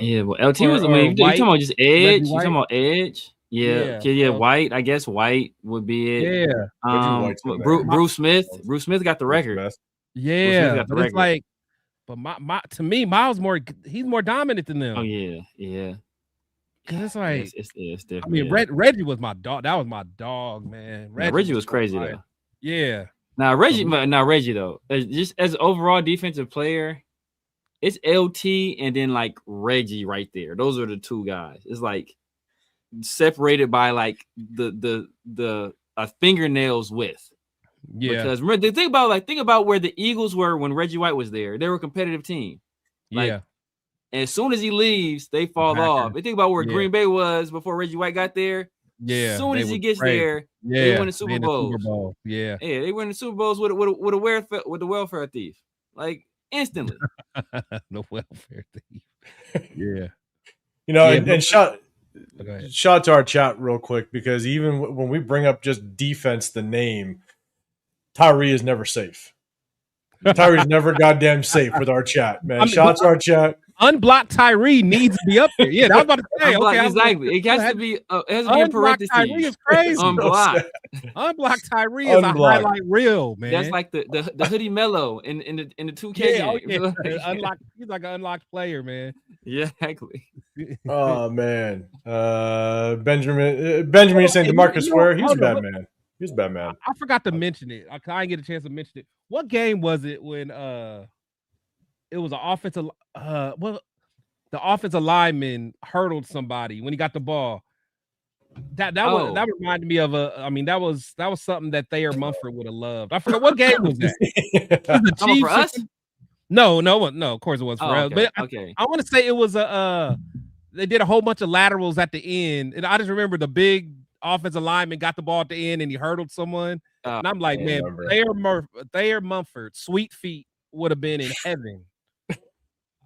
LT was, I mean, you talking about just edge? You talking about edge? Yeah. White, I guess White would be it. Yeah. Bruce Smith got the record. Yeah, but it's like, but to me, Miles he's more dominant than them. Oh yeah. Cause it's like it's different. I mean, Reggie was my dog. That was my dog, man. Reggie was crazy though. Yeah. Now Reggie though, just as an overall defensive player. It's LT and then like Reggie right there. Those are the two guys. It's like separated by like the fingernails width. Yeah. Because remember, think about where the Eagles were when Reggie White was there. They were a competitive team. Like, yeah. And as soon as he leaves, they fall off. And think about where Green Bay was before Reggie White got there. Yeah. As soon as he gets there, they win the Super Bowl. Yeah. Yeah, they win the Super Bowls with the welfare thief. Like instantly. The welfare thief. Yeah. And shout to our chat real quick, because even when we bring up just defense, the name Tyree is never safe. Tyree's never goddamn safe with our chat, man. Shout out to our chat. Unblocked Tyree needs to be up there. Yeah, I was about to say. Exactly. It has to be in parentheses. Tyree is crazy. Unblocked Tyree is a highlight reel, man. That's like the Hoodie Mello in the 2K game. He's like an unlocked player, man. Yeah, exactly. Oh man. Benjamin is saying DeMarcus Ware. He was a bad man. He's a bad man. I forgot to mention it. I didn't get a chance to mention it. What game was it when it was an offensive the offensive lineman hurdled somebody when he got the ball? That reminded me of that was something that Thayer Mumford would have loved. I forgot what game was that. Was the Chiefs for us? No, of course it was for us. But I want to say it was they did a whole bunch of laterals at the end, and I just remember the big offensive lineman got the ball at the end and he hurdled someone. And I'm like, man, Thayer Mumford, sweet feet would have been in heaven.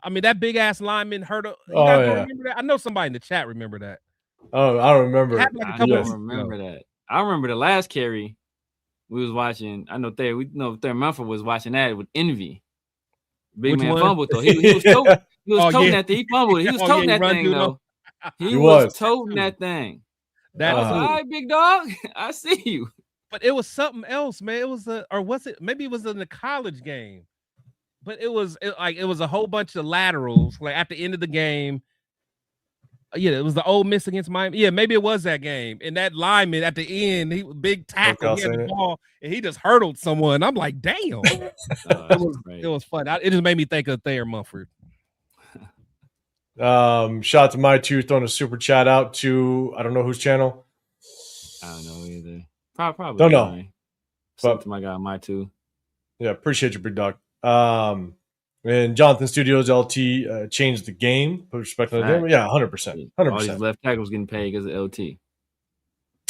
I mean, that big ass lineman hurdled. Remember that? I know somebody in the chat remember that. Oh, I don't remember. I don't remember that. I remember the last carry we was watching. I know Thayer Mumford was watching that with envy. Big man fumbled though. He was toting that thing. He fumbled. He was toting that thing though. He was toting that thing. That was all right, big dog. I see you. But it was something else, man. It was maybe it was in the college game. But it was a whole bunch of laterals like at the end of the game. Yeah, it was the Ole Miss against Miami. Yeah, maybe it was that game. And that lineman at the end, he big tackle, he had the ball, and he just hurdled someone. I'm like, damn. It was fun. It just made me think of Thayer Mumford. Shout out to My Two throwing a super chat out to I don't know whose channel. I don't know either. Probably don't know. But to my guy, My Two. Yeah, appreciate you, big dog. And Jonathan Studios LT changed the game. Put respect on the game. Yeah, 100%. All these left tackles getting paid because of LT.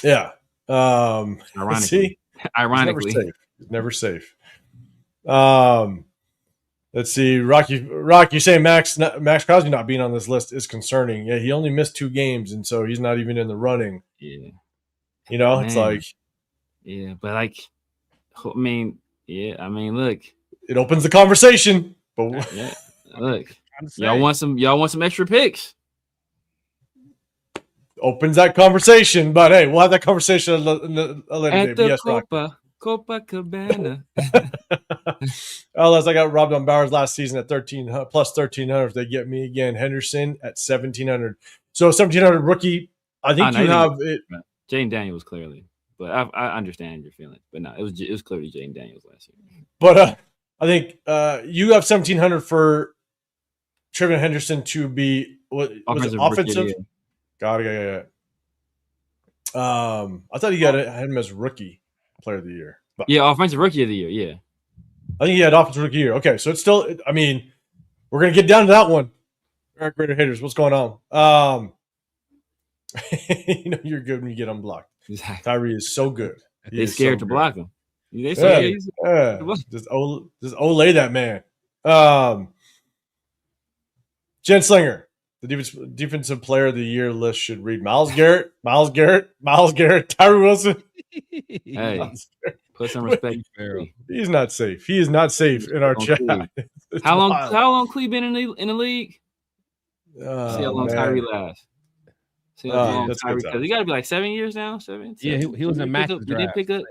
Yeah. Ironically. He's never safe. Let's see. Rock, you saying Max Crosby not being on this list is concerning. Yeah, he only missed 2 games, and so he's not even in the running. Yeah. It's like. Yeah, but like, look. It opens the conversation. But yeah, look, y'all want some extra picks. Opens that conversation, but hey, we'll have that conversation a later day. Yes, Copacabana. Unless I got robbed on Bowers last season at 13 plus 1,300. If they get me again, Henderson at 1,700. So 1,700 rookie. I think you have it. Jaden Daniels clearly, but I understand your feelings. But no, it was clearly Jaden Daniels last year. But I think you have 1,700 for Trevin Henderson to be was it offensive? Got it. I thought you had him as rookie player of the year. But yeah, offensive rookie of the year. Yeah, I think he had offensive rookie of the year. Okay, so it's still. I mean, we're gonna get down to that one. Eric Raider haters, what's going on? You know you're good when you get unblocked. Exactly. Tyree is so good. They're scared to block him. They just olay that man. Jen Slinger, the defensive player of the year list should read Myles Garrett, Tyree Wilson. Hey, put some respect. He's not safe. He is not safe in our chat. How long Clee been in the league? See how long Tyree lasts. See how long Tyree, because he got to be like 7 years now. 7. Yeah, he was in Max. He did pick up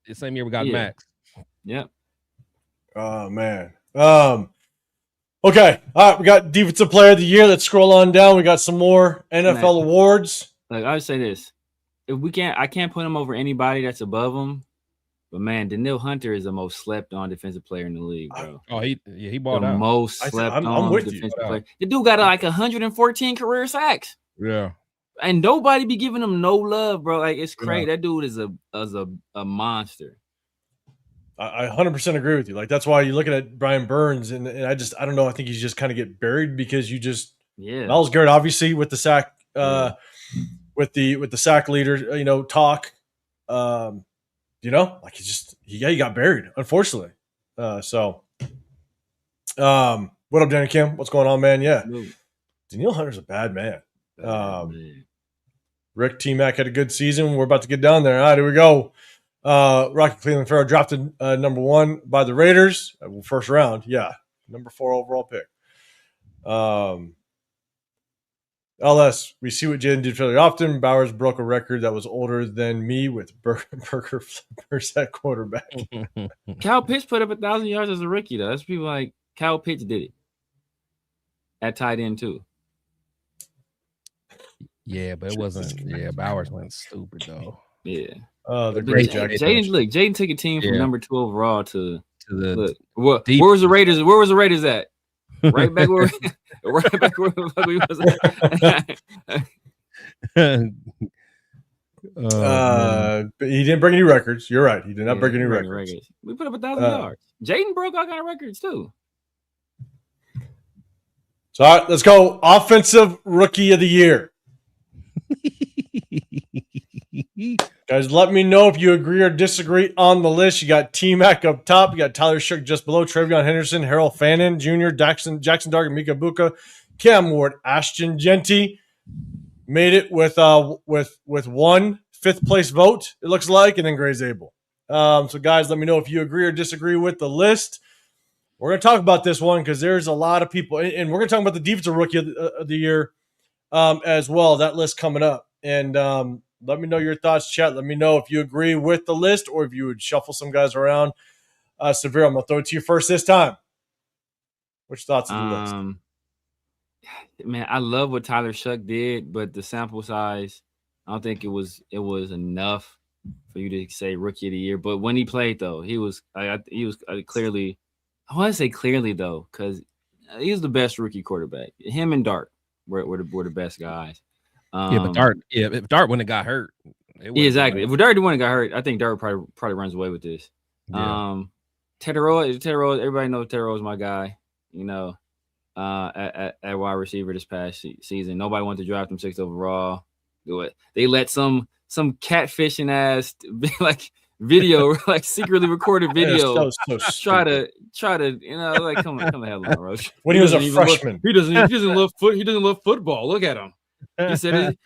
the same year we got Max. Yep. Oh man. Okay. All right. We got defensive player of the year. Let's scroll on down. We got some more NFL awards. Like I would say this: if I can't put him over anybody that's above him. But man, Danielle Hunter is the most slept on defensive player in the league, bro. He balled the out. Most slept on defensive player. The dude got like 114 career sacks. Yeah. And nobody be giving him no love, bro. Like it's crazy. Yeah. That dude is a monster. I 100% agree with you. Like that's why you're looking at Brian Burns, and I don't know. I think he's just kind of get buried because you just Myles Garrett obviously with the sack, with the sack leader, talk, like he got buried unfortunately. What up, Danny Kim? What's going on, man? Yeah, Danielle Hunter's a bad man. Rick T-Mac had a good season. We're about to get down there. All right, here we go. Rocky Cleveland Farrell drafted number 1 by the Raiders. First round. Yeah. Number 4 overall pick. LS, we see what Jaden did fairly often. Bowers broke a record that was older than me with Burger Flippers at quarterback. Kyle Pitts put up 1,000 yards as a rookie, though. That's people like Kyle Pitts did it. At tight end, too. Yeah, but it wasn't. Yeah, Bowers went stupid though. Yeah. The great Jaden took a team from number 2 overall to the where was the Raiders? Where was the Raiders at? Right back where we was at. But he didn't break any records. You're right. He did not break any records. We put up 1,000 yards. Jaden broke all kind of records too. So all right, let's go. Offensive rookie of the year. Guys, let me know if you agree or disagree on the list. You got T-Mac up top. You got Tyler Shook just below. Travion Henderson, Harold Fannin Jr., Jackson Dark, Mika Buka, Cam Ward, Ashton Jeanty. Made it with 1 fifth place vote, it looks like, and then Gray Zabel. So, guys, let me know if you agree or disagree with the list. We're going to talk about this one because there's a lot of people, and we're going to talk about the defensive rookie of the year as well, that list coming up. And let me know your thoughts, chat. Let me know if you agree with the list or if you would shuffle some guys around. Severe, I'm going to throw it to you first this time. Which thoughts of the list? Man, I love what Tyler Shook did, but the sample size, I don't think it was enough for you to say rookie of the year. But when he played, though, he was clearly – I want to say clearly, though, because he was the best rookie quarterback. Him and Dart were the best guys. But Dart, if Dart wouldn't have got hurt. Exactly. If Dart wouldn't have got hurt, I think Dart probably runs away with this. Yeah. Teteroa, everybody knows Teteroa is my guy, at wide receiver this past season. Nobody wanted to draft him 6th overall. Do it. They let some catfishing ass video, secretly recorded video. So try to, come the hell on, Roach. When he was a freshman. He doesn't love football. Look at him. He said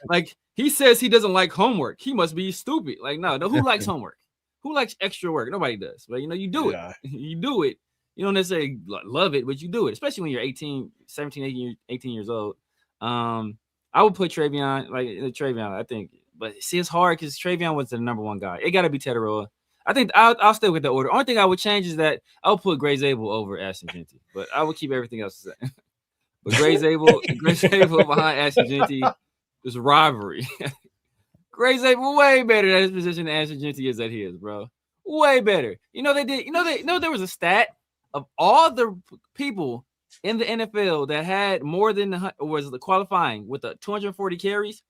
he says he doesn't like homework. He must be stupid. No, who likes homework? Who likes extra work? Nobody does. But you do it. You do it. You don't necessarily love it, but you do it, especially when you're 17, 18 years old. I would put Travion, I think. But see, it's hard because Travion was the number 1 guy. It got to be Teteroa. I think I'll stay with the order. Only thing I would change is that I would put Gray Zabel over Ashton Jeanty, but I would keep everything else the same. But Gray Zabel behind Ashton Jeanty, this rivalry. Gray Zabel way better at his position than Ashton Jeanty is at his, bro. Way better. There was a stat of all the people in the NFL that had more than was the qualifying with the 240 carries.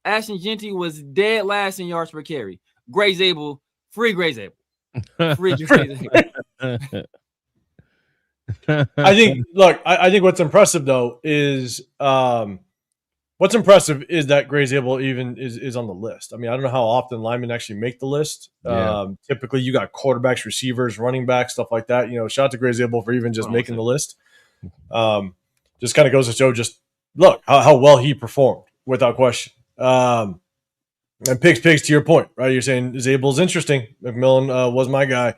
Ashton Jeanty was dead last in yards per carry. Gray Zabel, free Gray Zabel. Free Gray Zabel. I think what's impressive though is that Gray Zabel even is on the list. I mean, I don't know how often linemen actually make the list. Yeah. Typically, you got quarterbacks, receivers, running backs, stuff like that. Shout out to Gray Zabel for even just making the list. Just kind of goes to show, just look how well he performed without question. And pigs to your point, right? You're saying Zabel's interesting. McMillan was my guy.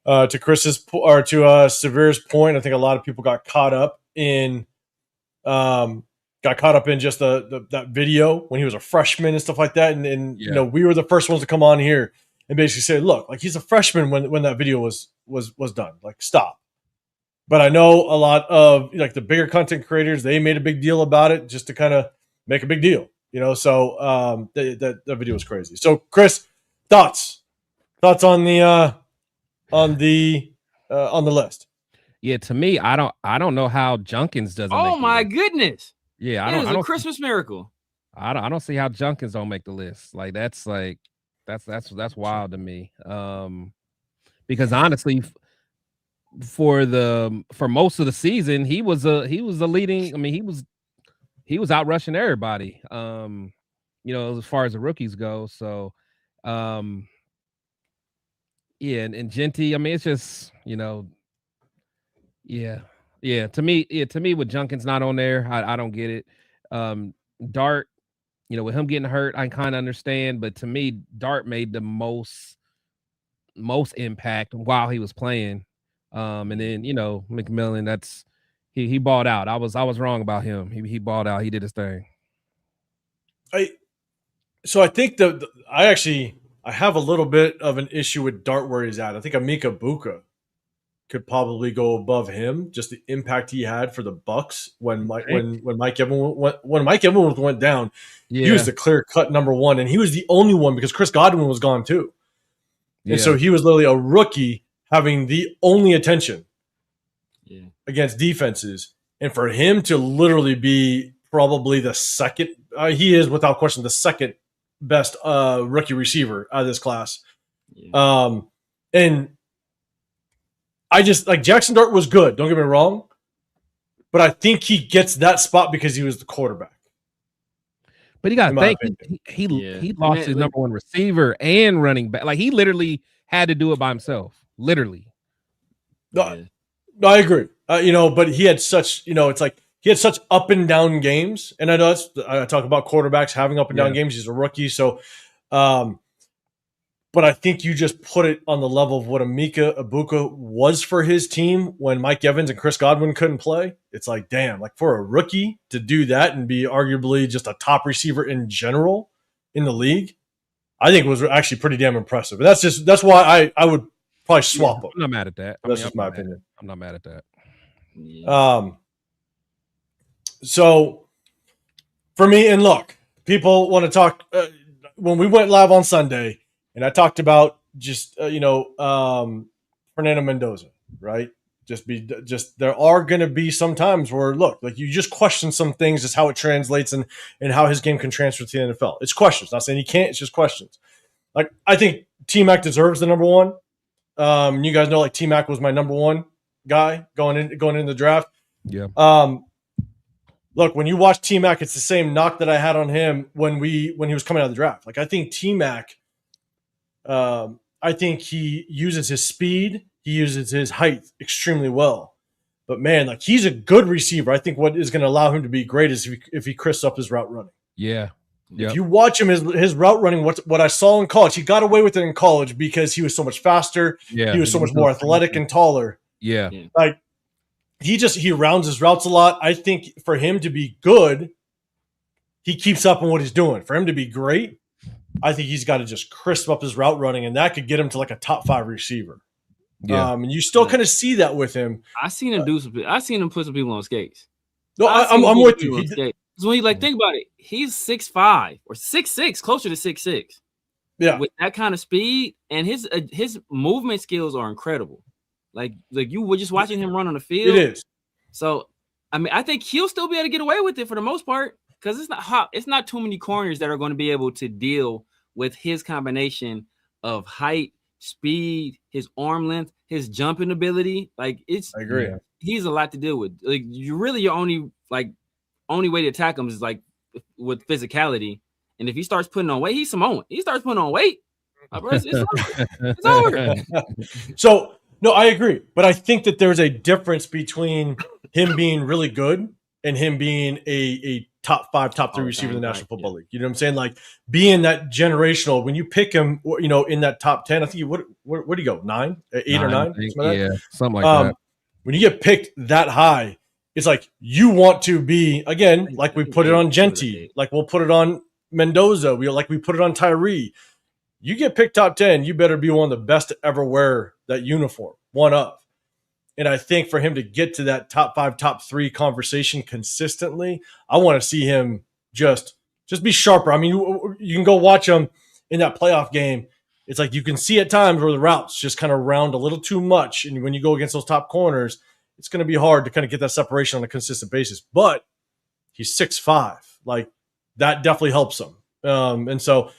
To Chris's or to Severe's point, I think a lot of people got caught up in just that video when he was a freshman and stuff like that. And we were the first ones to come on here and basically say, look, like he's a freshman when that video was done. Like, stop. But I know a lot of like the bigger content creators, they made a big deal about it just to kind of make a big deal, So that video was crazy. So Chris, thoughts on the list? Yeah, to me, I don't know how Junkins doesn't. Oh my goodness! Yeah, I don't. A Christmas miracle. I don't see how Junkins don't make the list. Like that's wild to me. Because honestly, for most of the season, he was the leading. I mean, he was out rushing everybody. As far as the rookies go. So, yeah, and Jeanty, I mean, it's just, yeah. To me, with Junkins not on there, I don't get it. Dart, with him getting hurt, I kind of understand, but to me, Dart made the most impact while he was playing. And then McMillan, he balled out. I was wrong about him. He balled out. He did his thing. So I think I have a little bit of an issue with Dart where he's at. I think Emeka Egbuka could probably go above him. Just the impact he had for the Bucks when Mike Evans went down. Yeah. He was the clear cut number one, and he was the only one because Chris Godwin was gone too. And so he was literally a rookie having the only attention against defenses, and for him to literally be probably the second, he is without question the second best rookie receiver out of this class. Yeah. And I just like Jackson Dart was good. Don't get me wrong, but I think he gets that spot because he was the quarterback. But you got to think he lost his number one receiver and running back. Like he literally had to do it by himself. Literally. No, I agree. But he had such, it's like he had such up and down games. And I know I talk about quarterbacks having up and down games. He's a rookie. So, but I think you just put it on the level of what Emeka Egbuka was for his team when Mike Evans and Chris Godwin couldn't play. It's like, damn, like for a rookie to do that and be arguably just a top receiver in general in the league, I think was actually pretty damn impressive. And that's why I would probably swap them. I'm not mad at that. That's just my opinion. I'm not mad at that. Yeah. So for me, and look, people want to talk when we went live on Sunday, and I talked about just Fernando Mendoza, right? Just there are going to be some times where look, like you just question some things, just how it translates and how his game can transfer to the NFL. It's questions. Not saying he can't. It's just questions. Like I think T-Mac deserves the number one. You guys know like T-Mac was my number one guy going in the draft. Yeah. Look, when you watch T-Mac, it's the same knock that I had on him when he was coming out of the draft. Like I think T-Mac, I think he uses his speed, he uses his height extremely well. But man, like he's a good receiver. I think what is going to allow him to be great is if he crisps up his route running. Yeah. Yep. If you watch him, his route running, what I saw in college, he got away with it in college because he was so much faster. Yeah, he was so much more athletic and taller. Yeah. Like he rounds his routes a lot. I think for him to be good, he keeps up on what he's doing. For him to be great, I think he's got to just crisp up his route running, and that could get him to like a top 5 receiver. Yeah. And you still kind of see that with him. I seen him do some. I seen him put some people on skates. No, I'm with you. So when you like think about it, he's 6'5" or 6'6", closer to 6'6". Yeah, with that kind of speed, and his movement skills are incredible. Like you were just watching him run on the field. It is. So I mean, I think he'll still be able to get away with it for the most part because it's not too many corners that are going to be able to deal with his combination of height, speed, his arm length, his jumping ability. Like I agree. He's a lot to deal with. Like your only way to attack him is like with physicality. And if he starts putting on weight, he's Samoan. He starts putting on weight, it's over. So no, I agree, but I think that there's a difference between him being really good and him being a top 5, top 3 receiver in the National Football League. You know what I'm saying? Like being that generational. When you pick him, in that top 10, I think what do you go 9, 8 or 9? Something like that. When you get picked that high, it's like you want to be again, like we put it on Jeanty, like we'll put it on Mendoza. We put it on Tyree. You get picked top 10, you better be one of the best to ever wear that uniform, one of. And I think for him to get to that top 5, top 3 conversation consistently, I want to see him just be sharper. I mean, you can go watch him in that playoff game. It's like you can see at times where the routes just kind of round a little too much. And when you go against those top corners, it's going to be hard to kind of get that separation on a consistent basis. But he's 6'5". Like, that definitely helps him. And so,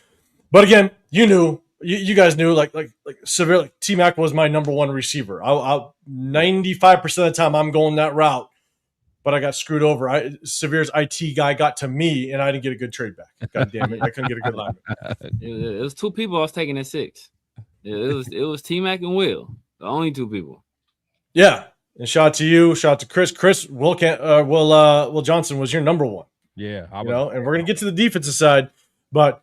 but again, you guys knew, like Severe, like T-Mac was my number 1 receiver. 95% of the time I'm going that route, but I got screwed over. Severe's IT guy got to me, and I didn't get a good trade back. God damn it, I couldn't get a good lineman. It was 2 people I was taking at 6. It was T-Mac and Will, the only 2 people. Yeah, and shout out to you, shout out to Chris. Will Johnson was your number 1. Yeah, and we're gonna get to the defensive side, but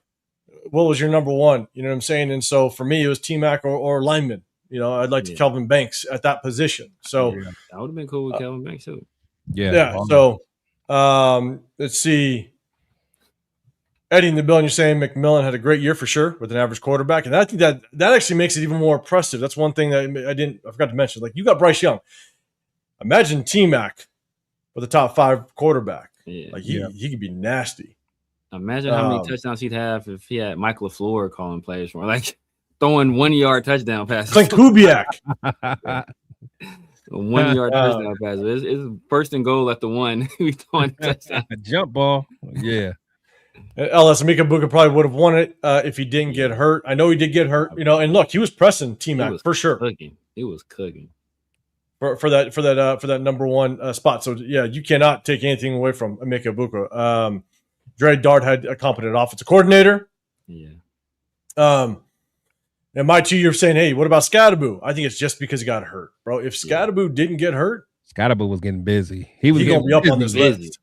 Will was your number 1. You know what I'm saying? And so for me, it was T-Mac or lineman. I'd like to Kelvin Banks at that position. So I would have been cool with Kelvin Banks too. Yeah. So let's see. Eddie in the building, you're saying McMillan had a great year for sure with an average quarterback. And I think that actually makes it even more impressive. That's one thing that I forgot to mention. Like, you got Bryce Young. Imagine T-Mac with a top 5 quarterback. Yeah. Like he could be nasty. Imagine how many touchdowns he'd have if he had Mike LaFleur calling plays for him, like throwing 1-yard touchdown passes. Clint Kubiak. 1-yard touchdown passes. It's first and goal at the 1. We throwing touchdown. Jump ball. Yeah. LS Mika Buka probably would have won it if he didn't get hurt. I know he did get hurt, and look, he was pressing T-Mac for sure. He was cooking. For that number 1 spot. So yeah, you cannot take anything away from Emeka Buka. Dre Dart had a competent offensive coordinator. Yeah. And my 2, you're saying, hey, what about Scadaboo? I think it's just because he got hurt, bro. If Scadaboo didn't get hurt, Scadaboo was getting busy. He was gonna be up on this list.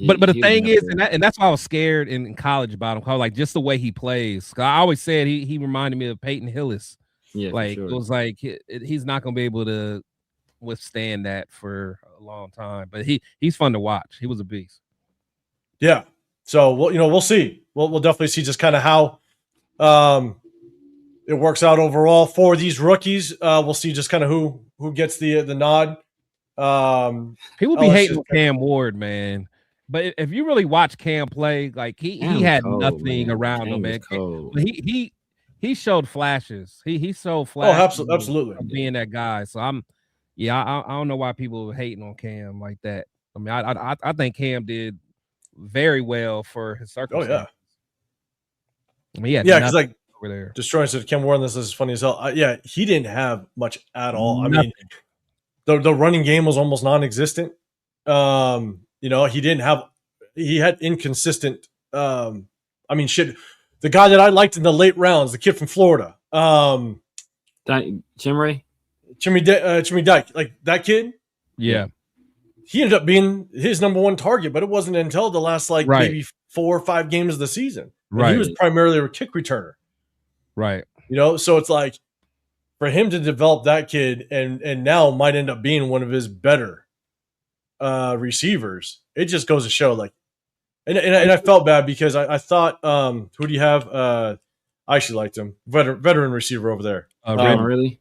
But the thing is, and that's why I was scared in college about him. Cause like just the way he plays. I always said he reminded me of Peyton Hillis. Yeah, like it was like he's not gonna be able to withstand that for a long time. But he's fun to watch. He was a beast. Yeah. So we'll see. We'll definitely see just kind of how it works out overall for these rookies. We'll see just kind of who gets the nod. People be hating Cam Ward, man. But if you really watch Cam play, like he had nothing around him, man. He showed flashes. He showed flashes. Oh, absolutely. Of being that guy. So I don't know why people are hating on Cam like that. I mean, I think Cam did very well for his circumstances. Oh yeah. I mean, because like over there. Destroying said Cam Ward, this is funny as hell. He didn't have much at all. Nothing. I mean, the running game was almost non-existent. He had inconsistent. The guy that I liked in the late rounds, the kid from Florida, Chimmy Dyke, like that kid. Yeah. He ended up being his number 1 target, but it wasn't until the last maybe 4 or 5 games of the season. And he was primarily a kick returner. Right. So it's like for him to develop that kid and now might end up being one of his better receivers. It just goes to show, like, and I felt bad because I thought, who do you have? I actually liked him. Veteran receiver over there. Really?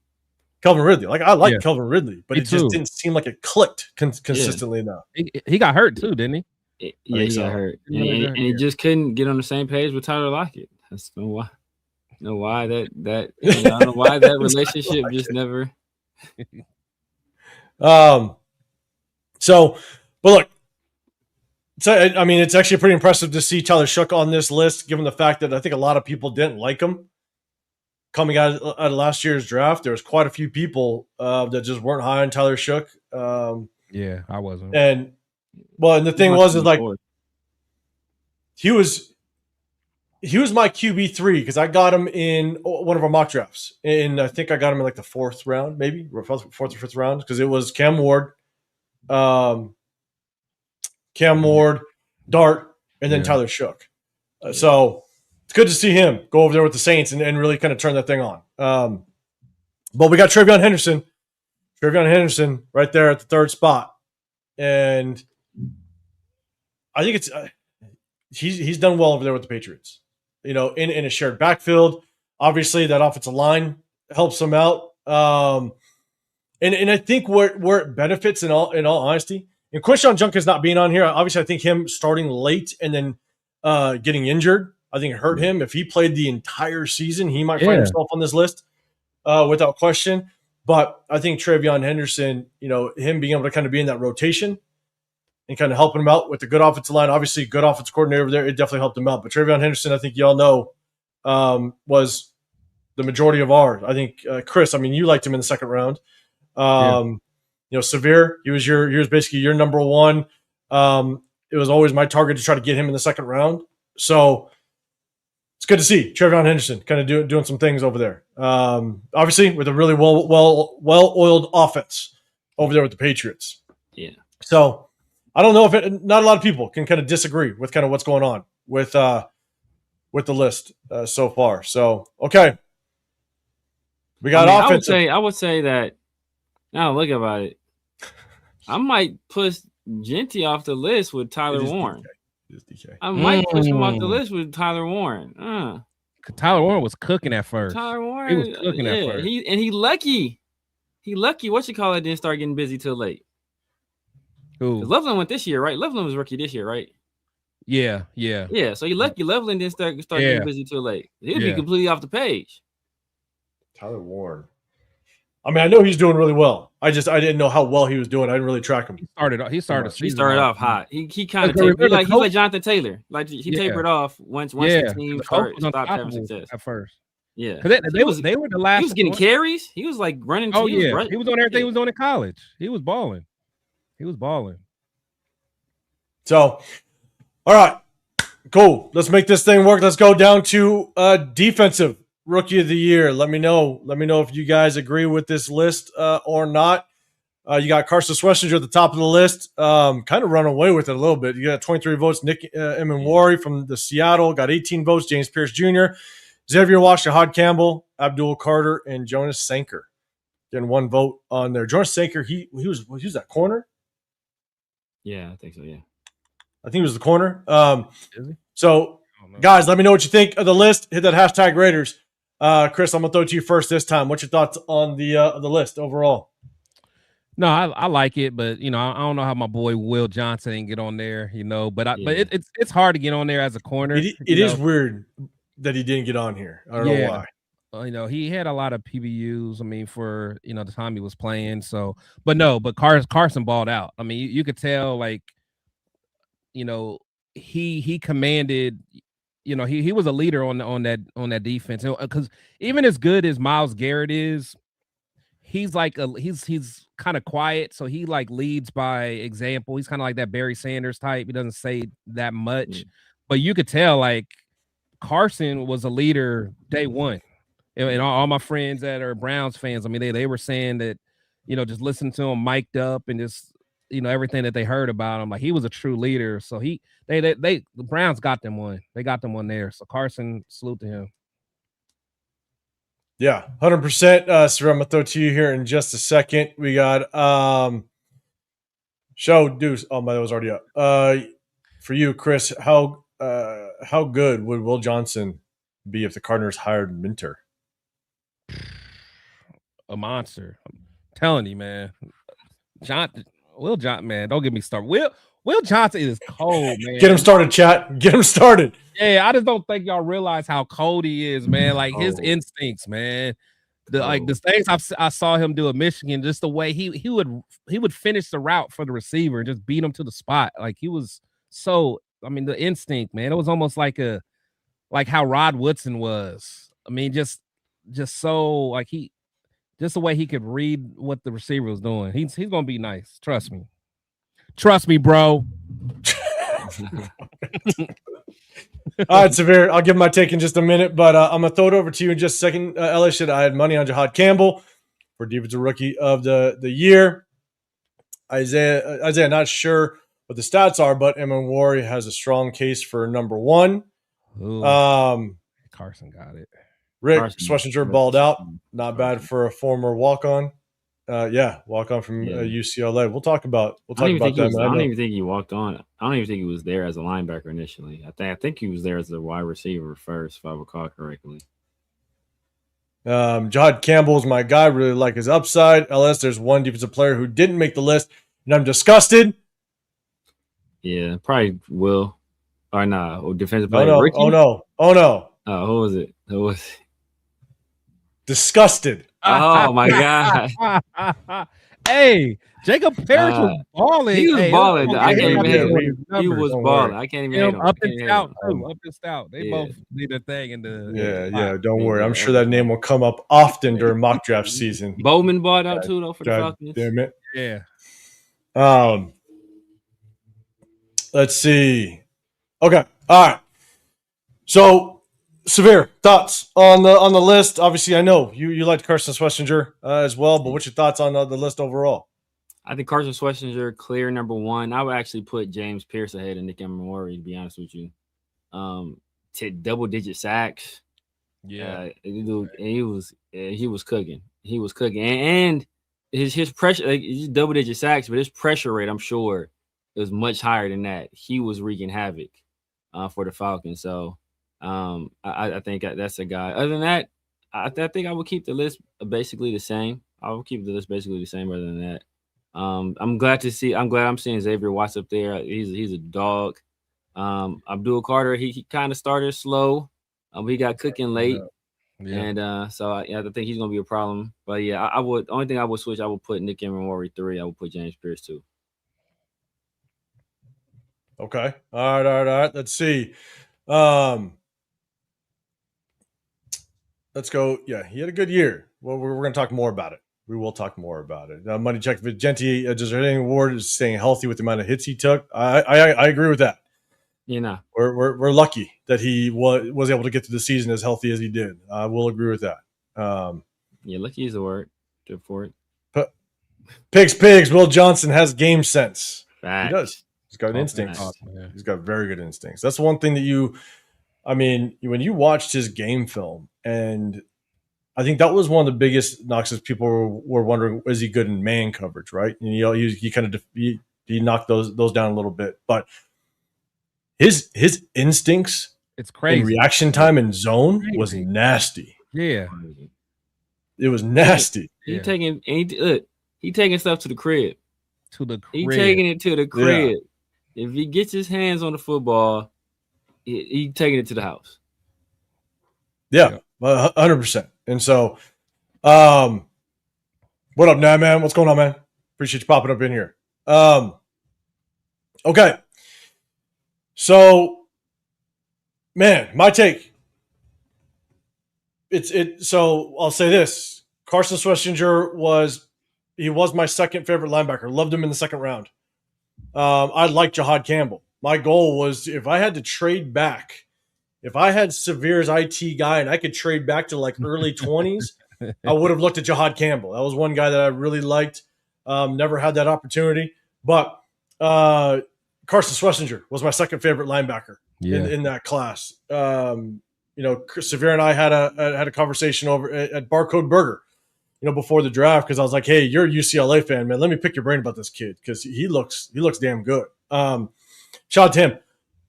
Kelvin Ridley. Like I like Yeah. Kelvin Ridley, but Me it just too. didn't seem like it clicked consistently enough. He got hurt too, didn't he? Yeah, he got hurt, and he just couldn't get on the same page with Tyler Lockett. That's why. Why that I don't know why that relationship just never. So, but look, so I mean, it's actually pretty impressive to see Tyler Shook on this list, given the fact that I think a lot of people didn't like him coming out of last year's draft. There was quite a few people that just weren't high on Tyler Shook. Yeah, I wasn't. And the thing is like he was my QB3 because I got him in one of our mock drafts, and I think I got him in like the 4th round, maybe 4th or 5th round, because it was Cam Ward, Dart, and then Tyler Shook. So it's good to see him go over there with the Saints and really kind of turn that thing on. But we got Travion Henderson right there at the 3rd spot, and I think it's he's done well over there with the Patriots. You know, in a shared backfield, obviously that offensive line helps him out. And I think where it benefits in all honesty, and Quinshon Judkins not being on here, obviously I think him starting late and then getting injured, I think it hurt him. If he played the entire season, he might find himself on this list without question. But I think Travion Henderson, you know, him being able to kind of be in that rotation and kind of helping him out with the good offensive line, obviously good offensive coordinator over there, it definitely helped him out. But Travion Henderson, I think y'all know, was the majority of ours. I think Chris, I mean, you liked him in the 2nd round. You know, Severe, he was basically your number one. It was always my target to try to get him in the 2nd round. So it's good to see Travion Henderson kind of doing some things over there. Obviously, with a really well-oiled offense over there with the Patriots. Yeah. So I don't know if not a lot of people can kind of disagree with kind of what's going on with the list so far. So okay, we got offense. I would say that. Now look about it. I might push Jeanty off the list with Tyler Warren. I might push him off the list with Tyler Warren. Tyler Warren was cooking at first. Tyler Warren, he was cooking at first. He lucky. What you call it? Didn't start getting busy till late. Loveland went this year, right? Loveland was rookie this year, right? Yeah. So you lucky Loveland didn't start getting busy till late. He'd be completely off the page. Tyler Warren. I mean, I know he's doing really well. I didn't know how well he was doing. I didn't really track him. He started off hot. He kind of tapered. He's like Jonathan Taylor. Like he tapered off once the team stopped having success at first. Yeah, because they were the last. He was getting carries. He was like running. Oh yeah, he was on everything. He was doing in college. He was balling. So, all right, cool. Let's make this thing work. Let's go down to defensive Rookie of the Year. Let me know if you guys agree with this list or not. You got Carson Schlesinger at the top of the list. Kind of run away with it a little bit. You got 23 votes. Nick Emenwari from the Seattle got 18 votes. James Pierce Jr., Xavier Walsh, Shahad Campbell, Abdul Carter, and Jonas Sanker getting 1 vote on there. Jonas Sanker, he was that corner? Yeah, I think so. Yeah, I think he was the corner. So, guys, let me know what you think of the list. Hit that hashtag Raiders. Chris, I'm gonna throw it to you first this time. What's your thoughts on the list overall? No, I like it, but you know, I don't know how my boy Will Johnson didn't get on there. You know, but it's hard to get on there as a corner. It is weird that he didn't get on here. I don't know why. You know, he had a lot of PBUs. I mean, for the time he was playing. So, but Carson balled out. I mean, you could tell, like, he commanded. He was a leader on that defense. Because even as good as Myles Garrett is, he's like he's kind of quiet. So he like leads by example. He's kind of like that Barry Sanders type. He doesn't say that much, but you could tell like Carson was a leader day one. And all my friends that are Browns fans, I mean, they were saying that, just listen to him mic'd up and just, everything that they heard about him, like he was a true leader. So the Browns got them one. They got them one there. So Carson, salute to him. Yeah, 100%. So I'm gonna throw it to you here in just a second. We got Show Deuce. Oh my, that was already up. For you, Chris, how good would Will Johnson be if the Cardinals hired Minter? A monster. I'm telling you, man. Will Johnson, man, don't get me started. Will Johnson is cold, man. Get him started, chat. Get him started. Yeah, I just don't think y'all realize how cold he is, man. Like his instincts, man. The things I saw him do at Michigan, just the way he would finish the route for the receiver and just beat him to the spot. Like he was so. I mean, the instinct, man. It was almost like how Rod Woodson was. I mean, just so like just the way he could read what the receiver was doing. He's gonna be nice. Trust me, bro. All right, Severe. I'll give my take in just a minute, but I'm gonna throw it over to you in just a second. LA said I had money on Jahad Campbell for defensive rookie of the year. Isaiah, not sure what the stats are, but Warrior has a strong case for number one. Ooh, Carson got it. Rick Schlesinger balled out. Not bad for a former walk-on. Walk-on from UCLA. We'll talk about that. I don't even think he walked on. I don't even think he was there as a linebacker initially. I think he was there as a wide receiver first, if I recall correctly. Jahad Campbell is my guy. Really like his upside. LS, there's one defensive player who didn't make the list, and I'm disgusted. Yeah, probably Will. Or nah, defensive player. Ricky? Oh no. Who was it? Disgusted. Oh my god. Hey, Jacob Parrish was balling. He was balling. I can't even hate him. He was balling. I can't even hate him. Up and stout too. Up and stout. They both did their thing in the. Yeah. Don't worry. I'm sure that name will come up often during mock draft season. Bowman bought out too though for the Falcons. Damn it. Yeah. Let's see. Okay. All right. So. Severe thoughts on the list. Obviously, I know you liked Carson Schlesinger as well, but what's your thoughts on the list overall? I think Carson Schlesinger clear number one. I would actually put James Pierce ahead of Nick Emery, to be honest with you. To double-digit sacks. Yeah, he was cooking. He was cooking, and his pressure, like, he's double-digit sacks, but his pressure rate, I'm sure, was much higher than that. He was wreaking havoc for the Falcons. So. I think that's a guy. Other than that, I think I would keep the list basically the same. I will keep the list basically the same. Other than that, I'm glad I'm seeing Xavier Watts up there. He's a dog. Abdul Carter, he kind of started slow. He got cooking late, and so I think he's gonna be a problem. But yeah, I would. Only thing I would switch, I would put Nick Emery 3. I would put James Pierce 2. Okay. All right. Let's see. Let's go. Yeah, he had a good year. Well, we're going to talk more about it. We will talk more about it. Money check. Jeanty deserving award is staying healthy with the amount of hits he took. I agree with that. You know, we're lucky that he was able to get through the season as healthy as he did. I will agree with that. Lucky is the word for it. But pigs. Will Johnson has game sense. Facts. He does. He's got instincts. He's got very good instincts. That's one thing that when you watched his game film, and I think that was one of the biggest knocks is people were wondering, is he good in man coverage, right? And he kind of he knocked those down a little bit, but his instincts, it's crazy. In reaction time and zone was nasty. Yeah, it was nasty. He taking stuff to the crib. He taking it to the crib. Yeah. If he gets his hands on the football, he taking it to the house. Yeah, 100%. And so, what up, now, man? What's going on, man? Appreciate you popping up in here. Okay. So, man, my take. So I'll say this: Carson Schlesinger was my second favorite linebacker. Loved him in the second round. I like Jahad Campbell. My goal was if I had to trade back, if I had Severe's IT guy and I could trade back to like early 20s, I would have looked at Jahad Campbell. That was one guy that I really liked. Never had that opportunity. But Carson Schlesinger was my second favorite linebacker in that class. Severe and I had a conversation over at Barcode Burger, before the draft, because I was like, hey, you're a UCLA fan, man. Let me pick your brain about this kid because he looks damn good. Shout out to him.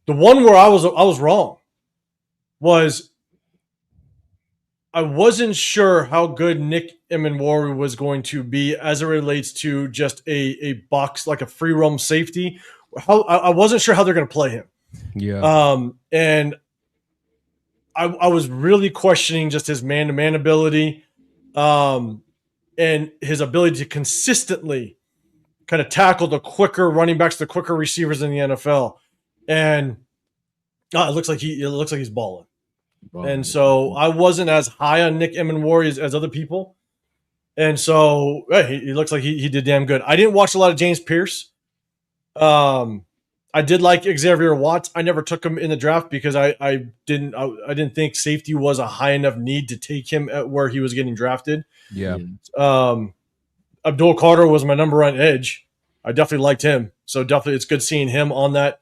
The one where I was wrong was I wasn't sure how good Nick Emenwari was going to be as it relates to just a box, like a free roam safety. I wasn't sure how they're going to play him. Yeah. And I was really questioning just his man-to-man ability, and his ability to consistently kind of tackle the quicker running backs, the quicker receivers in the NFL. And it looks like he's balling. And so I wasn't as high on Nick Emenwari as other people. And so he looks like he did damn good. I didn't watch a lot of James Pierce. I did like Xavier Watts. I never took him in the draft because I didn't think safety was a high enough need to take him at where he was getting drafted. Yeah. Abdul Carter was my number one edge. I definitely liked him. So definitely it's good seeing him on that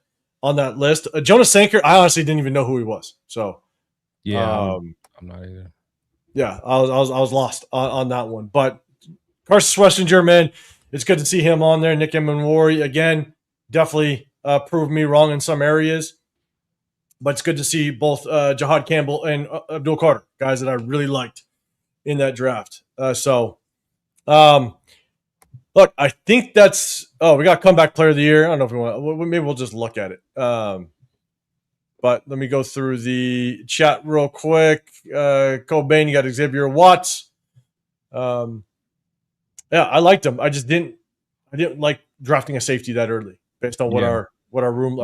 list. Jonas Sanker, I honestly didn't even know who he was. So yeah, I'm not either. Yeah, I was lost on that one. But Carson Schlesinger, man, it's good to see him on there. Nick Emenwari, again, definitely proved me wrong in some areas. But it's good to see both Jahad Campbell and Abdul Carter, guys that I really liked in that draft. Look, I think that's – we got comeback player of the year. I don't know if we want – maybe we'll just look at it. But let me go through the chat real quick. Cobain, you got Xavier Watts. Yeah, I liked him. I didn't like drafting a safety that early based on what our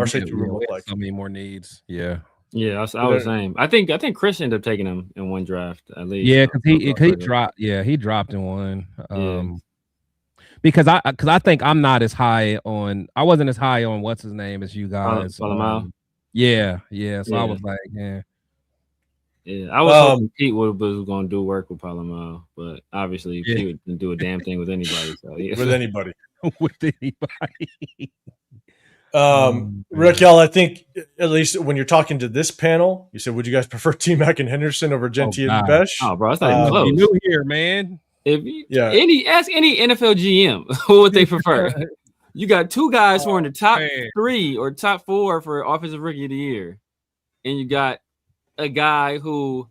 safety room looked like. So many more needs. Yeah. Yeah, I was saying. I think Chris ended up taking him in one draft at least. Yeah, because he dropped. Yeah, he dropped in one. Because I think I'm not as high on. I wasn't as high on what's his name as you guys. Yeah. So I was like, yeah. I was hoping Pete was going to do work with Palomar, but obviously Pete didn't do a damn thing with anybody. So with anybody. With anybody. Raquel, I think at least when you're talking to this panel, you said, would you guys prefer T-Mac and Henderson over Jeanty and Besh? Oh, bro, that's not even close. You new here, man. Ask any NFL GM who would they prefer. You got two guys who are in the top 3 or top 4 for offensive rookie of the year, and you got a guy whose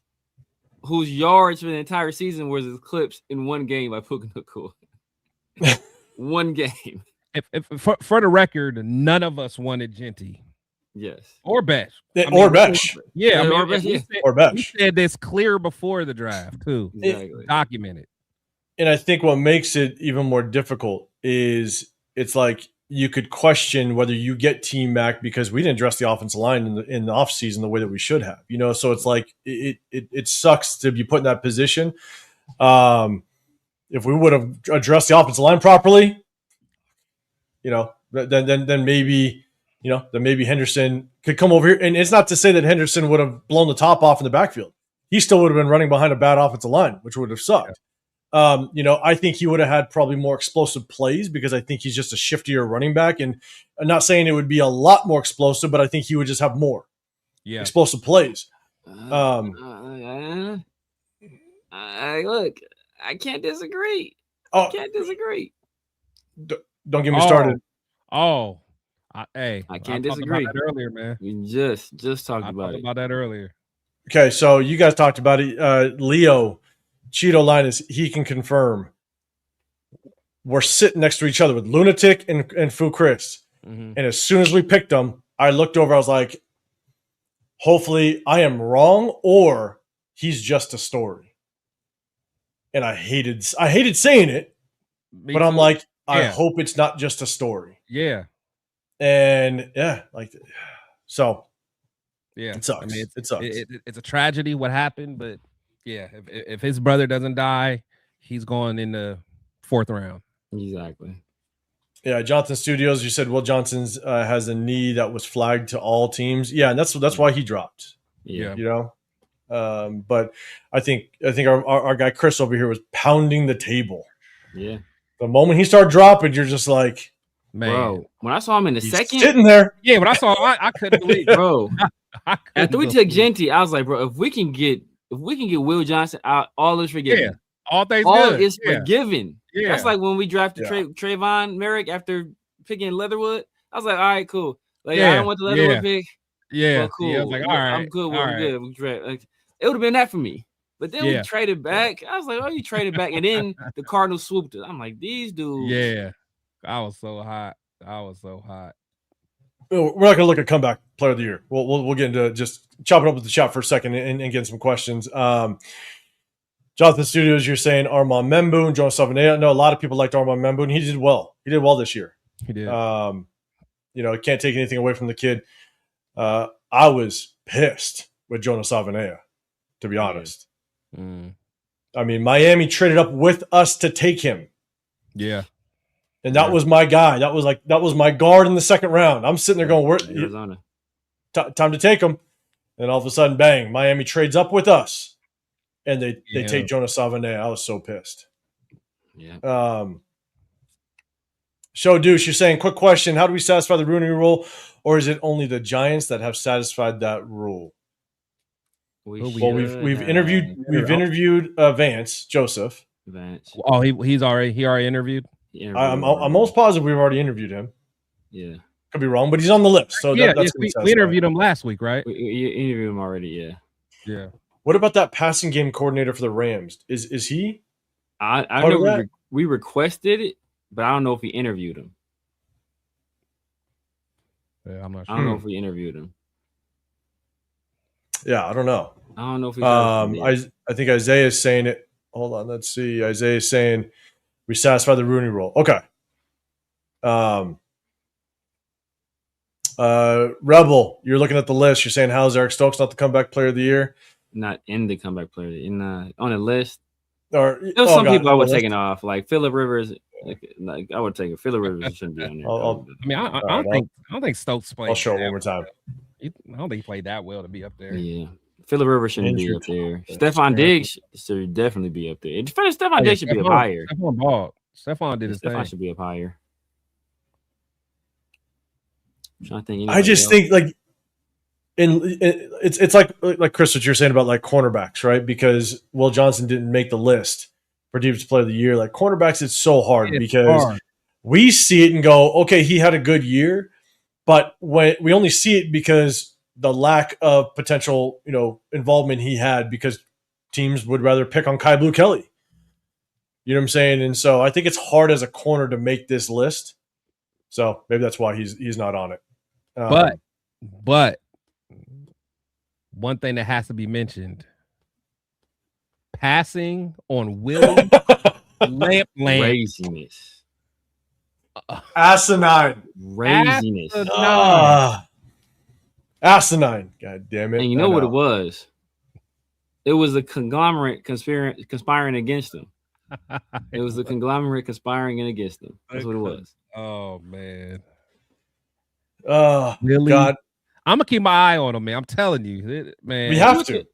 yards for the entire season was eclipsed in one game by Puka Nacua. One game. If for the record, none of us wanted Jeanty. Yes. Or Besh. Or Besh. Yeah. Or Besh. We said this clear before the draft, too. Exactly. Documented. And I think what makes it even more difficult is it's like you could question whether you get T-Mac because we didn't address the offensive line in the offseason the way that we should have. So it's like it sucks to be put in that position. If we would have addressed the offensive line properly, then maybe Henderson could come over here. And it's not to say that Henderson would have blown the top off in the backfield. He still would have been running behind a bad offensive line, which would have sucked. I think he would have had probably more explosive plays because I think he's just a shiftier running back. And I'm not saying it would be a lot more explosive, but I think he would just have more explosive plays. Look, I can't disagree. I can't disagree. Don't get me started. I can't disagree. About that earlier, man. We just talked about that earlier. Okay, so you guys talked about it. Leo, Cheeto Linus, he can confirm. We're sitting next to each other with Lunatic and Fu Chris. Mm-hmm. And as soon as we picked them, I looked over, I was like, hopefully I am wrong or he's just a story. And I hated saying it, but I'm like, I hope it's not just a story. Yeah. And it sucks. I mean, it sucks. It's a tragedy what happened, but if his brother doesn't die, he's going in the 4th round. Exactly. Yeah, Johnson Studios, you said Will Johnson's has a knee that was flagged to all teams. Yeah, and that's why he dropped. Yeah. But I think our guy Chris over here was pounding the table. Yeah. The moment he started dropping, you're just like, man. Bro, when I saw him in the second, sitting there. Yeah, when I saw him, I couldn't believe it. Bro. After we took Jeanty, I was like, bro, if we can get Will Johnson out, all is forgiven. Yeah, all good. Is forgiven. Yeah. That's like when we drafted Trayvon Merrick after picking Leatherwood. I was like, all right, cool. Like, I don't want the Leatherwood pick. Yeah, cool. Yeah, I was like, all right, I'm good. We're good. Like, it would have been that for me. But then we traded back. I was like, oh, you traded back. And then the Cardinals swooped it. I'm like, these dudes. Yeah. I was so hot. We're not going to look at comeback player of the year. We'll get into just chopping up with the chat for a second and getting some questions. Jonathan Studios, you're saying Armand Membu and Jonas Savanea. No, a lot of people liked Armand Membu, and he did well. He did well this year. He did. Can't take anything away from the kid. I was pissed with Jonas Savanea, to be honest. I mean, Miami traded up with us to take him. Yeah. And that was my guy. That was my guard in the second round. I'm sitting there going, Arizona. Time to take him. And all of a sudden, bang, Miami trades up with us. And they take Jonas Savanea. I was so pissed. Yeah. Show Douche, you're saying, quick question, how do we satisfy the Rooney rule? Or is it only the Giants that have satisfied that rule? We've interviewed Vance Joseph. Oh, he already interviewed. I'm almost positive we've already interviewed him. Yeah, could be wrong, but he's on the list. So we interviewed him last week, right? We interviewed him already. Yeah. What about that passing game coordinator for the Rams? Is he? I know we requested it, but I don't know if we interviewed him. Yeah, I'm not sure. I don't know if we interviewed him. Yeah, I don't know. I don't know if we. I think Isaiah is saying it. Hold on, let's see. Isaiah is saying we satisfy the Rooney rule. Okay. Rebel, you're looking at the list. You're saying how's Eric Stokes not the comeback player of the year? Not in the comeback player on the list. Or there's some people I would take it off, like Phillip Rivers. Like I would take it. Phillip Rivers shouldn't be on there. I don't think Stokes played. I'll show it one more time. I don't think he played that well to be up there. Yeah, Phillip Rivers shouldn't be up there. Stephon Diggs should definitely be up there. Stephon Diggs should be up higher. Stephon did his thing. Stephon should be up higher. I'm trying to think. I just think like it's like Chris, what you're saying about like cornerbacks, right? Because Will Johnson didn't make the list for Defensive Player of the Year. Like cornerbacks, it's so hard because we see it and go, okay, he had a good year, but when we only see it because the lack of potential, involvement he had because teams would rather pick on Kai Blue Kelly. You know what I'm saying? And so I think it's hard as a corner to make this list. So maybe that's why he's not on it. But one thing that has to be mentioned: passing on Willie Lamp craziness, asinine, craziness, asinine. God damn it! And you know what it was? It was a conglomerate conspiring against him. It was a conglomerate conspiring against him. That's what it was. Oh man. Really? God. I'm gonna keep my eye on him, man. I'm telling you, man. We have to.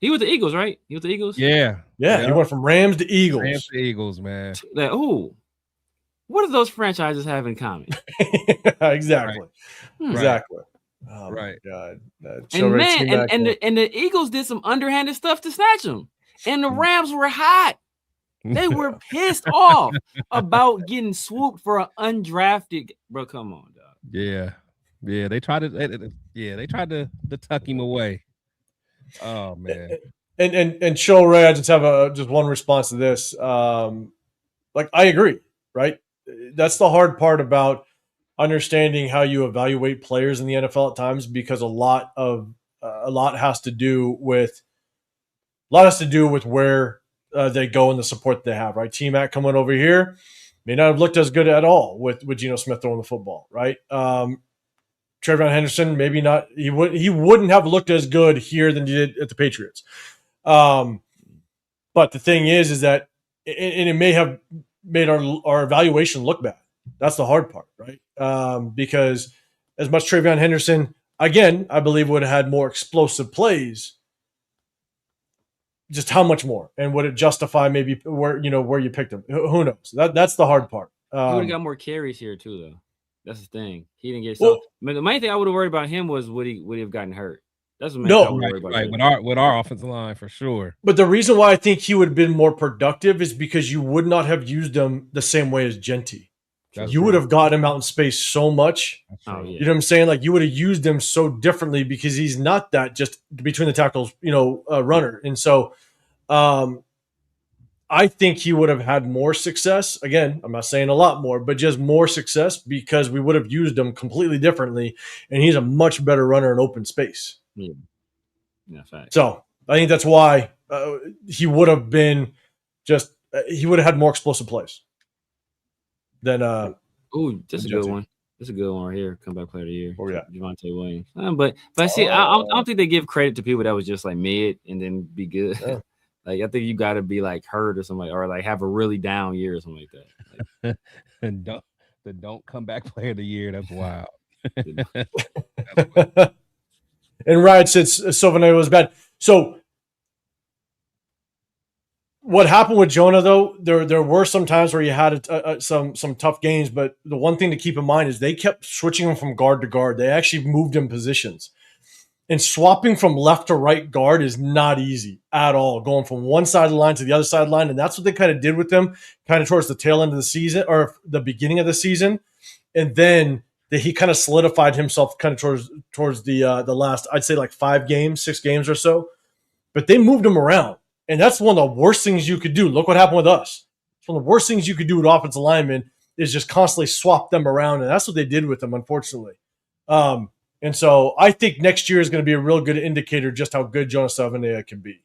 He was the Eagles, right? He was the Eagles. Yeah. He went from Rams to Eagles. Rams to Eagles, man. What do those franchises have in common? Exactly. Right. Exactly. Oh right. My God. And the Eagles did some underhanded stuff to snatch him, and the Rams were hot. They were pissed off about getting swooped for an undrafted. Bro, come on, dog. Yeah. They tried to tuck him away. Oh man. And Show Ray, I just have just one response to this. Like I agree, right? That's the hard part about understanding how you evaluate players in the NFL at times, because a lot has to do with where they go and the support they have, right? T-Mac coming over here may not have looked as good at all with Geno Smith throwing the football, right? Trayvon Henderson, maybe not. He wouldn't have looked as good here than he did at the Patriots. But the thing is that it may have made our evaluation look bad. That's the hard part, right? Because as much Trayvon Henderson, again, I believe would have had more explosive plays. Just how much more, and would it justify maybe where you picked him? Who knows? That's the hard part. He would have got more carries here too, though. That's the thing. He didn't get so. The main thing I would have worried about him was would he have gotten hurt? That's what I would worry about. Right, with our offensive line for sure. But the reason why I think he would have been more productive is because you would not have used him the same way as Jeanty. You would have gotten him out in space so much. Oh, yeah. You know what I'm saying? Like you would have used him so differently because he's not that just between the tackles, runner. And so I think he would have had more success. Again, I'm not saying a lot more, but just more success because we would have used him completely differently, and he's a much better runner in open space. Yeah, fact. So I think that's why he would have been he would have had more explosive plays than. That's a good one. That's a good one right here. Comeback player of the year. Oh yeah, Javonte Williams. But see, I don't think they give credit to people that was just like mid and then be good. Yeah. Like I think you got to be like hurt or something, or like have a really down year or something like that. And don't come back player of the year. That's wild. And Ryan said Sylvain was bad. So what happened with Jonah though? There were some times where he had some tough games, but the one thing to keep in mind is they kept switching him from guard to guard. They actually moved him positions. And swapping from left to right guard is not easy at all, going from one side of the line to the other side of the line. And that's what they kind of did with him kind of towards the tail end of the season or the beginning of the season. And then he kind of solidified himself kind of towards the last, I'd say like 6 games or so. But they moved him around. And that's one of the worst things you could do. Look what happened with us. It's one of the worst things you could do with offensive linemen is just constantly swap them around. And that's what they did with them, unfortunately. And so I think next year is going to be a real good indicator just how good Jonah Savaiinaea can be.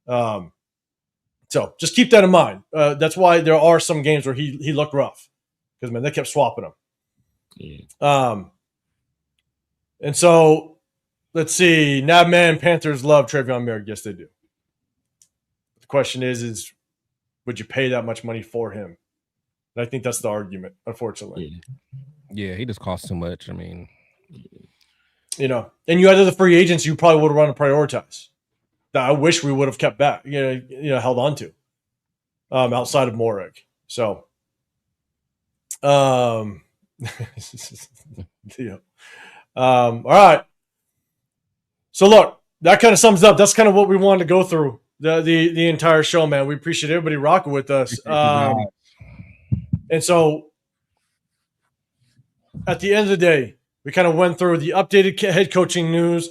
So just keep that in mind. That's why there are some games where he looked rough because, man, they kept swapping him. Yeah. And so let's see. Nabman Panthers love Travion Merrick. Yes, they do. The question is would you pay that much money for him? And I think that's the argument, unfortunately. Yeah, he just costs too much. I mean, and you had other free agents you probably would have run to prioritize that I wish we would have kept back, held on to outside of Morrig. So, all right. So look, that kind of sums up. That's kind of what we wanted to go through the entire show, man. We appreciate everybody rocking with us. And so at the end of the day, we kind of went through the updated head coaching news.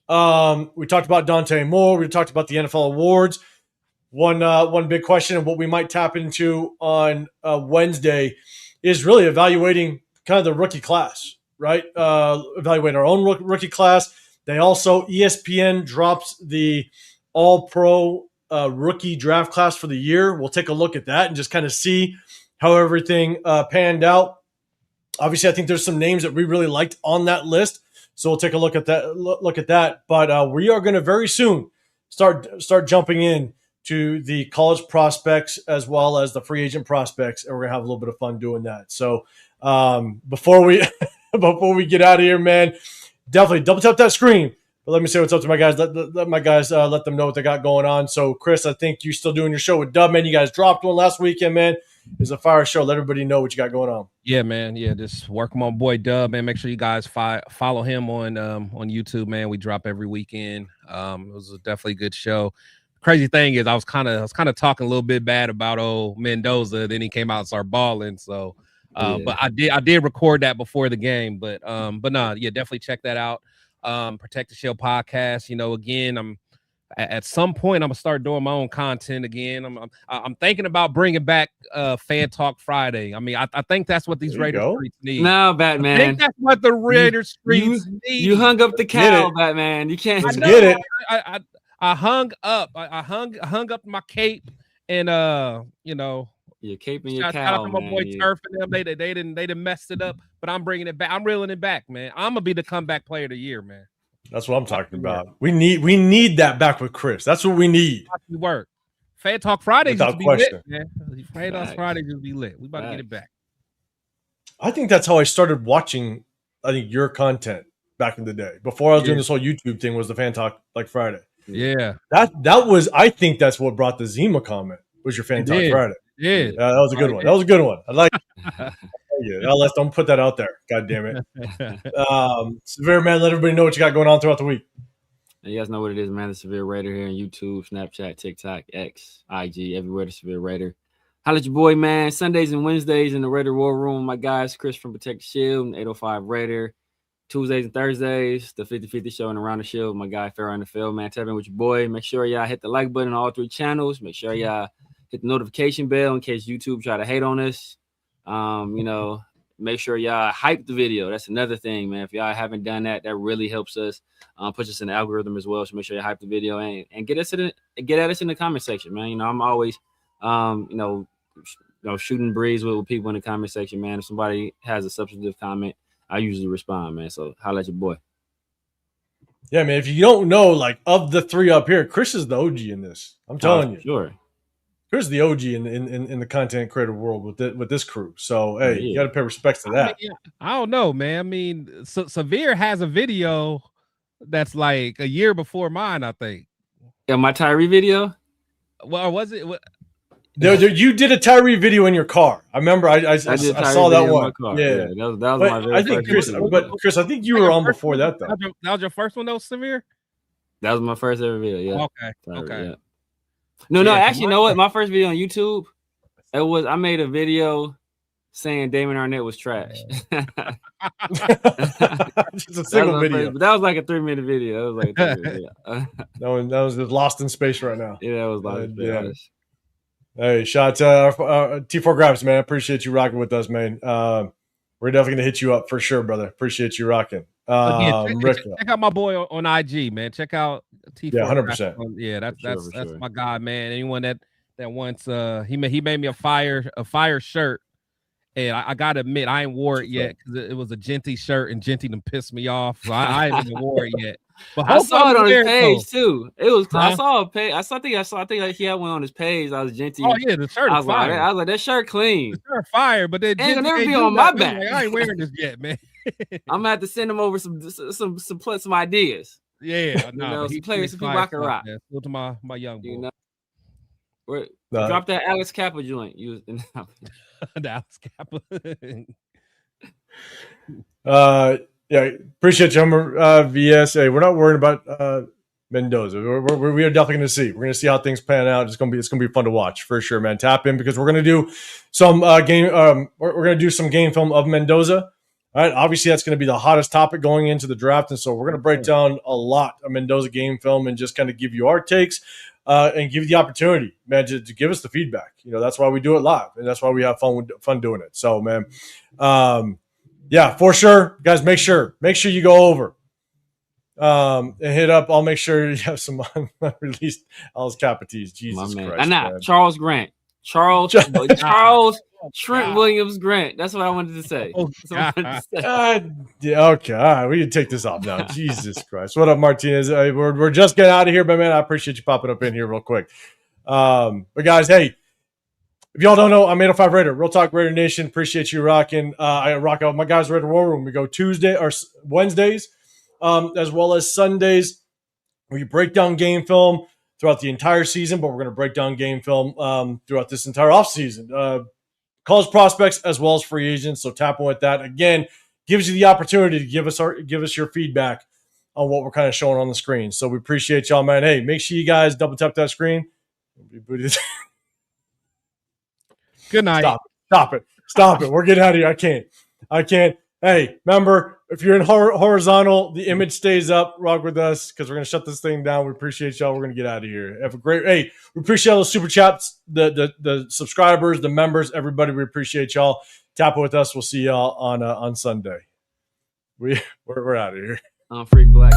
We talked about Dante Moore. We talked about the NFL awards. One big question and what we might tap into on Wednesday is really evaluating kind of the rookie class, right? Evaluate our own rookie class. They also, ESPN drops the All-Pro rookie draft class for the year. We'll take a look at that and just kind of see how everything panned out. Obviously, I think there's some names that we really liked on that list, so we'll take a look at that. But we are going to very soon start jumping in to the college prospects as well as the free agent prospects, and we're going to have a little bit of fun doing that. So before we get out of here, man, definitely double tap that screen. But let me say what's up to my guys. Let my guys let them know what they got going on. So, Chris, I think you're still doing your show with Dub, man. You guys dropped one last weekend, man. It's a fire show. Let everybody know what you got going on. Yeah, man. Yeah, just working my boy Dub, man. Make sure you guys follow him on YouTube, man. We drop every weekend. It was definitely a good show. Crazy thing is, I was kind of talking a little bit bad about old Mendoza. Then he came out and started balling. So, but I did record that before the game. But no, yeah, definitely check that out. Protect the Shell podcast. Again, I'm at some point I'm gonna start doing my own content again. I'm thinking about bringing back Fan Talk Friday. I mean, I think that's what these Raiders streets need. No, Batman. I think that's what the Raiders streets need. You hung up the cow, Batman. You can't get it. I hung up. I hung up my cape and your cape and your shout cow. Out to my boy Turf and them. They didn't messed it up, but I'm bringing it back. I'm reeling it back, man. I'm gonna be the comeback player of the year, man. That's what I'm talking about. We need that back with Chris. That's what we need. Work. Fan Talk Fridays Without just question. be lit, man. Fan Talk Fridays just be lit. We about to get it back. I think that's how I started watching. I think your content back in the day before I was doing this whole YouTube thing was the Fan Talk like Friday. Yeah, that was. I think that's what brought the Zima comment. Was your Fan Talk Friday? Yeah, that was a good one. That was a good one. I like. Yeah, let's don't put that out there. God damn it. Severe man, let everybody know what you got going on throughout the week. And you guys know what it is, man. The Severe Raider here on YouTube, Snapchat, TikTok, X, IG, everywhere. The Severe Raider. Holla at your boy, man. Sundays and Wednesdays in the Raider War Room. My guys, Chris from Protect the Shield and 805 Raider. Tuesdays and Thursdays, the 50-50 show and Around the Shield. My guy Farrah in the field, man. Tap in with your boy. Make sure y'all hit the like button on all 3 channels. Make sure y'all hit the notification bell in case YouTube try to hate on us. You know, make sure y'all hype the video. That's another thing, man. If y'all haven't done that, that really helps us. Puts us in the algorithm as well. So make sure you hype the video and get at us in the comment section, man. You know, I'm always, you know, shooting breeze with people in the comment section, man. If somebody has a substantive comment, I usually respond, man. So holla at your boy. Yeah, man. If you don't know, like, of the 3 up here, Chris is the OG in this. I'm telling you. Sure. Chris is the OG in the content creator world with this crew. So hey, you got to pay respects to that. I don't know, man. I mean, Severe has a video that's like a year before mine, I think. Yeah, my Tyree video. Well, was it? You did a Tyree video in your car. I remember. I saw that one. Yeah, that was my very first video. But Chris, I think you were on before that, though. That was your first one, though, Severe? That was my first ever video. Yeah. Okay. Tyree, okay. Yeah. No. Actually, you know what? My first video on YouTube, I made a video saying Damon Arnett was trash. Just a single video. That was like a 3-minute video. That was like a 3-minute video. that was lost in space right now. Yeah, that was lost in space. Yeah. Hey, shout out to T4 Grabs, man. Appreciate you rocking with us, man. We're definitely gonna hit you up for sure, brother. Appreciate you rocking. Check out my boy on IG, man. Check out T4. Yeah, 100%. Yeah, that's my guy, man. Anyone that wants he made me a fire shirt. And I gotta admit, I ain't wore it yet because it was a Jeanty shirt, and Jeanty done pissed me off. So I ain't even wore it yet. But I saw it on his page too. It was I saw a page. I think like he had one on his page. I was Jeanty. Oh yeah, the shirt. I was like, that shirt clean. The shirt fire, but then ain't gonna never be on my back. Like, I ain't wearing this yet, man. I'm gonna have to send him over some ideas. Yeah, no, some players, some people I can rock. Go to my young boy. You know, drop that Alex Kappa joint. The Alex Kappa. Yeah, appreciate you, VS. Hey, we're not worried about Mendoza. We are definitely going to see. We're going to see how things pan out. It's going to be fun to watch for sure, man. Tap in because we're going to do some game. We're going to do some game film of Mendoza. All right, obviously that's going to be the hottest topic going into the draft, and so we're going to break down a lot of Mendoza game film and just kind of give you our takes and give you the opportunity, man, to give us the feedback. You know, that's why we do it live, and that's why we have fun doing it. So, man. Yeah, for sure, guys. Make sure you go over and hit up. I'll make sure you have some unreleased Alice Capites. Jesus Christ, man. Charles Grant, Charles Trent Williams Grant. That's what I wanted to say. Yeah, okay, all right. We can take this off now. Jesus Christ, what up, Martinez? We're just getting out of here, but man, I appreciate you popping up in here real quick. But guys, hey. If y'all don't know, I'm 805 Raider, RealTalk Raider Nation. Appreciate you rocking. I rock out with my guys, Raider War Room. We go Wednesdays, as well as Sundays. We break down game film throughout the entire season, but we're going to break down game film throughout this entire offseason. College prospects as well as free agents. So tap in with that. Again, gives you the opportunity to give us your feedback on what we're kind of showing on the screen. So we appreciate y'all, man. Hey, make sure you guys double tap that screen. Good night. Stop it. We're getting out of here. I can't. Hey, remember, if you're in horizontal, the image stays up. Rock with us because we're going to shut this thing down. We appreciate y'all. We're going to get out of here. Have a great, hey, we appreciate all the super chats, the subscribers, the members, everybody. We appreciate y'all. Tap it with us. We'll see y'all on Sunday. We're out of here. Freak Black.